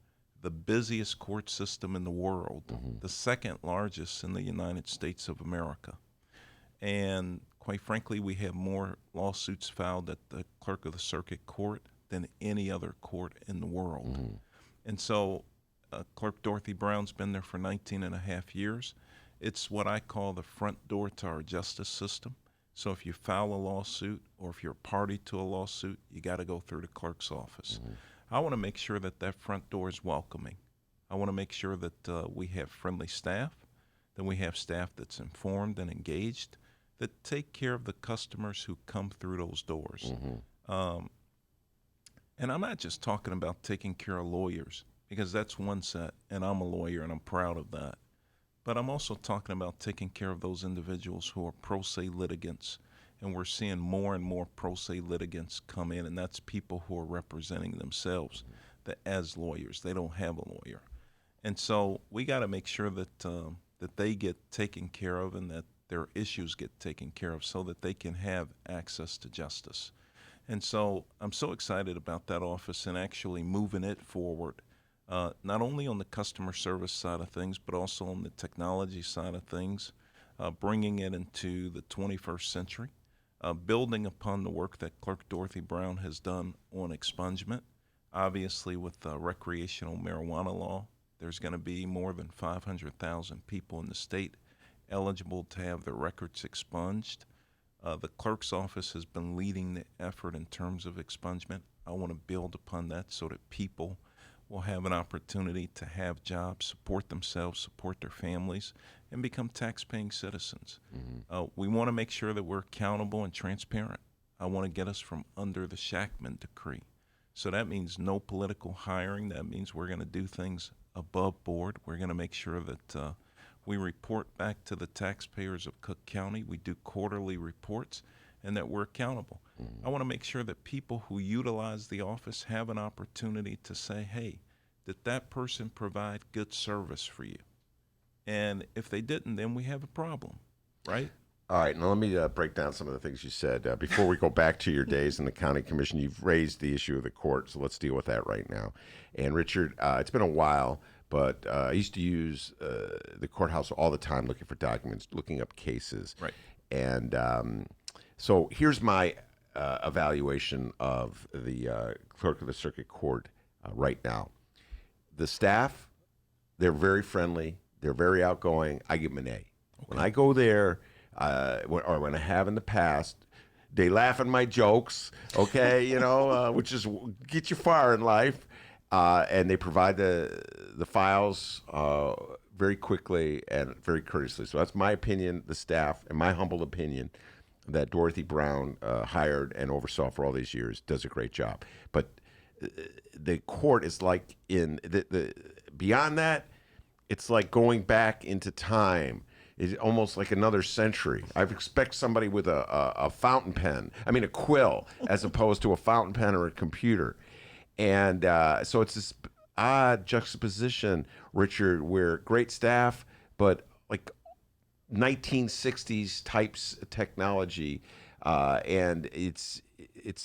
the busiest court system in the world, the second largest in the United States of America. And quite frankly, we have more lawsuits filed at the clerk of the circuit court than any other court in the world. And so Clerk Dorothy Brown's been there for 19 and a half years. It's what I call the front door to our justice system. So if you file a lawsuit or if you're a party to a lawsuit, you got to go through the clerk's office. I want to make sure that that front door is welcoming. I want to make sure that we have friendly staff, that we have staff that's informed and engaged, that take care of the customers who come through those doors. And I'm not just talking about taking care of lawyers, because that's one set, and I'm a lawyer and I'm proud of that. But I'm also talking about taking care of those individuals who are pro se litigants, and we're seeing more and more pro se litigants come in, and that's people who are representing themselves as lawyers. They don't have a lawyer. And so we got to make sure that that they get taken care of and that their issues get taken care of so that they can have access to justice. And so I'm so excited about that office and actually moving it forward, not only on the customer service side of things, but also on the technology side of things, bringing it into the 21st century, building upon the work that Clerk Dorothy Brown has done on expungement. Obviously, with the recreational marijuana law, there's going to be more than 500,000 people in the state eligible to have their records expunged. The clerk's office has been leading the effort in terms of expungement. I want to build upon that so that people will have an opportunity to have jobs, support themselves, support their families, and become tax-paying citizens. We want to make sure that we're accountable and transparent. I want to get us from under the Shackman decree. So that means no political hiring. That means we're going to do things above board. We're going to make sure that we report back to the taxpayers of Cook County. We do quarterly reports, and that we're accountable. I want to make sure that people who utilize the office have an opportunity to say, hey, did that person provide good service for you? And if they didn't, then we have a problem, right? All right, now let me break down some of the things you said. Before we go back to your days in the county commission, you've raised the issue of the court, so let's deal with that right now. And Richard, it's been a while, but I used to use the courthouse all the time looking for documents, looking up cases. Right. And so here's my evaluation of the clerk of the circuit court right now. The staff, they're very friendly. They're very outgoing. I give them an A. Okay. When I go there, or when I have in the past, they laugh at my jokes, okay, which is get you far in life. And they provide the files very quickly and very courteously. So that's my opinion, the staff, and my humble opinion that Dorothy Brown hired and oversaw for all these years does a great job. But the court is like the beyond that, it's like going back into time. It's almost like another century. I expect somebody with a fountain pen, a quill, as opposed to a fountain pen or a computer. And so it's this odd juxtaposition, Richard, where great staff, but like 1960s types technology, and it's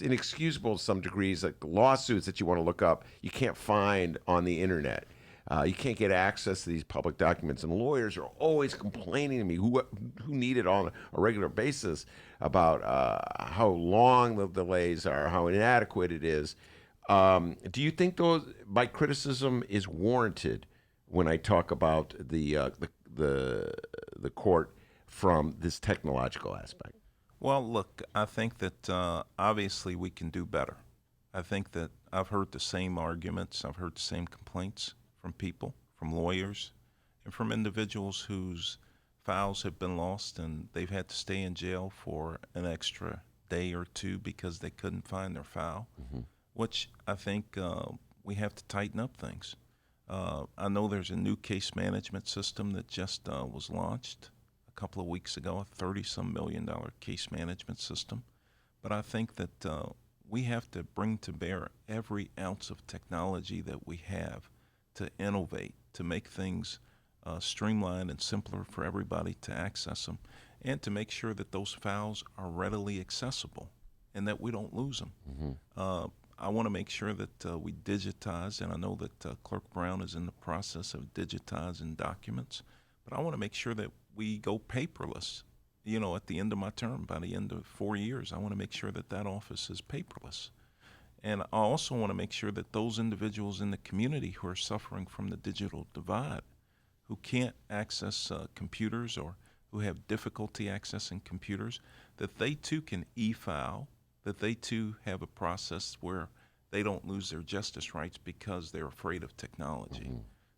inexcusable to some degrees. Like lawsuits that you want to look up, you can't find on the internet. You can't get access to these public documents, and lawyers are always complaining to me who need it on a regular basis about how long the delays are, how inadequate it is. Do you think my criticism is warranted when I talk about the court from this technological aspect? Well, look, I think that obviously we can do better. I think that I've heard the same arguments, I've heard the same complaints from people, from lawyers, and from individuals whose files have been lost and they've had to stay in jail for an extra day or two because they couldn't find their file, which I think we have to tighten up things. I know there's a new case management system that just was launched a couple of weeks ago, a $30-some million case management system. But I think that we have to bring to bear every ounce of technology that we have to innovate, to make things streamlined and simpler for everybody to access them, and to make sure that those files are readily accessible and that we don't lose them. I want to make sure that we digitize, and I know that Clerk Brown is in the process of digitizing documents, but I want to make sure that we go paperless. You know, at the end of my term, by the end of 4 years, I want to make sure that that office is paperless. And I also want to make sure that those individuals in the community who are suffering from the digital divide, who can't access computers or who have difficulty accessing computers, that they too can e-file, that they too have a process where they don't lose their justice rights because they're afraid of technology.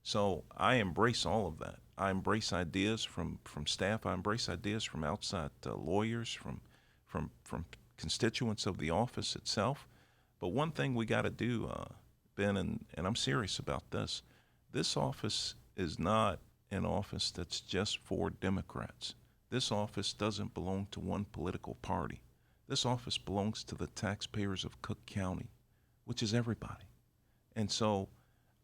So I embrace all of that. I embrace ideas from staff. I embrace ideas from outside lawyers, from constituents of the office itself. But one thing we got to do, Ben, and I'm serious about this, this office is not an office that's just for Democrats. This office doesn't belong to one political party. This office belongs to the taxpayers of Cook County, which is everybody. And so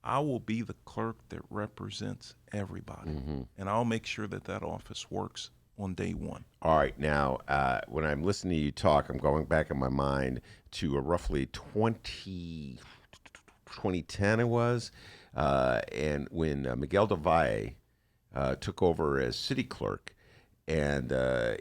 I will be the clerk that represents everybody, and I'll make sure that that office works on day one. All right. Now, when I'm listening to you talk, I'm going back in my mind to roughly 2010 it was, and when Miguel del Valle took over as city clerk, and the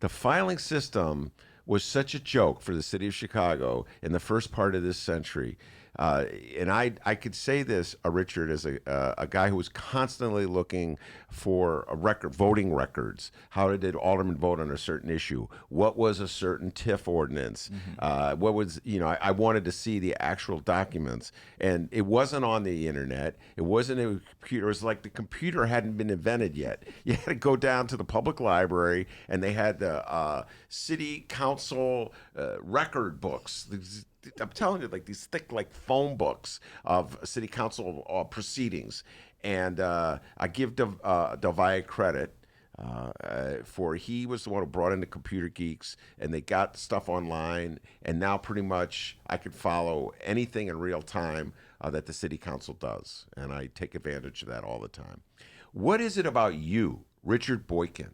filing system was such a joke for the city of Chicago in the first part of this century. And I could say this, Richard, as a guy who was constantly looking for voting records. How did aldermen vote on a certain issue? What was a certain TIF ordinance? What was, I wanted to see the actual documents. And it wasn't on the internet. It wasn't a computer. It was like the computer hadn't been invented yet. You had to go down to the public library, and they had the city council record books. I'm telling you, like these thick, like phone books of city council proceedings. And I give Del Valle credit for he was the one who brought in the computer geeks, and they got stuff online. And now pretty much I could follow anything in real time that the city council does. And I take advantage of that all the time. What is it about you, Richard Boykin,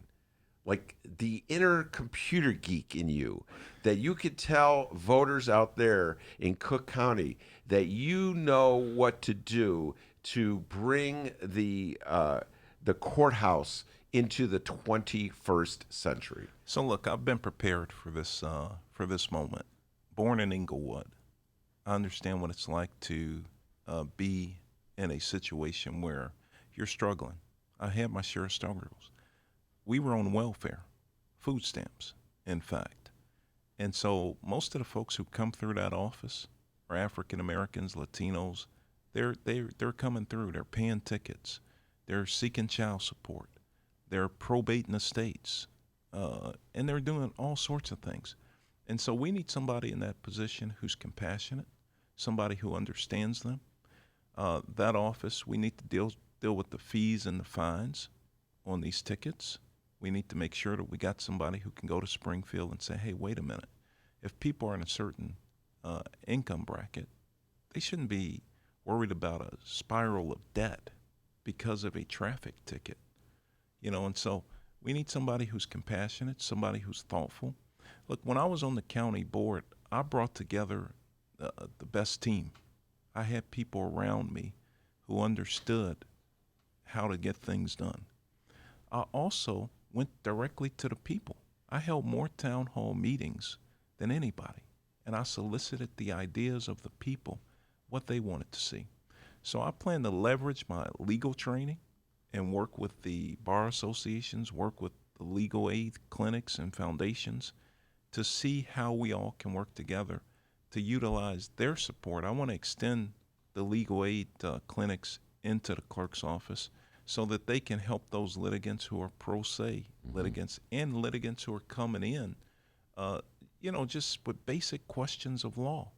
like the inner computer geek in you, that you could tell voters out there in Cook County that you know what to do to bring the courthouse into the 21st century? So look, I've been prepared for this moment. Born in Inglewood, I understand what it's like to be in a situation where you're struggling. I had my share of struggles. We were on welfare, food stamps, in fact. And so most of the folks who come through that office are African Americans, Latinos. They're coming through. They're paying tickets. They're seeking child support. They're probating estates. And they're doing all sorts of things. And so we need somebody in that position who's compassionate, somebody who understands them. That office, we need to deal with the fees and the fines on these tickets. We need to make sure that we got somebody who can go to Springfield and say, hey, wait a minute. If people are in a certain income bracket, they shouldn't be worried about a spiral of debt because of a traffic ticket. And so we need somebody who's compassionate, somebody who's thoughtful. Look, when I was on the county board, I brought together the best team. I had people around me who understood how to get things done. I also went directly to the people. I held more town hall meetings than anybody, and I solicited the ideas of the people, what they wanted to see. So I plan to leverage my legal training and work with the bar associations, work with the legal aid clinics and foundations to see how we all can work together to utilize their support. I want to extend the legal aid clinics into the clerk's office so that they can help those litigants who are pro se litigants and litigants who are coming in, just with basic questions of law.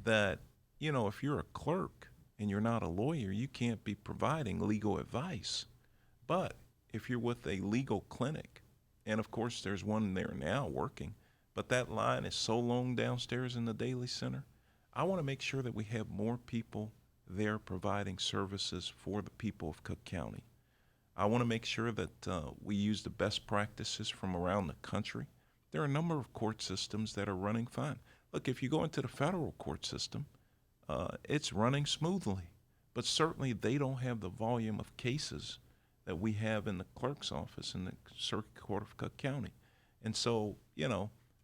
That, if you're a clerk and you're not a lawyer, you can't be providing legal advice. But if you're with a legal clinic, and of course there's one there now working, but that line is so long downstairs in the Daily Center, I want to make sure that we have more people there providing services for the people of Cook County. I want to make sure that we use the best practices from around the country. There are a number of court systems that are running fine. Look, if you go into the federal court system, it's running smoothly, but certainly they don't have the volume of cases that we have in the clerk's office in the Circuit Court of Cook County. And so,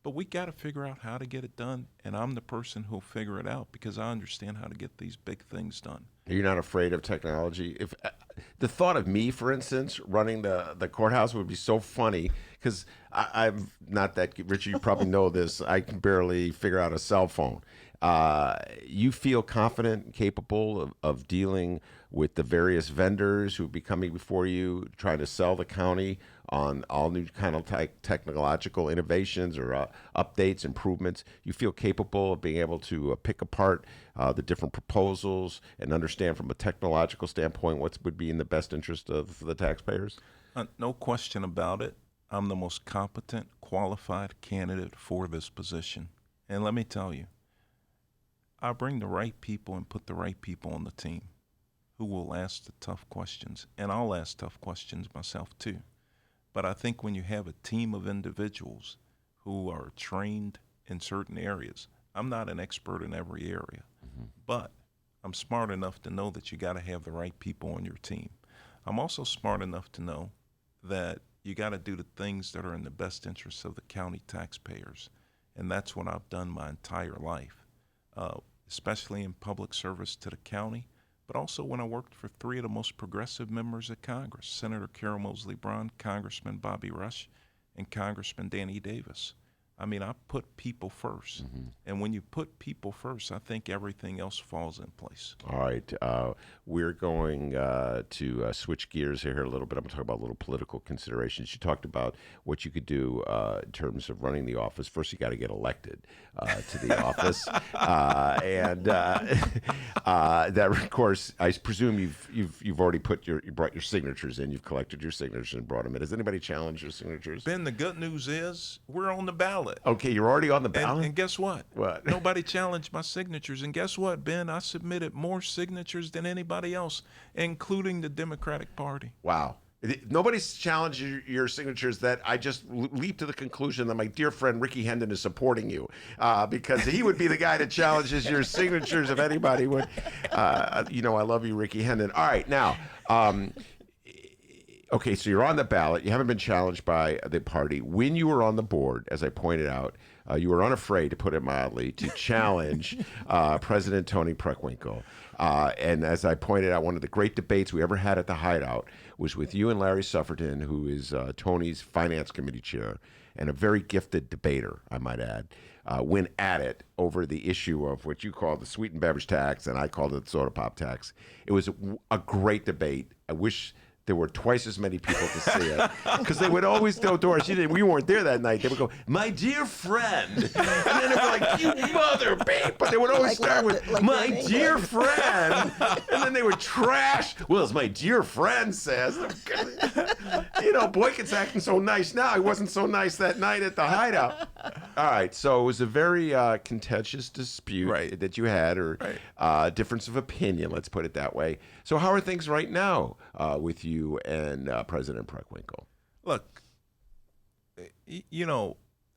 but we got to figure out how to get it done, and I'm the person who'll figure it out because I understand how to get these big things done. You're not afraid of technology? If the thought of me, for instance, running the courthouse would be so funny because I'm not that, Richard, you probably know this, I can barely figure out a cell phone. You feel confident and capable of dealing with the various vendors who be coming before you, trying to sell the county on all new kind of technological innovations or updates, improvements. You feel capable of being able to pick apart the different proposals and understand from a technological standpoint what would be in the best interest of the taxpayers? No question about it. I'm the most competent, qualified candidate for this position. And let me tell you, I bring the right people and put the right people on the team who will ask the tough questions. And I'll ask tough questions myself too. But I think when you have a team of individuals who are trained in certain areas, I'm not an expert in every area, but I'm smart enough to know that you got to have the right people on your team. I'm also smart enough to know that you got to do the things that are in the best interests of the county taxpayers. And that's what I've done my entire life, especially in public service to the county, but also when I worked for three of the most progressive members of Congress, Senator Carol Moseley Braun, Congressman Bobby Rush, and Congressman Danny Davis. I mean, I put people first. And when you put people first, I think everything else falls in place. All right. We're going to switch gears here a little bit. I'm going to talk about little political considerations. You talked about what you could do in terms of running the office. First, you got to get elected to the office. And that, of course, I presume you've already you brought your signatures in. You've collected your signatures and brought them in. Has anybody challenged your signatures? Ben, the good news is we're on the ballot. Okay, you're already on the ballot? And guess what? What? Nobody challenged my signatures. And guess what, Ben? I submitted more signatures than anybody else, including the Democratic Party. Wow. Nobody's challenged your signatures. That I just leaped to the conclusion that my dear friend Ricky Hendon is supporting you because he would be the guy that challenges your signatures if anybody would. I love you, Ricky Hendon. All right, now... Okay, so you're on the ballot. You haven't been challenged by the party. When you were on the board, as I pointed out, you were unafraid, to put it mildly, to challenge President Tony Preckwinkle. And as I pointed out, one of the great debates we ever had at the Hideout was with you and Larry Sufferton, who is Tony's Finance Committee chair, and a very gifted debater, I might add, went at it over the issue of what you call the sweetened beverage tax, and I called it the soda pop tax. It was a great debate. I wish there were twice as many people to see it, because they would always tell Doris, we weren't there that night, they would go, "My dear friend," and then they were like, "You mother beep," but they would always start with, "My dear friend," and then they would trash, "Well, as my dear friend says," Boykin's acting so nice now. He wasn't so nice that night at the hideout. All right, so it was a very contentious dispute that you had, or difference of opinion, let's put it that way. So how are things right now with you and President Preckwinkle? Look,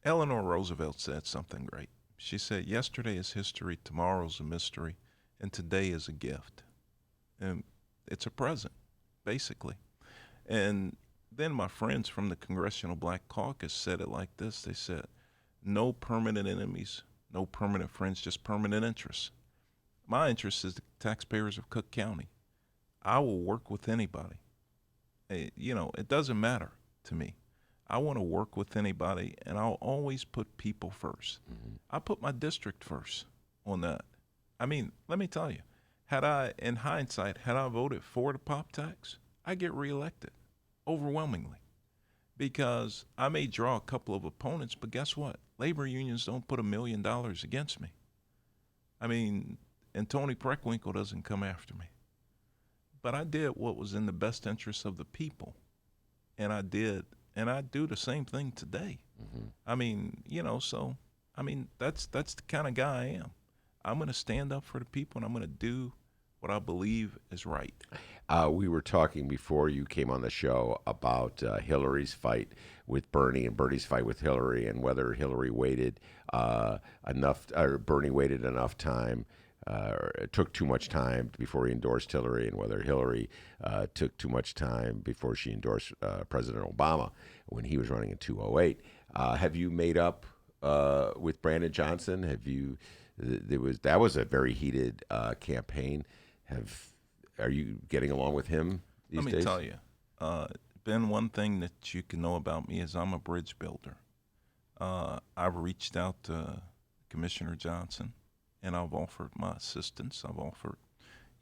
Eleanor Roosevelt said something great. She said, yesterday is history, tomorrow's a mystery, and today is a gift. And it's a present, basically. And then my friends from the Congressional Black Caucus said it like this. They said, no permanent enemies, no permanent friends, just permanent interests. My interest is the taxpayers of Cook County. I will work with anybody. It doesn't matter to me. I want to work with anybody, and I'll always put people first. Mm-hmm. I put my district first on that. I mean, let me tell you, in hindsight, had I voted for the pop tax, I get reelected overwhelmingly, because I may draw a couple of opponents, but guess what? Labor unions don't put $1 million against me. I mean, and Tony Preckwinkle doesn't come after me. But I did what was in the best interest of the people, and I do the same thing today. Mm-hmm. I mean, that's the kind of guy I am. I'm going to stand up for the people, and I'm going to do what I believe is right. We were talking before you came on the show about Hillary's fight with Bernie and Bernie's fight with Hillary, and whether Hillary waited enough, or Bernie waited enough time, or took too much time before he endorsed Hillary, and whether Hillary took too much time before she endorsed President Obama when he was running in 2008. Have you made up with Brandon Johnson? Have you? That was a very heated campaign. Are you getting along with him these days? Let me tell you, Ben, one thing that you can know about me is I'm a bridge builder. I've reached out to Commissioner Johnson, and I've offered my assistance. I've offered,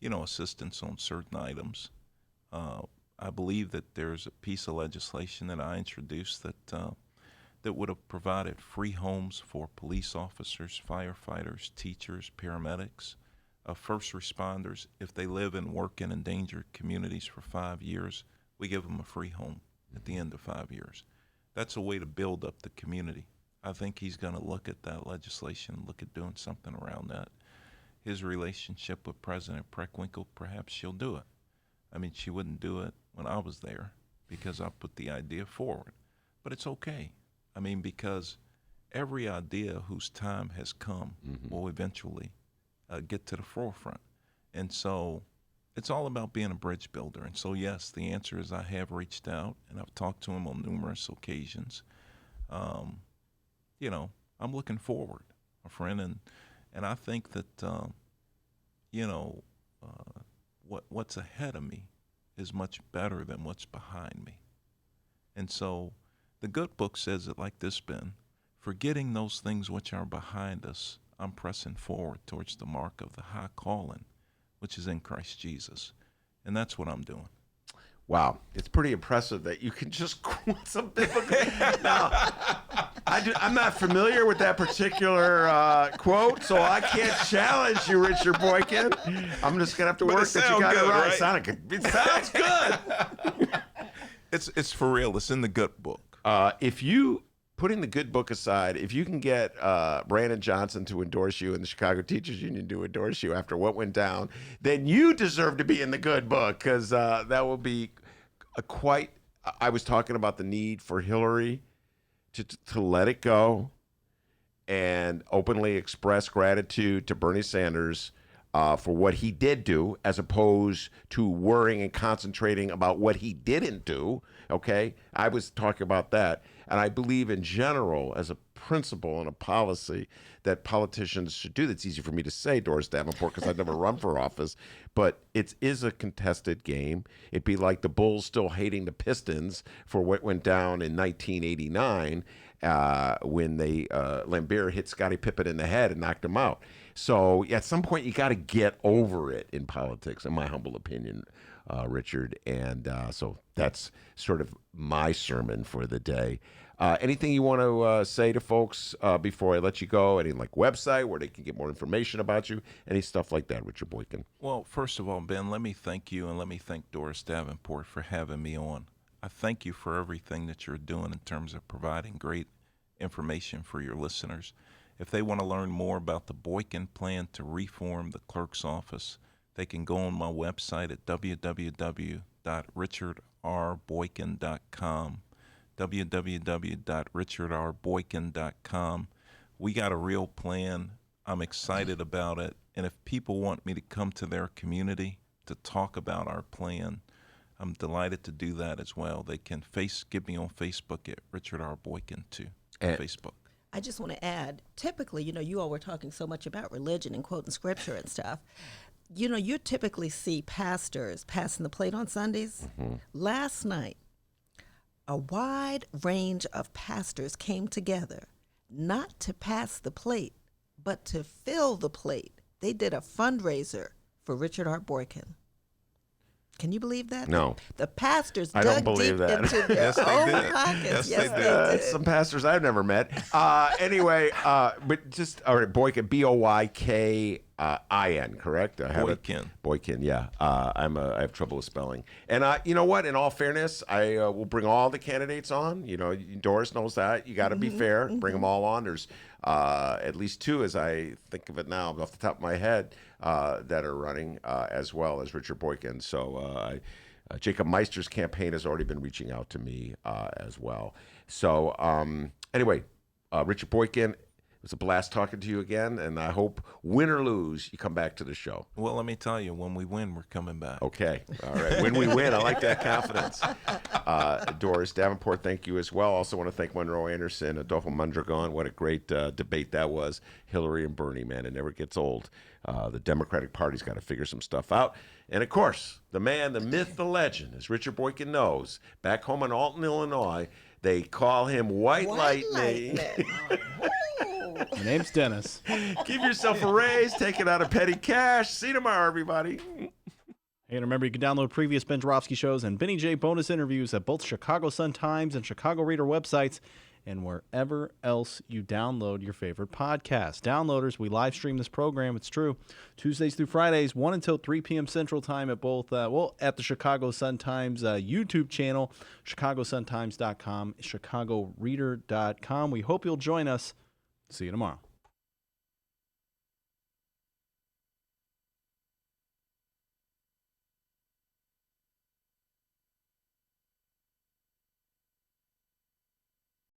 assistance on certain items. I believe that there's a piece of legislation that I introduced that would have provided free homes for police officers, firefighters, teachers, paramedics, first responders. If they live and work in endangered communities for 5 years, we give them a free home at the end of 5 years. That's a way to build up the community. I think he's going to look at that legislation, look at doing something around that. His relationship with President Preckwinkle, perhaps she'll do it. I mean, she wouldn't do it when I was there because I put the idea forward. But it's okay. I mean, because every idea whose time has come will eventually get to the forefront. And so it's all about being a bridge builder. And so, yes, the answer is I have reached out, and I've talked to him on numerous occasions. I'm looking forward, my friend, and I think that, what's ahead of me is much better than what's behind me. And so the good book says it like this, Ben: forgetting those things which are behind us, I'm pressing forward towards the mark of the high calling, which is in Christ Jesus. And that's what I'm doing. Wow, it's pretty impressive that you can just quote some biblical. Now, I'm not familiar with that particular quote, so I can't challenge you, Richard Boykin. I'm just gonna have to work that you got it right. It sounds good. It's for real. It's in the good book. If you, putting the good book aside, if you can get Brandon Johnson to endorse you and the Chicago Teachers Union to endorse you after what went down, then you deserve to be in the good book, because that will be I was talking about the need for Hillary to let it go and openly express gratitude to Bernie Sanders for what he did do, as opposed to worrying and concentrating about what he didn't do. Okay, I was talking about that. And I believe in general, as a principle and a policy, that politicians should do. That's easy for me to say, Doris Davenport, because I've never run for office. But it is a contested game. It'd be like the Bulls still hating the Pistons for what went down in 1989 when Lambert hit Scottie Pippen in the head and knocked him out. So at some point, you got to get over it in politics, in my humble opinion, Richard. And so that's sort of my sermon for the day. Anything you want to say to folks before I let you go? Any website where they can get more information about you? Any stuff like that, Richard Boykin? Well, first of all, Ben, let me thank you, and let me thank Doris Davenport for having me on. I thank you for everything that you're doing in terms of providing great information for your listeners. If they want to learn more about the Boykin plan to reform the clerk's office, they can go on my website at www.richardrboykin.com, www.richardrboykin.com. We got a real plan. I'm excited about it. And if people want me to come to their community to talk about our plan, I'm delighted to do that as well. They can give me on Facebook at Richard R. Boykin too, on Facebook. I just want to add, typically, you all were talking so much about religion and quoting scripture and stuff. You typically see pastors passing the plate on Sundays. Mm-hmm. Last night, a wide range of pastors came together, not to pass the plate, but to fill the plate. They did a fundraiser for Richard R. Boykin. Can you believe that? No. The pastors I dug don't believe deep that. into their Yes, they own did. pockets. Yes, they did. Some pastors I've never met. Anyway, but just all right, Boykin, Boykin, correct? I have Boykin. Boykin, yeah. I have trouble with spelling. And you know what? In all fairness, I will bring all the candidates on. Doris knows that. You got to be fair. Bring them all on. There's at least two, as I think of it now, off the top of my head, that are running as well as Richard Boykin. So Jacob Meister's campaign has already been reaching out to me as well. So anyway, Richard Boykin, it was a blast talking to you again, and I hope, win or lose, you come back to the show. Well, let me tell you, when we win, we're coming back. Okay. All right. When we win, I like that confidence. Doris Davenport, thank you as well. Also want to thank Monroe Anderson, Adolfo Mondragon. What a great debate that was. Hillary and Bernie, man, it never gets old. The Democratic Party's got to figure some stuff out. And, of course, the man, the myth, the legend, as Richard Boykin knows, back home in Alton, Illinois, they call him White Lightning. My name's Dennis. Give yourself a raise. Take it out of petty cash. See you tomorrow, everybody. And remember, you can download previous Ben Joravsky shows and Benny J bonus interviews at both Chicago Sun-Times and Chicago Reader websites and wherever else you download your favorite podcast. Downloaders, we live stream this program. It's true. Tuesdays through Fridays, 1 until 3 p.m. Central Time at both, at the Chicago Sun-Times YouTube channel, chicagosuntimes.com, chicagoreader.com. We hope you'll join us. See you tomorrow.